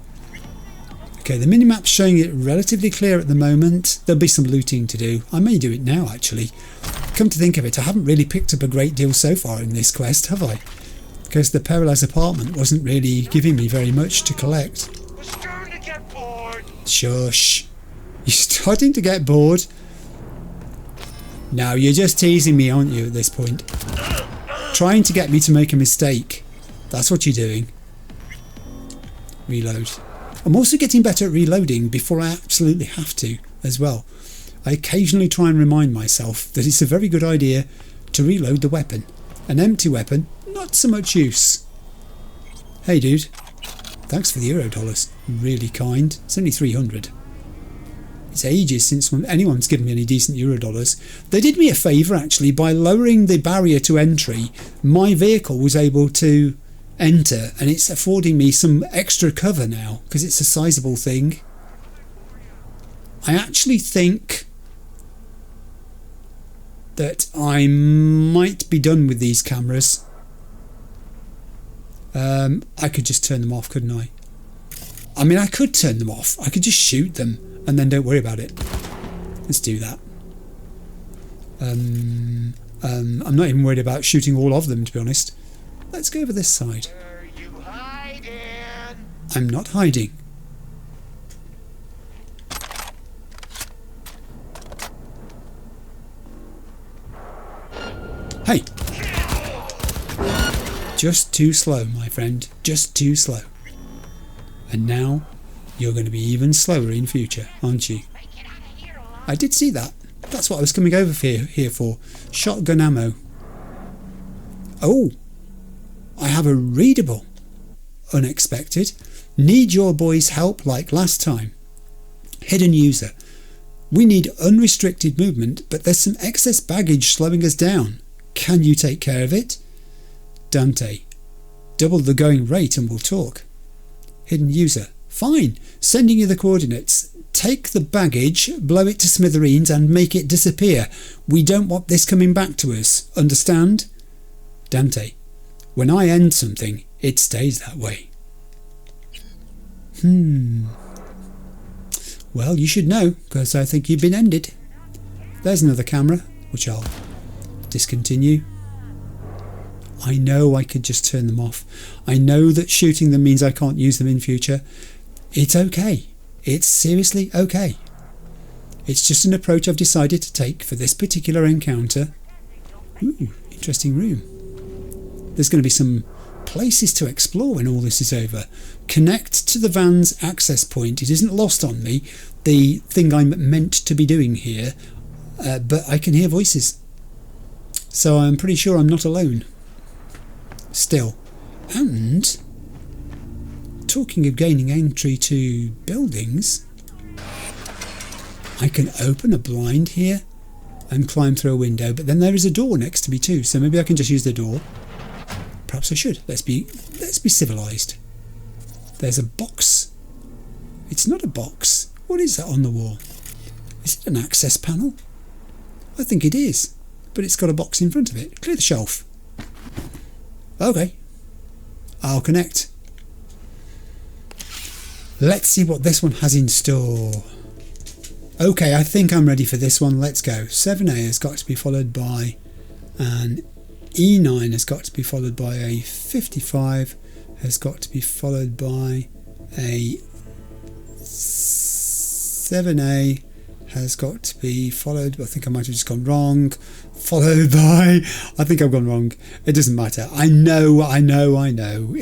Okay, the minimap's showing it relatively clear at the moment. There'll be some looting to do. I may do it now, actually. Come to think of it, I haven't really picked up a great deal so far in this quest, have I? Because the Peralez apartment wasn't really giving me very much to collect. We're starting to get bored. Shush. You're starting to get bored? Now, you're just teasing me, aren't you, at this point? Trying to get me to make a mistake. That's what you're doing. Reload. I'm also getting better at reloading before I absolutely have to as well. I occasionally try and remind myself that it's a very good idea to reload the weapon. An empty weapon, not so much use. Hey dude, thanks for the $. Really kind. It's only 300. It's ages since anyone's given me any decent $. They did me a favour actually by lowering the barrier to entry. My vehicle was able to enter and it's affording me some extra cover now because it's a sizable thing. I actually think that I might be done with these cameras. I could just turn them off, couldn't I? I mean, I could turn them off. I could just shoot them and then don't worry about it. Let's do that. I'm not even worried about shooting all of them, to be honest. Let's go over this side. Where are you hiding? I'm not hiding. Hey! Just too slow, my friend. Just too slow. And now, you're going to be even slower in future, aren't you? I did see that. That's what I was coming over here for. Shotgun ammo. Oh! I have a readable. Unexpected. Need your boy's help like last time. Hidden user. We need unrestricted movement, but there's some excess baggage slowing us down. Can you take care of it? Dante. Double the going rate and we'll talk. Hidden user. Fine. Sending you the coordinates. Take the baggage, blow it to smithereens and make it disappear. We don't want this coming back to us. Understand? Dante. When I end something, it stays that way. Well, you should know, because I think you've been ended. There's another camera, which I'll discontinue. I know I could just turn them off. I know that shooting them means I can't use them in future. It's okay. It's seriously okay. It's just an approach I've decided to take for this particular encounter. Ooh, interesting room. There's going to be some places to explore when all this is over. Connect to the van's access point. It isn't lost on me, the thing I'm meant to be doing here, but I can hear voices. So I'm pretty sure I'm not alone. Still. And talking of gaining entry to buildings, I can open a blind here and climb through a window, but then there is a door next to me too, so maybe I can just use the door. Perhaps I should. Let's be civilized. There's a box. It's not a box. What is that on the wall? Is it an access panel? I think it is, but it's got a box in front of it. Clear the shelf. Okay. I'll connect. Let's see what this one has in store. Okay, I think I'm ready for this one. Let's go. 7A has got to be followed by an E9 has got to be followed by a 55, has got to be followed by a 7A, has got to be followed, I think I might have just gone wrong, followed by, I think I've gone wrong. It doesn't matter. I know.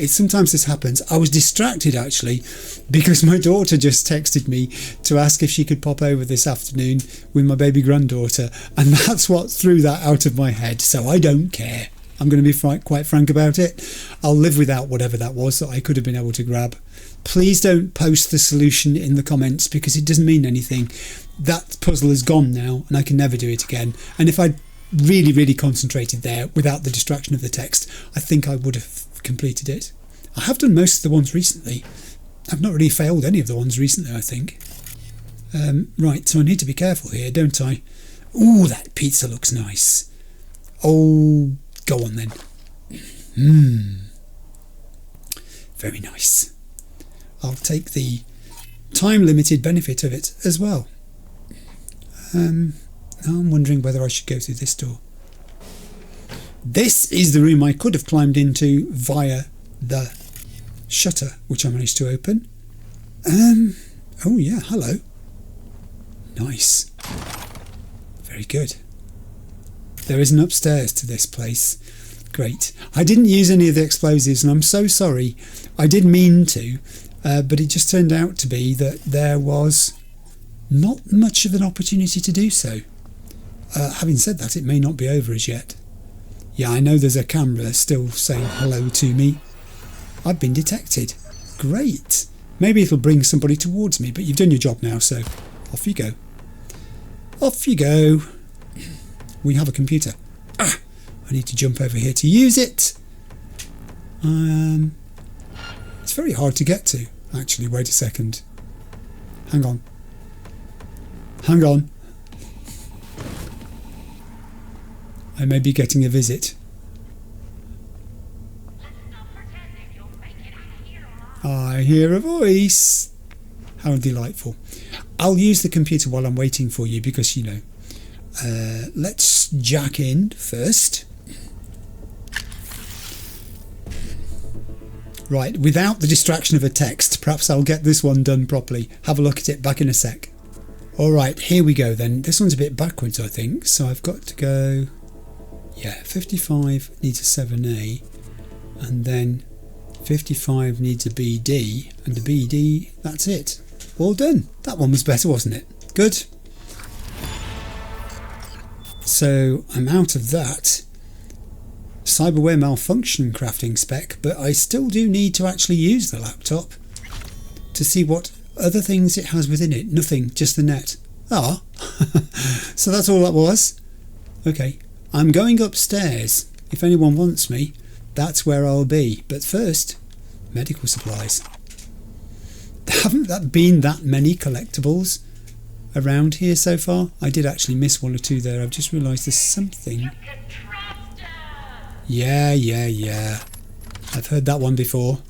Sometimes this happens. I was distracted actually because my daughter just texted me to ask if she could pop over this afternoon with my baby granddaughter, and that's what threw that out of my head, so I don't care. I'm going to be quite frank about it. I'll live without whatever that was that I could have been able to grab. Please don't post the solution in the comments because it doesn't mean anything. That puzzle is gone now and I can never do it again. And if I'd really concentrated there without the distraction of the text, I think I would have completed it. I have done most of the ones recently. I've not really failed any of the ones recently, I think. Right, so I need to be careful here, don't I? Ooh, that pizza looks nice. Oh, go on then. Very nice. I'll take the time-limited benefit of it as well. Now I'm wondering whether I should go through this door. This is the room I could have climbed into via the shutter, which I managed to open. Oh yeah, hello. Nice. Very good. There is an upstairs to this place. Great. I didn't use any of the explosives, and I'm so sorry. I did mean to, but it just turned out to be that there was not much of an opportunity to do so. Having said that, it may not be over as yet. Yeah, I know there's a camera still saying hello to me. I've been detected. Great. Maybe it'll bring somebody towards me, but you've done your job now, so off you go. Off you go. We have a computer. I need to jump over here to use it. It's very hard to get to. Actually, wait a second. Hang on. Hang on. I may be getting a visit. I hear a voice. How delightful. I'll use the computer while I'm waiting for you because, you know. Let's jack in first. Right, without the distraction of a text, perhaps I'll get this one done properly. Have a look at it back in a sec. Alright, here we go then. This one's a bit backwards, I think, so I've got to go... Yeah, 55 needs a 7A, and then 55 needs a BD, and the BD, that's it. All done. That one was better, wasn't it? Good. So I'm out of that cyberware malfunction crafting spec, but I still do need to actually use the laptop to see what other things it has within it. Nothing, just the net. Ah, so that's all that was. Okay, I'm going upstairs. If anyone wants me, that's where I'll be. But first, medical supplies. Haven't that been that many collectibles around here so far? I did actually miss one or two there. I've just realised there's something. Yeah. I've heard that one before.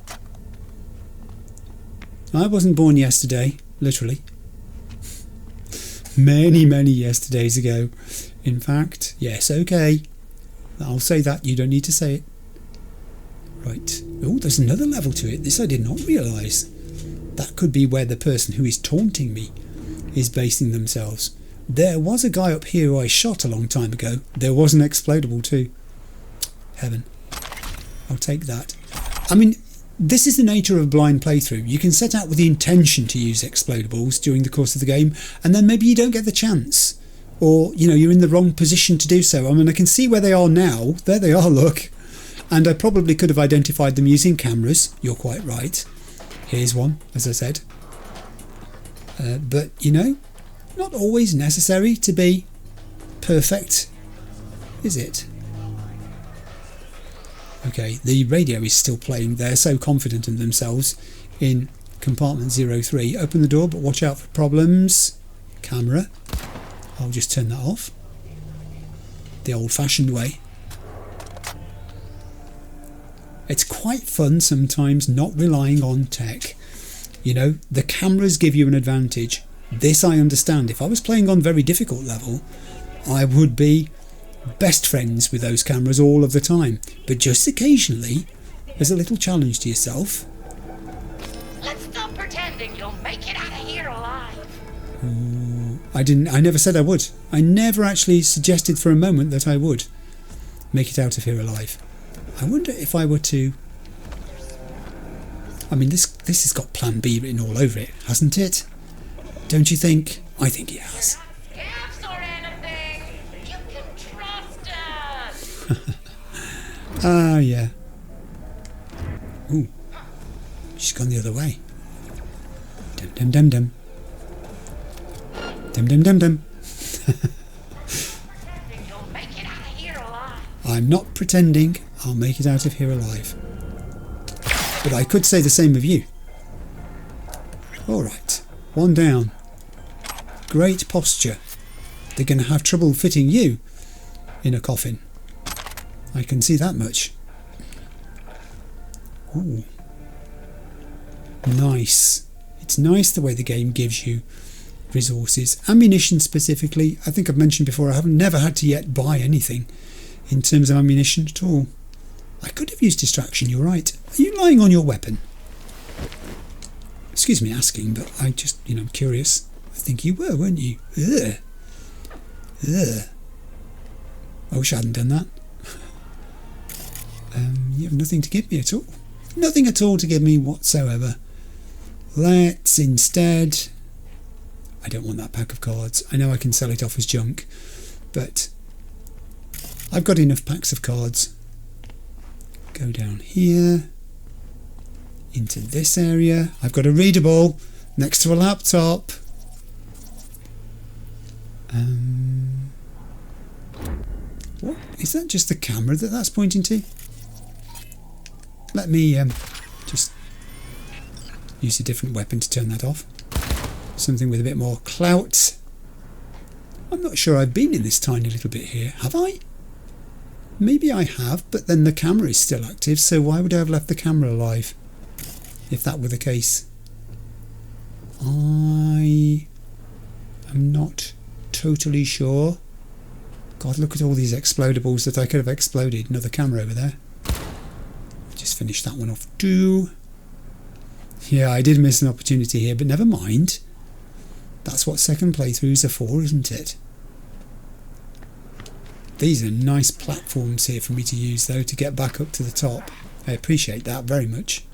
I wasn't born yesterday, literally. Many yesterdays ago. In fact, yes, okay. I'll say that, you don't need to say it. Right. Oh, there's another level to it. This I did not realise. That could be where the person who is taunting me is basing themselves. There was a guy up here who I shot a long time ago. There was an explodable too. Heaven. I'll take that. I mean, this is the nature of a blind playthrough. You can set out with the intention to use explodables during the course of the game, and then maybe you don't get the chance. Or, you know, you're in the wrong position to do so. I mean, I can see where they are now. There they are, look. And I probably could have identified them using cameras. You're quite right. Here's one, as I said. But, you know, not always necessary to be perfect, is it? Okay, the radio is still playing. They're so confident in themselves in compartment 03. Open the door, but watch out for problems. Camera. I'll just turn that off. The old-fashioned way. It's quite fun sometimes not relying on tech. You know, the cameras give you an advantage. This I understand. If I was playing on very difficult level, I would be best friends with those cameras all of the time. But just occasionally, there's a little challenge to yourself. Let's stop pretending you'll make it out of here alive. Ooh, I never said I would. I never actually suggested for a moment that I would make it out of here alive. I wonder if I were to... I mean, this has got Plan B written all over it, hasn't it? Don't you think? I think it has. Scabs or anything. You can trust us. Ah, yeah. Ooh. She's gone the other way. Dum dum dum dum. Dum dum dum dum. You'll make it out of here alive. I'm not pretending I'll make it out of here alive. But I could say the same of you. Alright, one down. Great posture. They're going to have trouble fitting you in a coffin. I can see that much. Ooh. Nice. It's nice the way the game gives you resources. Ammunition specifically, I think I've mentioned before, I have never had to yet buy anything in terms of ammunition at all. I could have used distraction, you're right. Are you lying on your weapon? Excuse me asking, but I just, I'm curious. I think you were, weren't you? Ugh. Ugh. I wish I hadn't done that. You have nothing to give me at all. Nothing at all to give me whatsoever. Let's instead... I don't want that pack of cards. I know I can sell it off as junk, but I've got enough packs of cards. Go down here, into this area. I've got a readable next to a laptop. What? Is that just the camera that that's pointing to? Let me just use a different weapon to turn that off. Something with a bit more clout. I'm not sure I've been in this tiny little bit here. Have I? Maybe I have, but then the camera is still active, so why would I have left the camera alive? If that were the case. I am not totally sure. God, look at all these explodables that I could have exploded. Another camera over there. Just finish that one off too. Yeah, I did miss an opportunity here, but never mind. That's what second playthroughs are for, isn't it? These are nice platforms here for me to use, though, to get back up to the top. I appreciate that very much.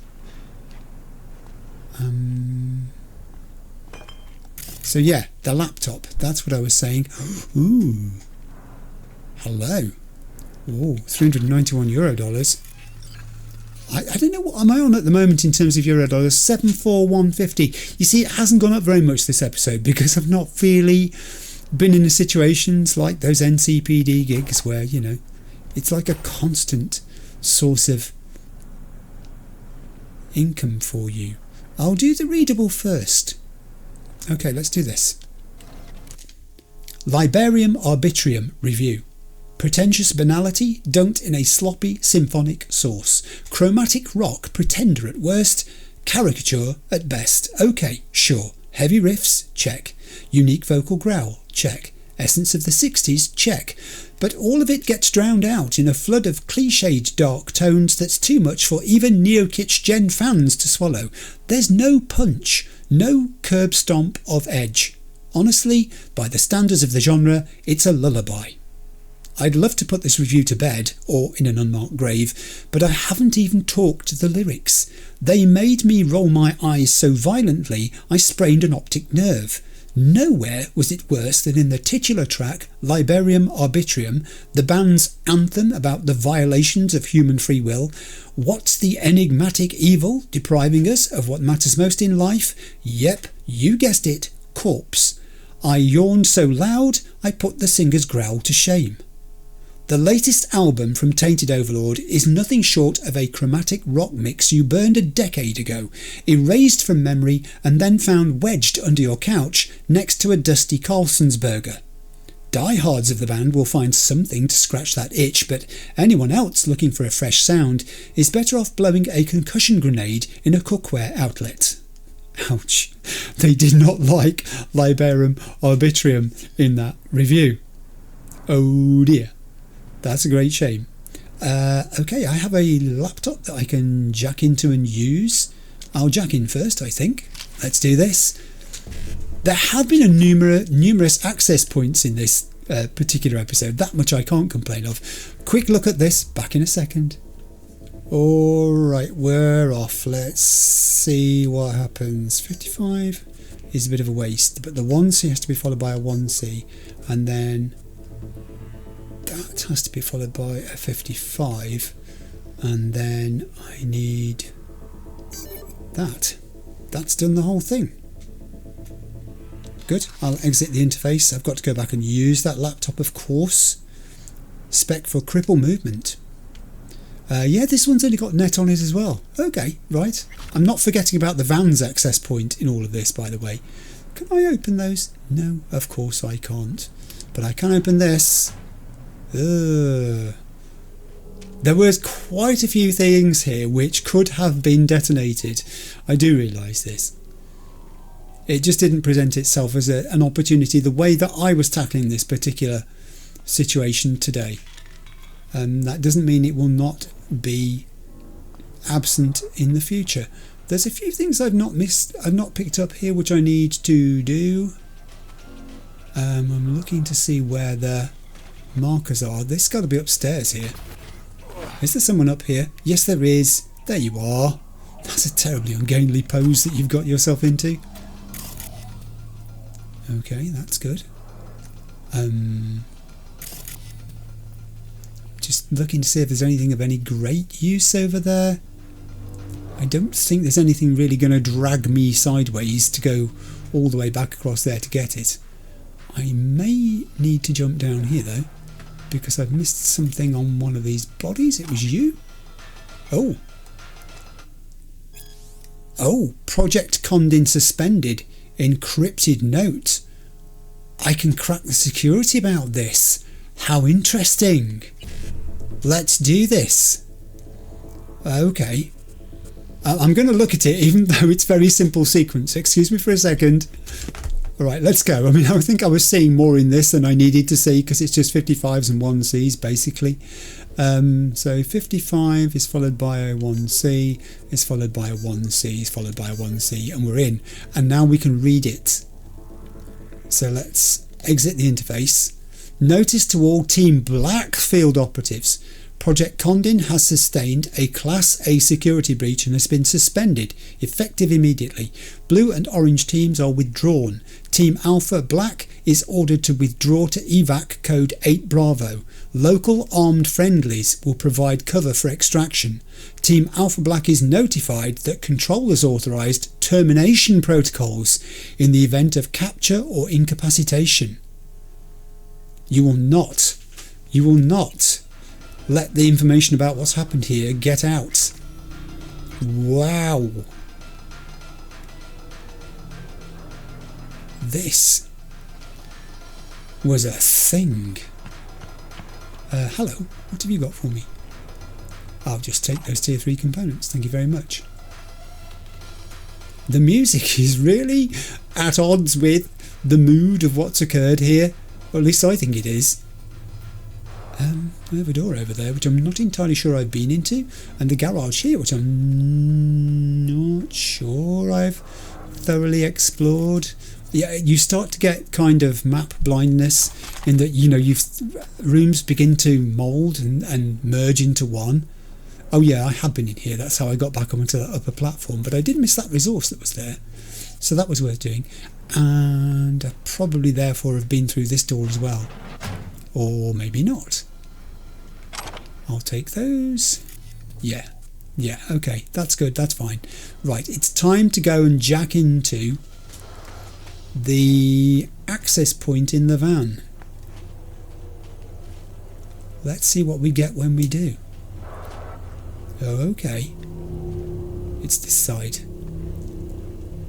So yeah, the laptop. That's what I was saying. Ooh. Hello. Oh, €391. I don't know what am I on at the moment in terms of euro dollars. 74150. You see, it hasn't gone up very much this episode because I've not really been in situations like those NCPD gigs where, it's like a constant source of income for you. I'll do the readable first. Okay, let's do this. Liberium Arbitrium Review. Pretentious banality dunked in a sloppy symphonic sauce. Chromatic rock pretender at worst. Caricature at best. Okay, sure. Heavy riffs? Check. Unique vocal growl? Check. Essence of the 60s? Check. But all of it gets drowned out in a flood of cliched dark tones that's too much for even neo-kitsch gen fans to swallow. There's no punch, no curb stomp of edge. Honestly, by the standards of the genre, it's a lullaby. I'd love to put this review to bed, or in an unmarked grave, but I haven't even talked the lyrics. They made me roll my eyes so violently I sprained an optic nerve. Nowhere was it worse than in the titular track, Liberium Arbitrium, the band's anthem about the violations of human free will. What's the enigmatic evil depriving us of what matters most in life? Yep, you guessed it, corpse. I yawned so loud I put the singer's growl to shame. The latest album from Tainted Overlord is nothing short of a chromatic rock mix you burned a decade ago, erased from memory and then found wedged under your couch next to a dusty Carlson's burger. Diehards of the band will find something to scratch that itch, but anyone else looking for a fresh sound is better off blowing a concussion grenade in a cookware outlet. Ouch. They did not like Liberium Arbitrium in that review. Oh dear. That's a great shame. Okay, I have a laptop that I can jack into and use. I'll jack in first, I think. Let's do this. There have been numerous access points in this particular episode. That much I can't complain of. Quick look at this. Back in a second. Alright, we're off. Let's see what happens. 55 is a bit of a waste, but the 1C has to be followed by a 1C. And then... that has to be followed by a 55, and then I need that. That's done the whole thing. Good. I'll exit the interface. I've got to go back and use that laptop, of course. Spec for cripple movement. Yeah, this one's only got net on it as well. Okay, right. I'm not forgetting about the van's access point in all of this, by the way. Can I open those? No, of course I can't. But I can open this. There There was quite a few things here which could have been detonated. I do realise this. It just didn't present itself as an opportunity the way that I was tackling this particular situation today. That doesn't mean it will not be absent in the future. There's a few things I've not picked up here which I need to do. I'm looking to see where the markers are. This got to be upstairs here. Is there someone up here? Yes, there is. There you are. That's a terribly ungainly pose that you've got yourself into. Okay, that's good. Just looking to see if there's anything of any great use over there. I don't think there's anything really going to drag me sideways to go all the way back across there to get it. I may need to jump down here though, because I've missed something on one of these bodies. It was you? Oh. Oh, Project Condon suspended. Encrypted note. I can crack the security about this. How interesting. Let's do this. Okay. I'm going to look at it even though it's very simple sequence. Excuse me for a second. Alright, let's go. I mean, I think I was seeing more in this than I needed to see because it's just 55s and 1Cs basically. So 55 is followed by a 1C, is followed by a 1C, is followed by a 1C, and we're in. And now we can read it. So let's exit the interface. Notice to all Team Black field operatives. Project Condon has sustained a Class A security breach and has been suspended, effective immediately. Blue and orange teams are withdrawn. Team Alpha Black is ordered to withdraw to evac code 8 Bravo. Local armed friendlies will provide cover for extraction. Team Alpha Black is notified that Control has authorised termination protocols in the event of capture or incapacitation. You will not let the information about what's happened here get out. Wow. This was a thing. Hello, what have you got for me? I'll just take those tier 3 components, thank you very much. The music is really at odds with the mood of what's occurred here, or at least I think it is. I have a door over there which I'm not entirely sure I've been into, and the garage here which I'm not sure I've thoroughly explored. Yeah, you start to get kind of map blindness in that, you know, rooms begin to mould and merge into one. Oh yeah, I have been in here, that's how I got back onto that upper platform, but I did miss that resource that was there, so that was worth doing. And I probably therefore have been through this door as well, or maybe not. I'll take those. Yeah, okay, that's good, that's fine. Right, it's time to go and jack into the access point in the van. Let's see what we get when we do. Oh, okay. It's this side.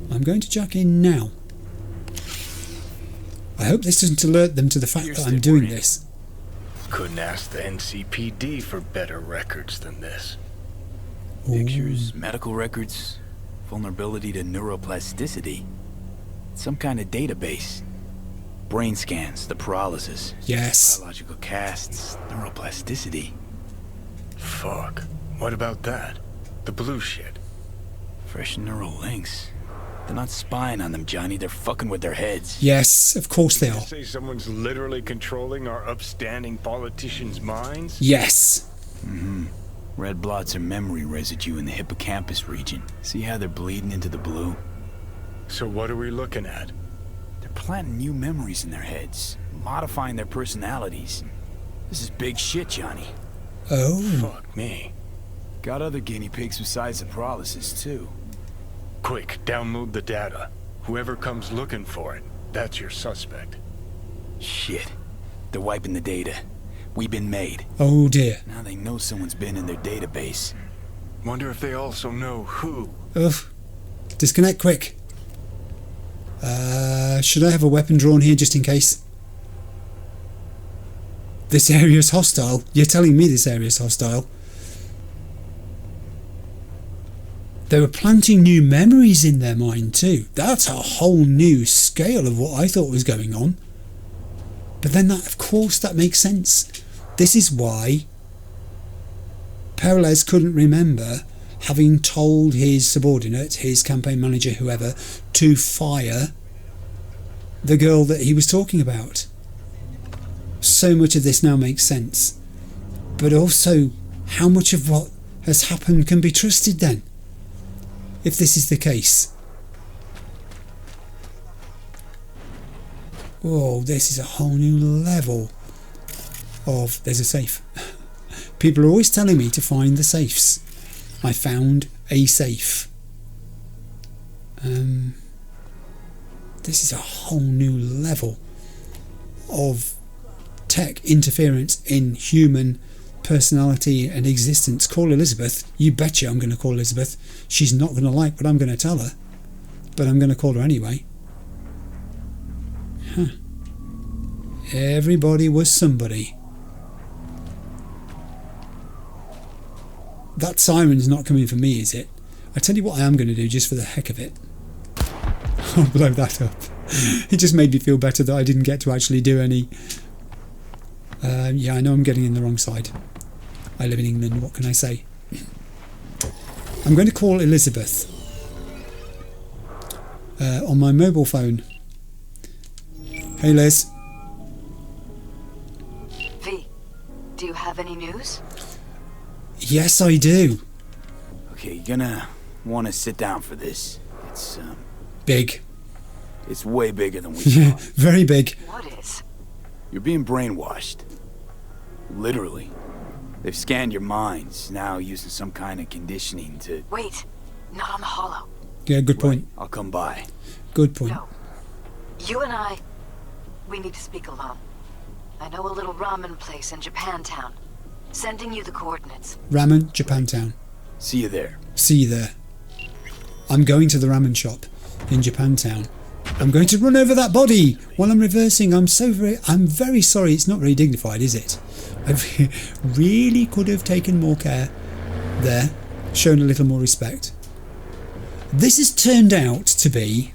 I'm going to jack in now. I hope this doesn't alert them to the fact that I'm doing this. Couldn't ask the NCPD for better records than this. Pictures, medical records, vulnerability to neuroplasticity. Some kind of database. Brain scans, the Peralez's. Yes. Biological casts, neuroplasticity. Fuck. What about that? The blue shit. Fresh neural links. They're not spying on them, Johnny. They're fucking with their heads. Yes, of course they are. You say someone's literally controlling our upstanding politicians' minds? Yes. Mm-hmm. Red blots are memory residue in the hippocampus region. See how they're bleeding into the blue? So what are we looking at? They're planting new memories in their heads, modifying their personalities. This is big shit, Johnny. Oh. Fuck me. Got other guinea pigs besides the Peralez's, too. Quick, download the data. Whoever comes looking for it, that's your suspect. Shit. They're wiping the data. We've been made. Oh dear. Now they know someone's been in their database. Wonder if they also know who. Ugh. Disconnect quick. Should I have a weapon drawn here just in case? This area's hostile. You're telling me this area's hostile? They were planting new memories in their mind too. That's a whole new scale of what I thought was going on. But then that, of course, that makes sense. This is why Peralez couldn't remember having told his subordinate, his campaign manager, whoever, to fire the girl that he was talking about. So much of this now makes sense. But also, how much of what has happened can be trusted then, if this is the case? Oh, this is a whole new level of... There's a safe. People are always telling me to find the safes. I found a safe. This is a whole new level of tech interference in human personality and existence. Call Elizabeth. You betcha I'm going to call Elizabeth. She's not going to like what I'm going to tell her, but I'm going to call her anyway. Huh. Everybody was somebody. That siren's not coming for me, is it? I tell you what I am going to do just for the heck of it. I'll blow that up. It just made me feel better that I didn't get to actually do any. Yeah, I know I'm getting in the wrong side. I live in England, what can I say? I'm going to call Elizabeth on my mobile phone. Hey Liz. V, do you have any news? Yes, I do. Okay, you're gonna want to sit down for this. It's, big. It's way bigger than we Yeah, thought. very big. What is? You're being brainwashed. Literally. They've scanned your minds, now using some kind of conditioning to... Wait, not on the hollow. Yeah, good point. I'll come by. Good point. No. You and I, we need to speak alone. I know a little ramen place in Japantown. Sending you the coordinates. Ramen, Japantown. See you there. See you there. I'm going to the ramen shop in Japantown. I'm going to run over that body while I'm reversing. I'm very sorry. It's not very dignified, is it? I really could have taken more care there, shown a little more respect. This has turned out to be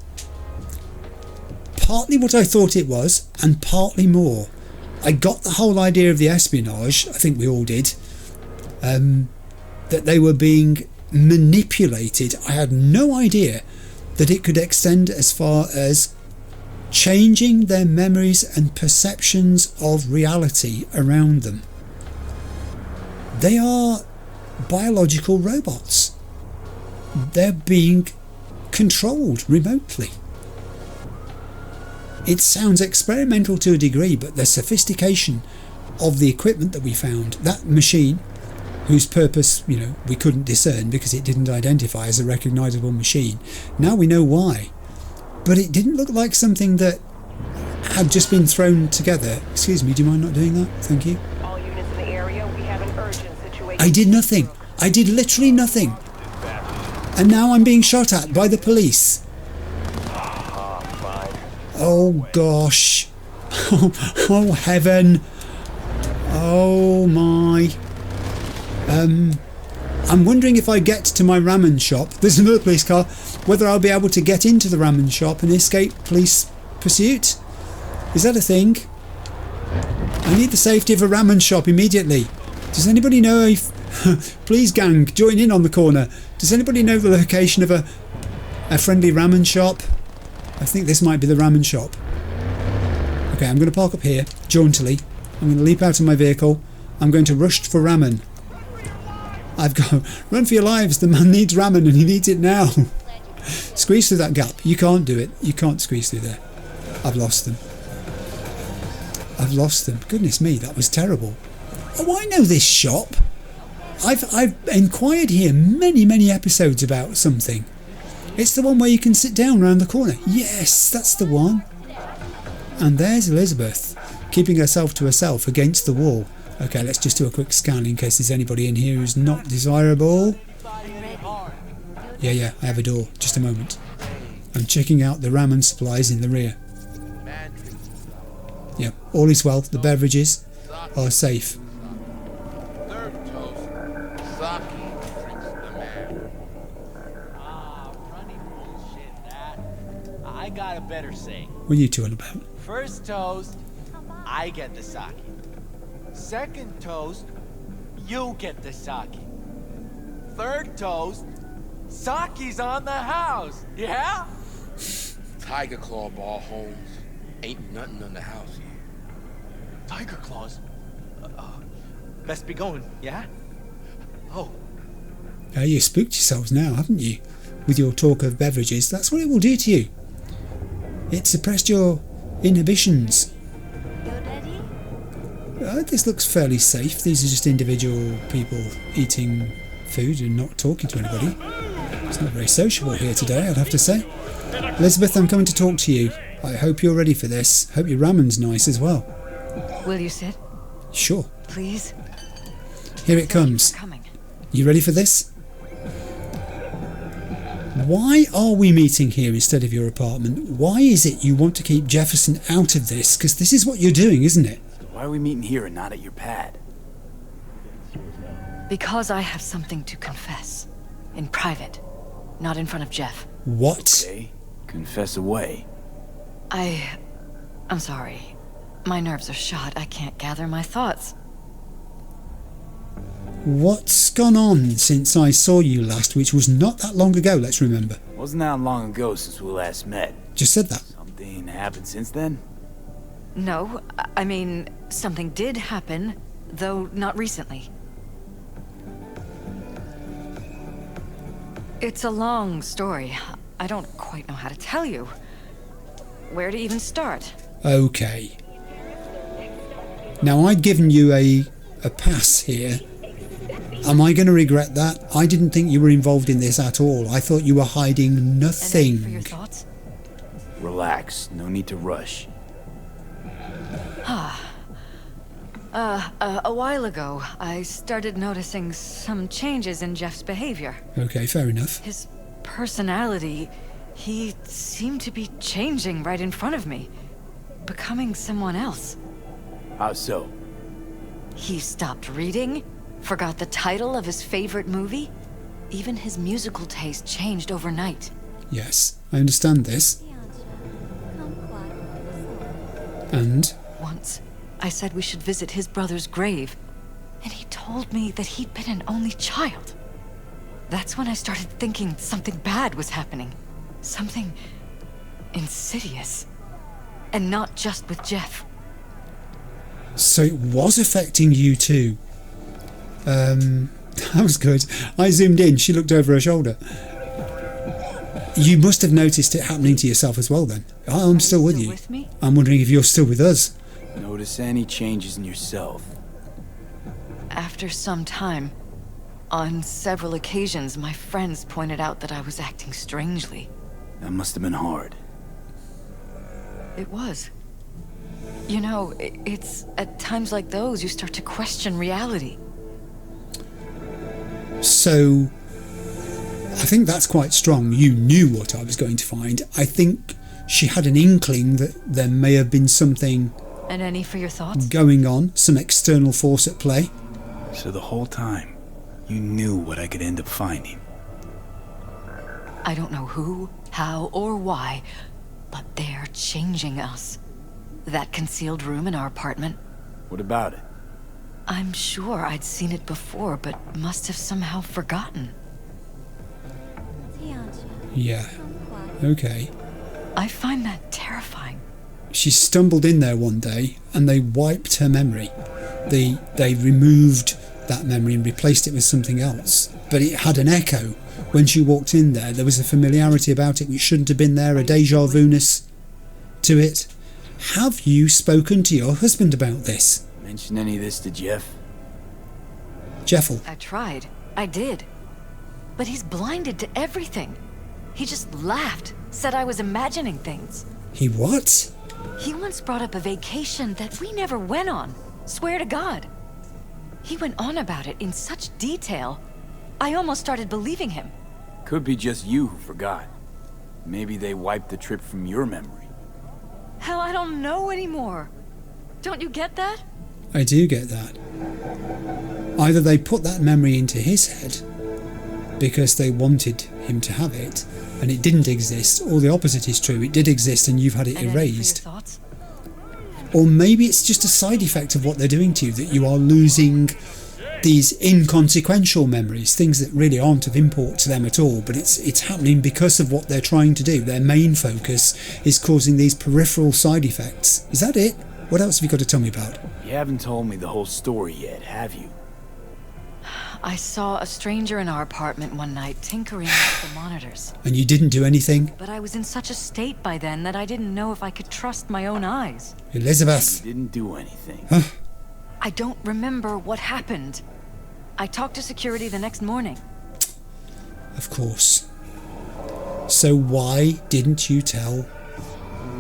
partly what I thought it was and partly more. I got the whole idea of the espionage, I think we all did, that they were being manipulated. I had no idea that it could extend as far as changing their memories and perceptions of reality around them. They are biological robots. They're being controlled remotely. It sounds experimental to a degree, but the sophistication of the equipment that we found, that machine, whose purpose, we couldn't discern because it didn't identify as a recognisable machine. Now we know why. But it didn't look like something that had just been thrown together. Excuse me, do you mind not doing that? Thank you. All units in the area, we have an urgent situation. I did nothing. I did literally nothing. And now I'm being shot at by the police. Oh gosh. Oh heaven. Oh my. I'm wondering if I get to my ramen shop, there's another police car, whether I'll be able to get into the ramen shop and escape police pursuit. Is that a thing? I need the safety of a ramen shop immediately. Does anybody know if... Please gang, join in on the corner. Does anybody know the location of a friendly ramen shop? I think this might be the ramen shop. Okay, I'm going to park up here, jauntily. I'm going to leap out of my vehicle. I'm going to rush for ramen. I've got... Run for your lives, the man needs ramen and he needs it now. Squeeze through that gap. You can't do it. You can't squeeze through there. I've lost them. I've lost them. Goodness me, that was terrible. Oh, I know this shop. I've inquired here many episodes about something. It's the one where you can sit down round the corner. Yes, that's the one. And there's Elizabeth, keeping herself to herself against the wall. Okay, let's just do a quick scan in case there's anybody in here who's not desirable. Yeah, I have a door. Just a moment. I'm checking out the ramen supplies in the rear. Yeah, all is well. The beverages are safe. got a better say. What are you two on about? First toast, I get the sake. Second toast, you get the sake. Third toast, sake's on the house, yeah? Tiger Claw, ball Holmes. Ain't nothing on the house here. Tiger Claws? Best be going, yeah? Oh. You spooked yourselves now, haven't you? With your talk of beverages. That's what it will do to you. It suppressed your inhibitions. This looks fairly safe. These are just individual people eating food and not talking to anybody. It's not very sociable here today, I'd have to say. Elizabeth, I'm coming to talk to you. I hope you're ready for this. Hope your ramen's nice as well. Will you sit? Sure. Please? Here it comes. You ready for this? Why are we meeting here instead of your apartment? Why is it you want to keep Jefferson out of this? Because this is what you're doing, isn't it? Why are we meeting here and not at your pad? Because I have something to confess. In private. Not in front of Jeff. What? Okay. Confess away. I'm sorry. My nerves are shot. I can't gather my thoughts. What's gone on since I saw you last, which was not that long ago, let's remember. Wasn't that long ago since we last met. Just said that. Something happened since then? No, I mean, something did happen, though not recently. It's a long story. I don't quite know how to tell you. Where to even start? Okay. Now, I'd given you a pass here. Am I going to regret that? I didn't think you were involved in this at all. I thought you were hiding nothing. For your thoughts? Relax. No need to rush. A while ago, I started noticing some changes in Jeff's behavior. Okay, fair enough. His personality, he seemed to be changing right in front of me. Becoming someone else. How so? He stopped reading, forgot the title of his favorite movie. Even his musical taste changed overnight. Yes, I understand this. And? Once, I said we should visit his brother's grave, and he told me that he'd been an only child. That's when I started thinking something bad was happening. Something insidious. And not just with Jeff. So it was affecting you too. That was good. I zoomed in, she looked over her shoulder. You must have noticed it happening to yourself as well then. I'm still with you. With me? I'm wondering if you're still with us. Notice any changes in yourself? After some time, on several occasions, my friends pointed out that I was acting strangely. That must have been hard. It was. You know, it's at times like those you start to question reality. So, I think that's quite strong. You knew what I was going to find. I think she had an inkling that there may have been something... And any for your thoughts? ...going on, some external force at play. So the whole time, you knew what I could end up finding. I don't know who, how, or why, but they're changing us. That concealed room in our apartment. What about it? I'm sure I'd seen it before, but must have somehow forgotten. Yeah. Okay. I find that terrifying. She stumbled in there one day and they wiped her memory. They removed that memory and replaced it with something else. But it had an echo. When she walked in there, there was a familiarity about it which shouldn't have been there, a deja vu-ness to it. Have you spoken to your husband about this? Mention any of this to Jeff? Jeffel. I tried. I did. But he's blinded to everything. He just laughed, said I was imagining things. He what? He once brought up a vacation that we never went on. Swear to God. He went on about it in such detail, I almost started believing him. Could be just you who forgot. Maybe they wiped the trip from your memory. Hell, I don't know anymore. Don't you get that? I do get that. Either they put that memory into his head, because they wanted him to have it, and it didn't exist, or the opposite is true, it did exist and you've had it erased. Or maybe it's just a side effect of what they're doing to you, that you are losing these inconsequential memories, things that really aren't of import to them at all, but it's happening because of what they're trying to do. Their main focus is causing these peripheral side effects. Is that it? What else have you got to tell me about? You haven't told me the whole story yet, have you? I saw a stranger in our apartment one night tinkering with the monitors. And you didn't do anything? But I was in such a state by then that I didn't know if I could trust my own eyes. Elizabeth! You didn't do anything. Huh? I don't remember what happened. I talked to security the next morning. Of course. So why didn't you tell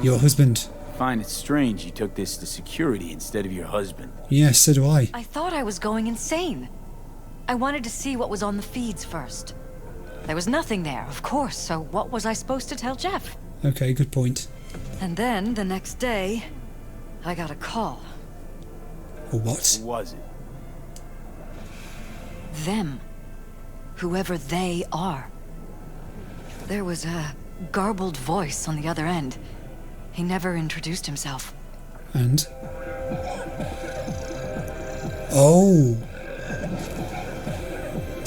your husband? I find it strange you took this to security instead of your husband. Yes, so do I. I thought I was going insane. I wanted to see what was on the feeds first. There was nothing there, of course, so what was I supposed to tell Jeff? Okay, good point. And then, the next day, I got a call. Or what? Who was it? Them. Whoever they are. There was a garbled voice on the other end. He never introduced himself. And? Oh.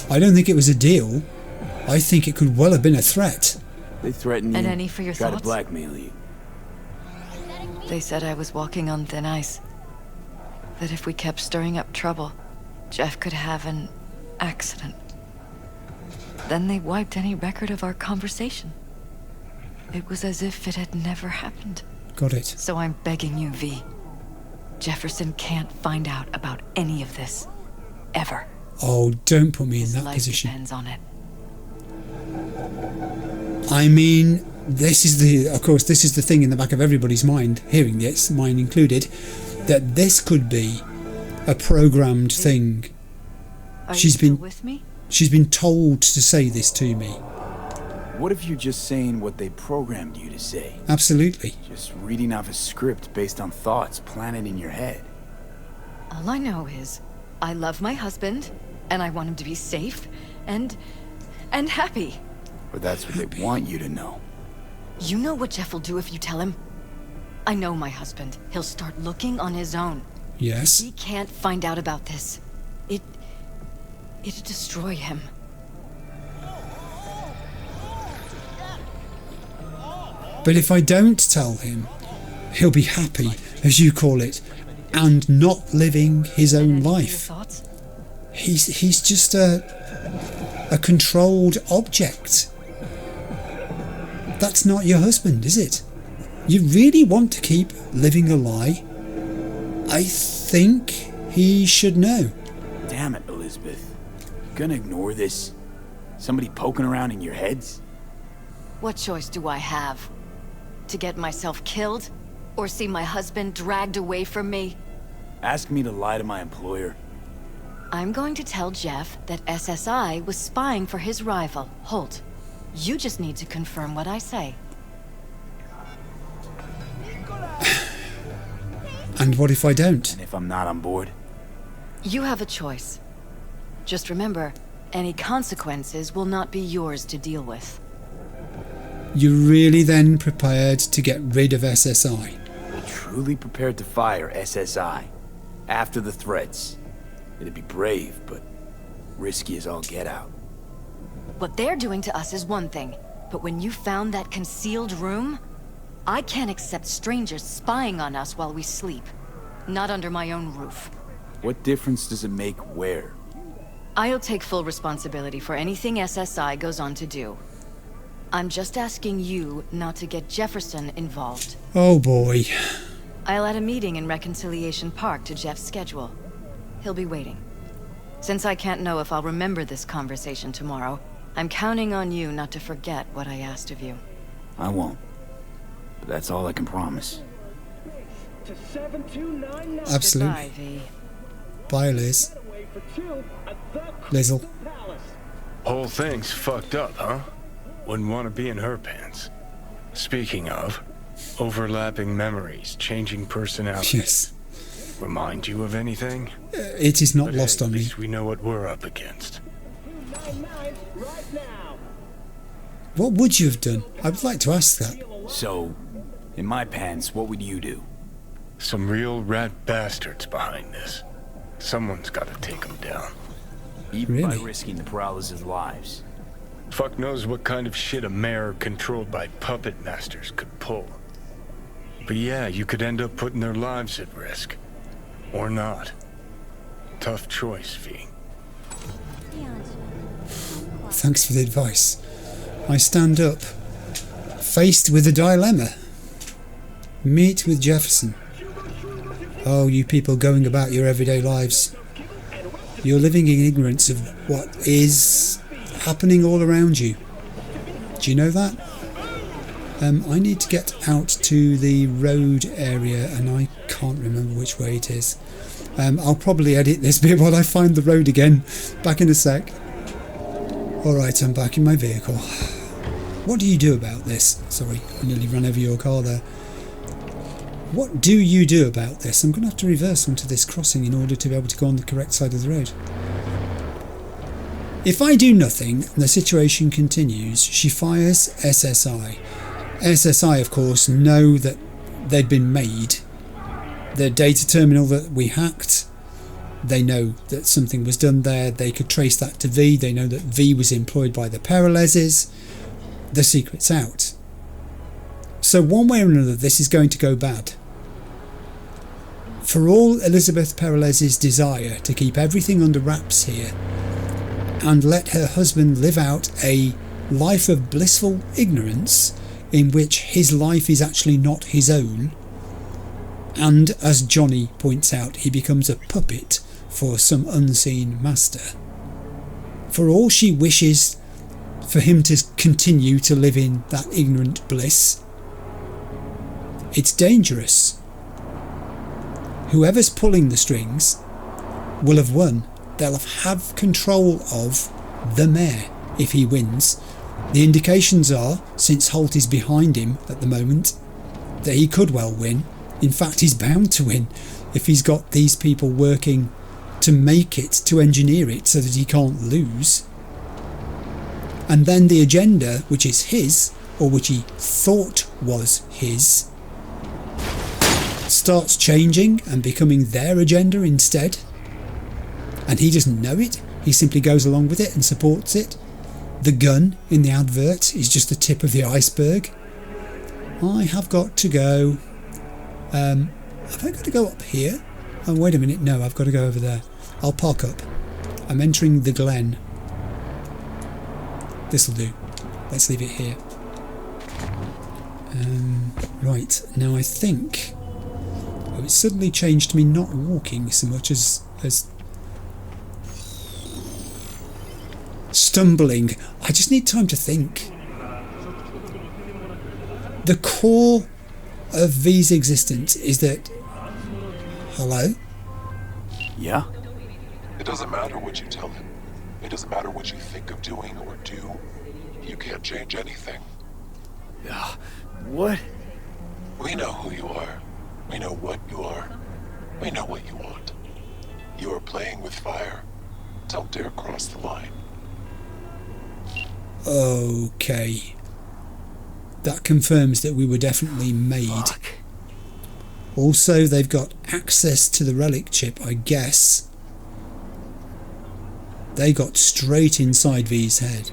I don't think it was a deal. I think it could well have been a threat. They threatened you. And any for your Try thoughts? to blackmail you. They said I was walking on thin ice. That if we kept stirring up trouble, Jeff could have an accident. Then they wiped any record of our conversation. It was as if it had never happened. Got it. So I'm begging you, V. Jefferson can't find out about any of this. Ever. Oh, don't put me in His that life position. depends on it. I mean, this is the thing in the back of everybody's mind, hearing this, mine included, that this could be a programmed thing. Are you still with me? She's been told to say this to me. What if you're just saying what they programmed you to say? Absolutely. Just reading off a script based on thoughts planted in your head. All I know is, I love my husband, and I want him to be safe, and happy. Or that's what they want you to know. You know what Jeff will do if you tell him? I know my husband. He'll start looking on his own. Yes. He can't find out about this. It'd destroy him. But if I don't tell him, he'll be happy, as you call it, and not living his own life. He's just a controlled object. That's not your husband, is it? You really want to keep living a lie? I think he should know. Damn it, Elizabeth. You gonna ignore this? Somebody poking around in your heads? What choice do I have? To get myself killed? Or see my husband dragged away from me? Ask me to lie to my employer. I'm going to tell Jeff that SSI was spying for his rival, Holt. You just need to confirm what I say. And what if I don't? And if I'm not on board? You have a choice. Just remember, any consequences will not be yours to deal with. You're really then prepared to get rid of SSI? We're truly prepared to fire SSI. After the threats. It'd be brave, but risky as all get out. What they're doing to us is one thing, but when you found that concealed room, I can't accept strangers spying on us while we sleep. Not under my own roof. What difference does it make where? I'll take full responsibility for anything SSI goes on to do. I'm just asking you not to get Jefferson involved. Oh boy. I'll add a meeting in Reconciliation Park to Jeff's schedule. He'll be waiting. Since I can't know if I'll remember this conversation tomorrow, I'm counting on you not to forget what I asked of you. I won't. But that's all I can promise. Absolutely. Goodbye, V. Bye, Liz. Lizzle. Whole thing's fucked up, huh? Wouldn't want to be in her pants. Speaking of, overlapping memories, changing personality. Yes. Remind you of anything? It is not lost on At me. least we know what we're up against. What would you have done? I would like to ask that. So, in my pants, what would you do? Some real rat bastards behind this. Someone's got to take them down. Even by Really? risking the Peralez's lives. Fuck knows what kind of shit a mayor controlled by puppet masters could pull. But yeah, you could end up putting their lives at risk. Or not. Tough choice, V. Thanks for the advice. I stand up, faced with a dilemma. Meet with Jefferson. Oh, you people going about your everyday lives. You're living in ignorance of what is happening all around you. Do you know that? I need to get out to the road area and I can't remember which way it is. I'll probably edit this bit while I find the road again. Back in a sec. Alright, I'm back in my vehicle. What do you do about this? Sorry, I nearly ran over your car there. What do you do about this? I'm going to have to reverse onto this crossing in order to be able to go on the correct side of the road. If I do nothing and the situation continues, she fires SSI. SSI, of course, know that they'd been made. The data terminal that we hacked, they know that something was done there. They could trace that to V. They know that V was employed by the Peralezes. The secret's out. So one way or another, this is going to go bad. For all Elizabeth Perelez's desire to keep everything under wraps here and let her husband live out a life of blissful ignorance in which his life is actually not his own, and as Johnny points out, he becomes a puppet for some unseen master. For all she wishes for him to continue to live in that ignorant bliss, it's dangerous. Whoever's pulling the strings will have won. They'll have control of the mayor if he wins. The indications are, since Holt is behind him at the moment, that he could well win. In fact, he's bound to win if he's got these people working to make it, to engineer it so that he can't lose. And then the agenda, which is his, or which he thought was his, starts changing and becoming their agenda instead. And he doesn't know it. He simply goes along with it and supports it. The gun in the advert is just the tip of the iceberg. I have got to go. Have I got to go up here? Oh, wait a minute. No, I've got to go over there. I'll park up. I'm entering the Glen. This'll do. Let's leave it here. Right, now I think... Oh, it suddenly changed to me not walking so much as stumbling. I just need time to think. The core of V's existence is that... Hello? Yeah? It doesn't matter what you tell him. It doesn't matter what you think of doing or do. You can't change anything. What? We know who you are. We know what you are. We know what you want. You are playing with fire. Don't dare cross the line. Okay. That confirms that we were definitely made. Fuck. Also, they've got access to the relic chip, I guess. They got straight inside V's head.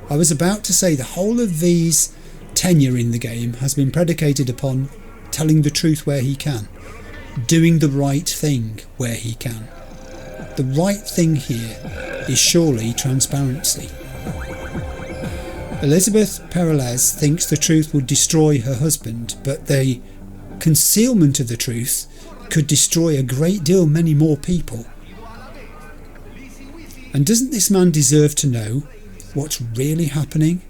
I was about to say the whole of V's tenure in the game has been predicated upon telling the truth where he can, doing the right thing where he can. The right thing here is surely transparency. Elizabeth Perelez thinks the truth will destroy her husband, but the concealment of the truth could destroy a great deal many more people. And doesn't this man deserve to know what's really happening?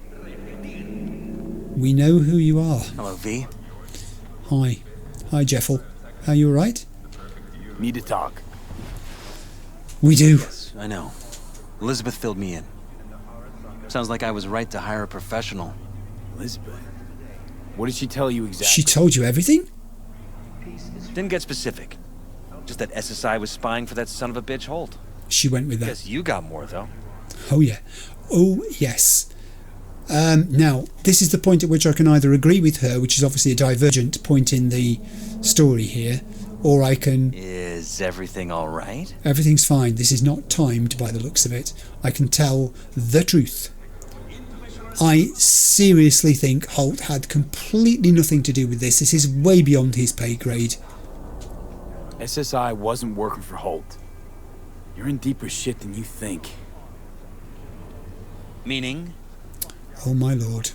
We know who you are. Hello, V. Hi. Hi, Jeffel. Are you alright? Need to talk. We do. Yes, I know. Elizabeth filled me in. Sounds like I was right to hire a professional. Elizabeth? What did she tell you exactly? She told you everything? Didn't get specific. Just that SSI was spying for that son of a bitch Holt. She went with that. Guess you got more, though. Oh yeah. Oh yes. Now, this is the point at which I can either agree with her, which is obviously a divergent point in the story here, or I can... Is everything all right? Everything's fine. This is not timed by the looks of it. I can tell the truth. I seriously think Holt had completely nothing to do with this. This is way beyond his pay grade. SSI wasn't working for Holt. You're in deeper shit than you think. Meaning? Oh my lord.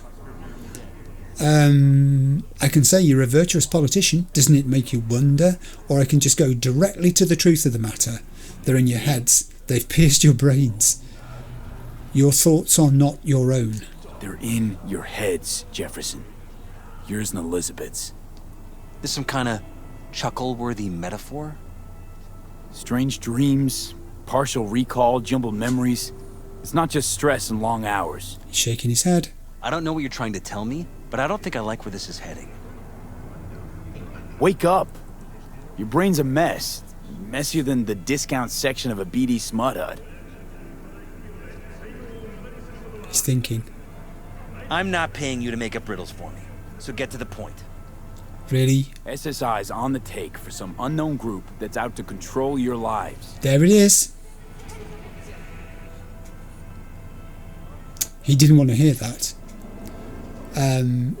I can say you're a virtuous politician. Doesn't it make you wonder? Or I can just go directly to the truth of the matter. They're in your heads. They've pierced your brains. Your thoughts are not your own. They're in your heads, Jefferson. Yours and Elizabeth's. This some kind of chuckle-worthy metaphor? Strange dreams, partial recall, jumbled memories. It's not just stress and long hours. He's shaking his head. I don't know what you're trying to tell me, but I don't think I like where this is heading. Wake up. Your brain's a mess. Messier than the discount section of a BD smut hut. He's thinking. I'm not paying you to make up riddles for me, so get to the point. Really? SSI's on the take for some unknown group that's out to control your lives. There it is. He didn't want to hear that.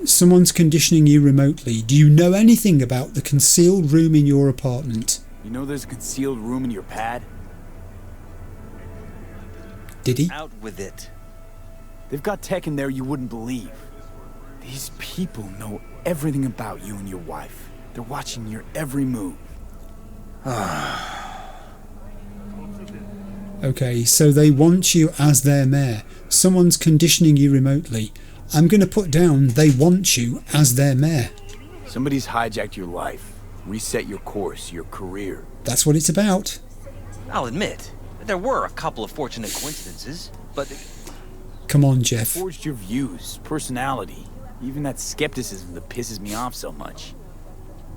Someone's conditioning you remotely. Do you know anything about the concealed room in your apartment? You know there's a concealed room in your pad? Did he? Out with it. They've got tech in there you wouldn't believe. These people know everything about you and your wife. They're watching your every move. Okay, so they want you as their mayor. Someone's conditioning you remotely. I'm going to put down they want you as their mayor. Somebody's hijacked your life, reset your course, your career. That's what it's about. I'll admit, there were a couple of fortunate coincidences, but... Come on, Jeff. Forged your views, personality, even that skepticism that pisses me off so much.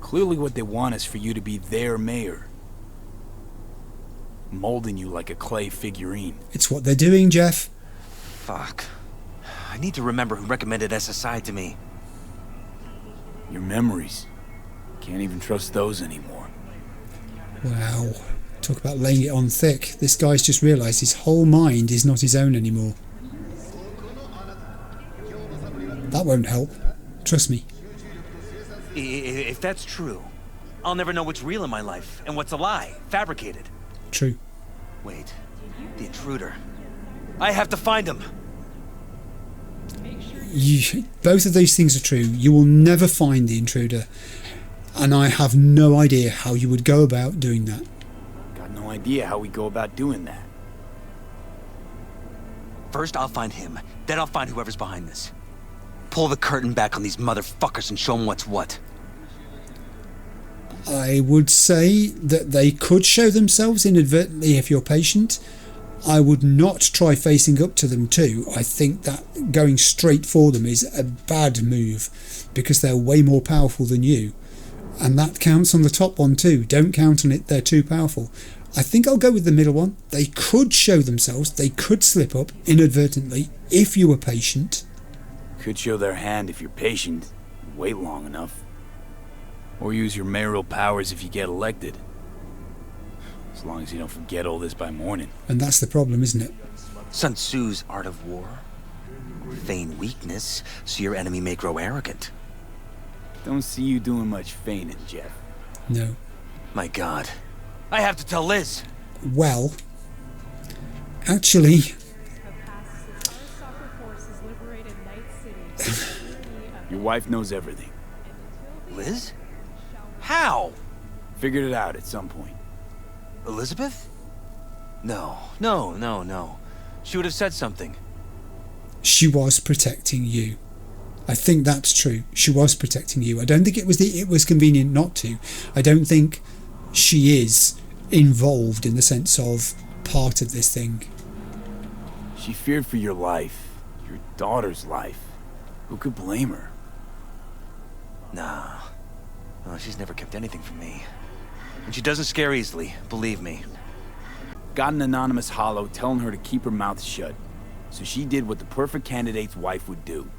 Clearly what they want is for you to be their mayor. Molding you like a clay figurine. It's what they're doing, Jeff. Fuck. I need to remember who recommended SSI to me. Your memories. Can't even trust those anymore. Wow. Talk about laying it on thick. This guy's just realised his whole mind is not his own anymore. That won't help. Trust me. If that's true, I'll never know what's real in my life and what's a lie, fabricated. True. Wait. The intruder. I have to find him. Both of those things are true. You will never find the intruder. And I have no idea how you would go about doing that. Got no idea how we go about doing that. First I'll find him, then I'll find whoever's behind this. Pull the curtain back on these motherfuckers and show them what's what. I would say that they could show themselves inadvertently if you're patient. I would not try facing up to them too. I think that going straight for them is a bad move because they're way more powerful than you. And that counts on the top one too. Don't count on it, they're too powerful. I think I'll go with the middle one. They could show themselves, they could slip up inadvertently if you were patient. Could show their hand if you're patient, wait long enough. Or use your mayoral powers if you get elected. As long as you don't forget all this by morning. And that's the problem, isn't it? Sun Tzu's art of war. Feign weakness, so your enemy may grow arrogant. Don't see you doing much feigning, Jeff. No. My God. I have to tell Liz. Well, actually... Your wife knows everything. Liz? How? Figured it out at some point. Elizabeth? No. She would have said something. She was protecting you. I think that's true. She was protecting you. I don't think it was convenient not to. I don't think she is involved in the sense of part of this thing. She feared for your life, your daughter's life. Who could blame her? Nah. Oh, she's never kept anything from me. And she doesn't scare easily, believe me. got an anonymous holo telling her to keep her mouth shut. So she did what the perfect candidate's wife would do.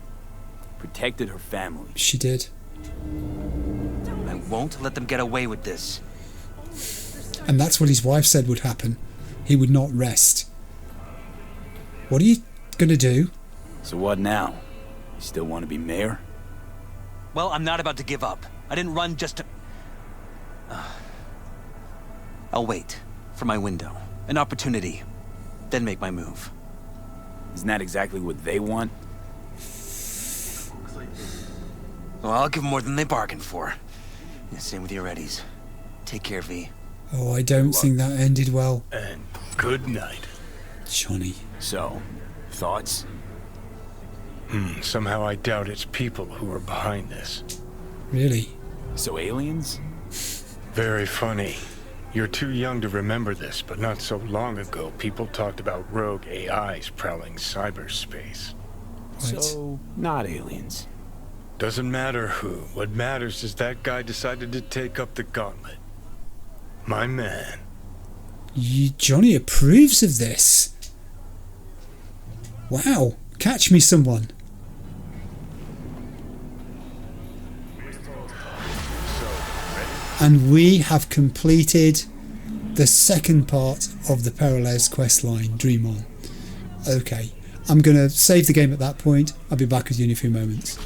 Protected her family. She did. I won't let them get away with this. And that's what his wife said would happen. He would not rest. What are you gonna do? So what now? You still want to be mayor? Well, I'm not about to give up. I didn't run just to... I'll wait for my window. An opportunity. Then make my move. Isn't that exactly what they want? Well, I'll give them more than they bargained for. Yeah, same with your Eddies. Take care, V. Oh, I don't think that ended well. And good night. Johnny. So, thoughts? Somehow I doubt it's people who are behind this. Really? So aliens? Very funny. You're too young to remember this, but not so long ago, people talked about rogue AIs prowling cyberspace. Right. So, not aliens. Doesn't matter who. What matters is that guy decided to take up the gauntlet. My man. Johnny approves of this. Wow. Catch me, someone. And we have completed the second part of the Peralez questline, Dream On. Okay, I'm going to save the game at that point. I'll be back with you in a few moments.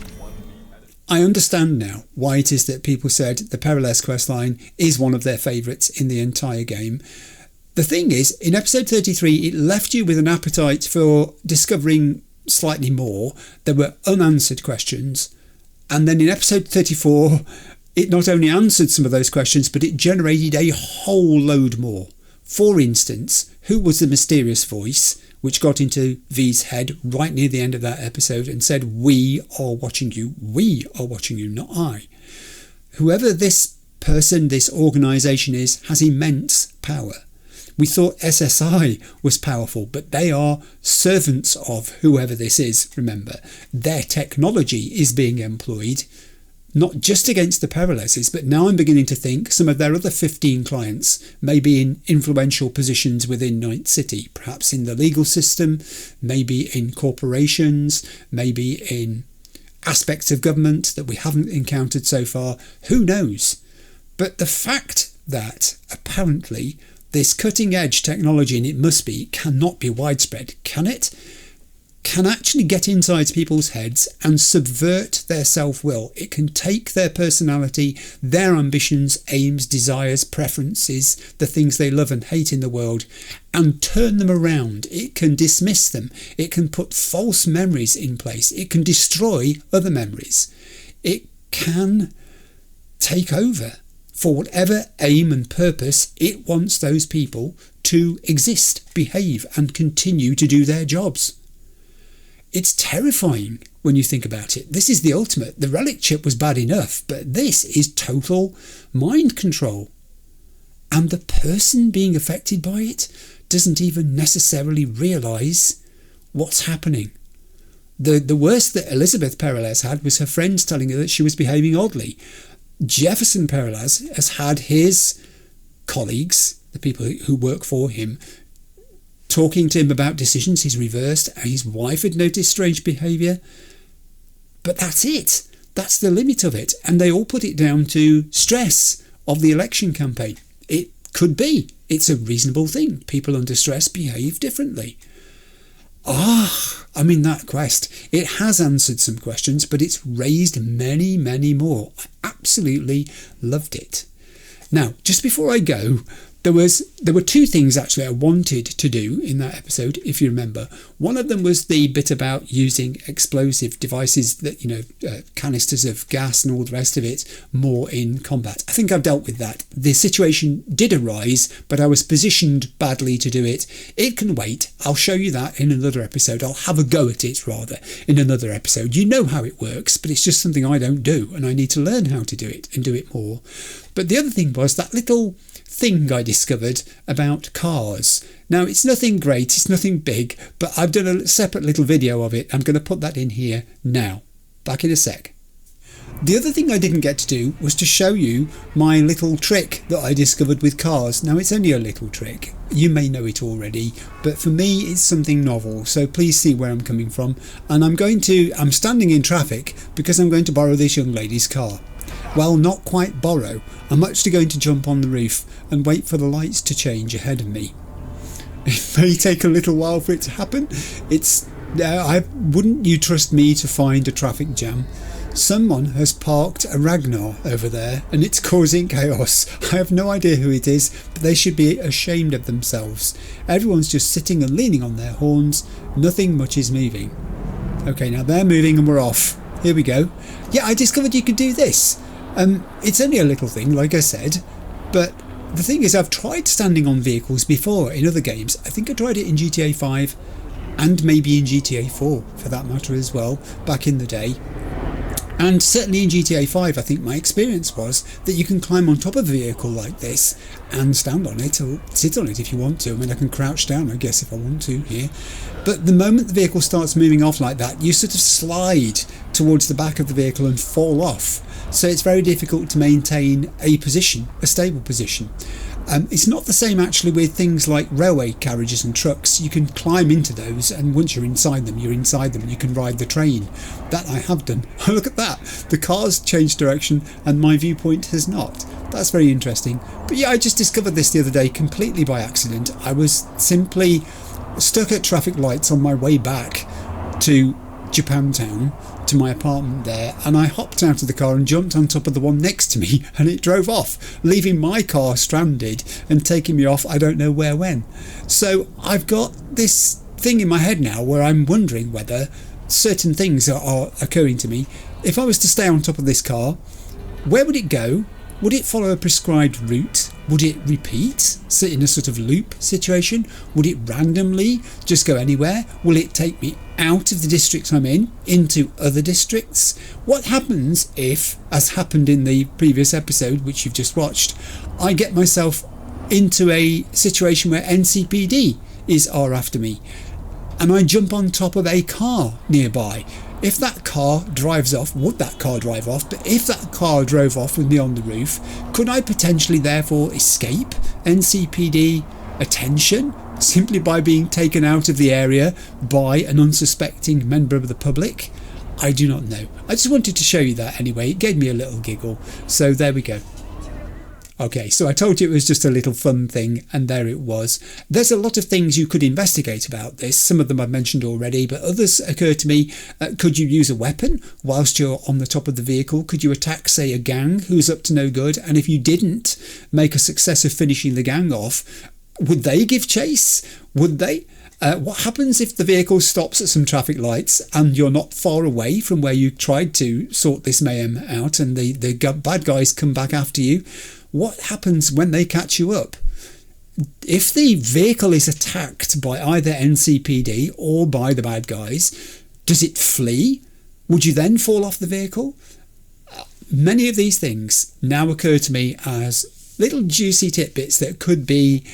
I understand now why it is that people said the Peralez questline is one of their favourites in the entire game. The thing is, in episode 33, it left you with an appetite for discovering slightly more. There were unanswered questions. And then in episode 34... it not only answered some of those questions, but it generated a whole load more. For instance, who was the mysterious voice which got into V's head right near the end of that episode and said, "We are watching you. We are watching you, not I." Whoever this person, this organisation is, has immense power. We thought SSI was powerful, but they are servants of whoever this is, remember. Their technology is being employed not just against the Perelezes, but now I'm beginning to think some of their other 15 clients may be in influential positions within Night City, perhaps in the legal system, maybe in corporations, maybe in aspects of government that we haven't encountered so far. Who knows? But the fact that apparently this cutting edge technology, and it must be, cannot be widespread, can it? Can actually get inside people's heads and subvert their self-will. It can take their personality, their ambitions, aims, desires, preferences, the things they love and hate in the world, and turn them around. It can dismiss them. It can put false memories in place. It can destroy other memories. It can take over for whatever aim and purpose it wants those people to exist, behave, and continue to do their jobs. It's terrifying when you think about it. This is the ultimate. The relic chip was bad enough, but this is total mind control. And the person being affected by it doesn't even necessarily realise what's happening. The worst that Elizabeth Perelez had was her friends telling her that she was behaving oddly. Jefferson Perelez has had his colleagues, the people who work for him, talking to him about decisions he's reversed. His wife had noticed strange behaviour. But that's it. That's the limit of it. And they all put it down to stress of the election campaign. It could be. It's a reasonable thing. People under stress behave differently. That quest. It has answered some questions, but it's raised many, many more. I absolutely loved it. Now, just before I go, there were two things actually I wanted to do in that episode, if you remember. One of them was the bit about using explosive devices, that canisters of gas and all the rest of it, more in combat. I think I've dealt with that. The situation did arise, but I was positioned badly to do it. It can wait. I'll show you that in another episode. I'll have a go at it, rather, in another episode. You know how it works, but it's just something I don't do, and I need to learn how to do it and do it more. But the other thing was that little thing I discovered about cars. Now, it's nothing great, it's nothing big, but I've done a separate little video of it. I'm going to put that in here now. Back in a sec. The other thing I didn't get to do was to show you my little trick that I discovered with cars. Now, it's only a little trick. You may know it already, but for me it's something novel, so please see where I'm coming from. And I'm standing in traffic because I'm going to borrow this young lady's car. Well, not quite borrow. I'm actually going to jump on the roof and wait for the lights to change ahead of me. It may take a little while for it to happen. Wouldn't you trust me to find a traffic jam? Someone has parked a Ragnar over there and it's causing chaos. I have no idea who it is, but they should be ashamed of themselves. Everyone's just sitting and leaning on their horns. Nothing much is moving. Okay, now they're moving and we're off. Here we go. Yeah, I discovered you could do this. It's only a little thing, like I said, but the thing is, I've tried standing on vehicles before in other games. I think I tried it in GTA 5 and maybe in GTA 4 for that matter as well, back in the day. And certainly in GTA 5, I think my experience was that you can climb on top of a vehicle like this and stand on it or sit on it if you want to. I mean, I can crouch down, I guess, if I want to here. But the moment the vehicle starts moving off like that, you sort of slide towards the back of the vehicle and fall off. So it's very difficult to maintain a position, a stable position. It's not the same actually with things like railway carriages and trucks. You can climb into those, and once you're inside them and you can ride the train. That I have done. Look at that, the car's changed direction and my viewpoint has not. That's very interesting. But yeah, I just discovered this the other day completely by accident. I was simply stuck at traffic lights on my way back to Japantown, to my apartment there, and I hopped out of the car and jumped on top of the one next to me, and it drove off, leaving my car stranded and taking me off I don't know where when. So I've got this thing in my head now where I'm wondering whether certain things are occurring to me. If I was to stay on top of this car, where would it go? Would it follow a prescribed route? Would it repeat, sit in a sort of loop situation? Would it randomly just go anywhere? Will it take me out of the district I'm in, into other districts? What happens if, as happened in the previous episode, which you've just watched, I get myself into a situation where NCPD are after me, and I jump on top of a car nearby? If that car drives off, would that car drive off? But if that car drove off with me on the roof, could I potentially therefore escape NCPD attention simply by being taken out of the area by an unsuspecting member of the public? I do not know. I just wanted to show you that anyway. It gave me a little giggle. So there we go. Okay, so I told you it was just a little fun thing, and there it was. There's a lot of things you could investigate about this. Some of them I've mentioned already, but others occur to me. Could you use a weapon whilst you're on the top of the vehicle? Could you attack, say, a gang who's up to no good? And if you didn't make a success of finishing the gang off, would they give chase? Would they? What happens if the vehicle stops at some traffic lights and you're not far away from where you tried to sort this mayhem out and the bad guys come back after you? What happens when they catch you up? If the vehicle is attacked by either NCPD or by the bad guys, does it flee? Would you then fall off the vehicle? Many of these things now occur to me as little juicy tidbits that could be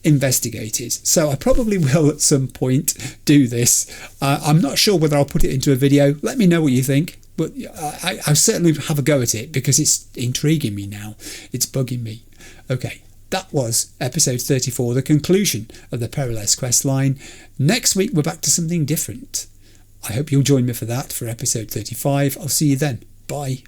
investigated. So I probably will at some point do this. I'm not sure whether I'll put it into a video. Let me know what you think. But I certainly have a go at it because it's intriguing me now. It's bugging me. Okay, that was episode 34, the conclusion of the Peralez quest line. Next week we're back to something different. I hope you'll join me for that, for episode 35. I'll see you then. Bye.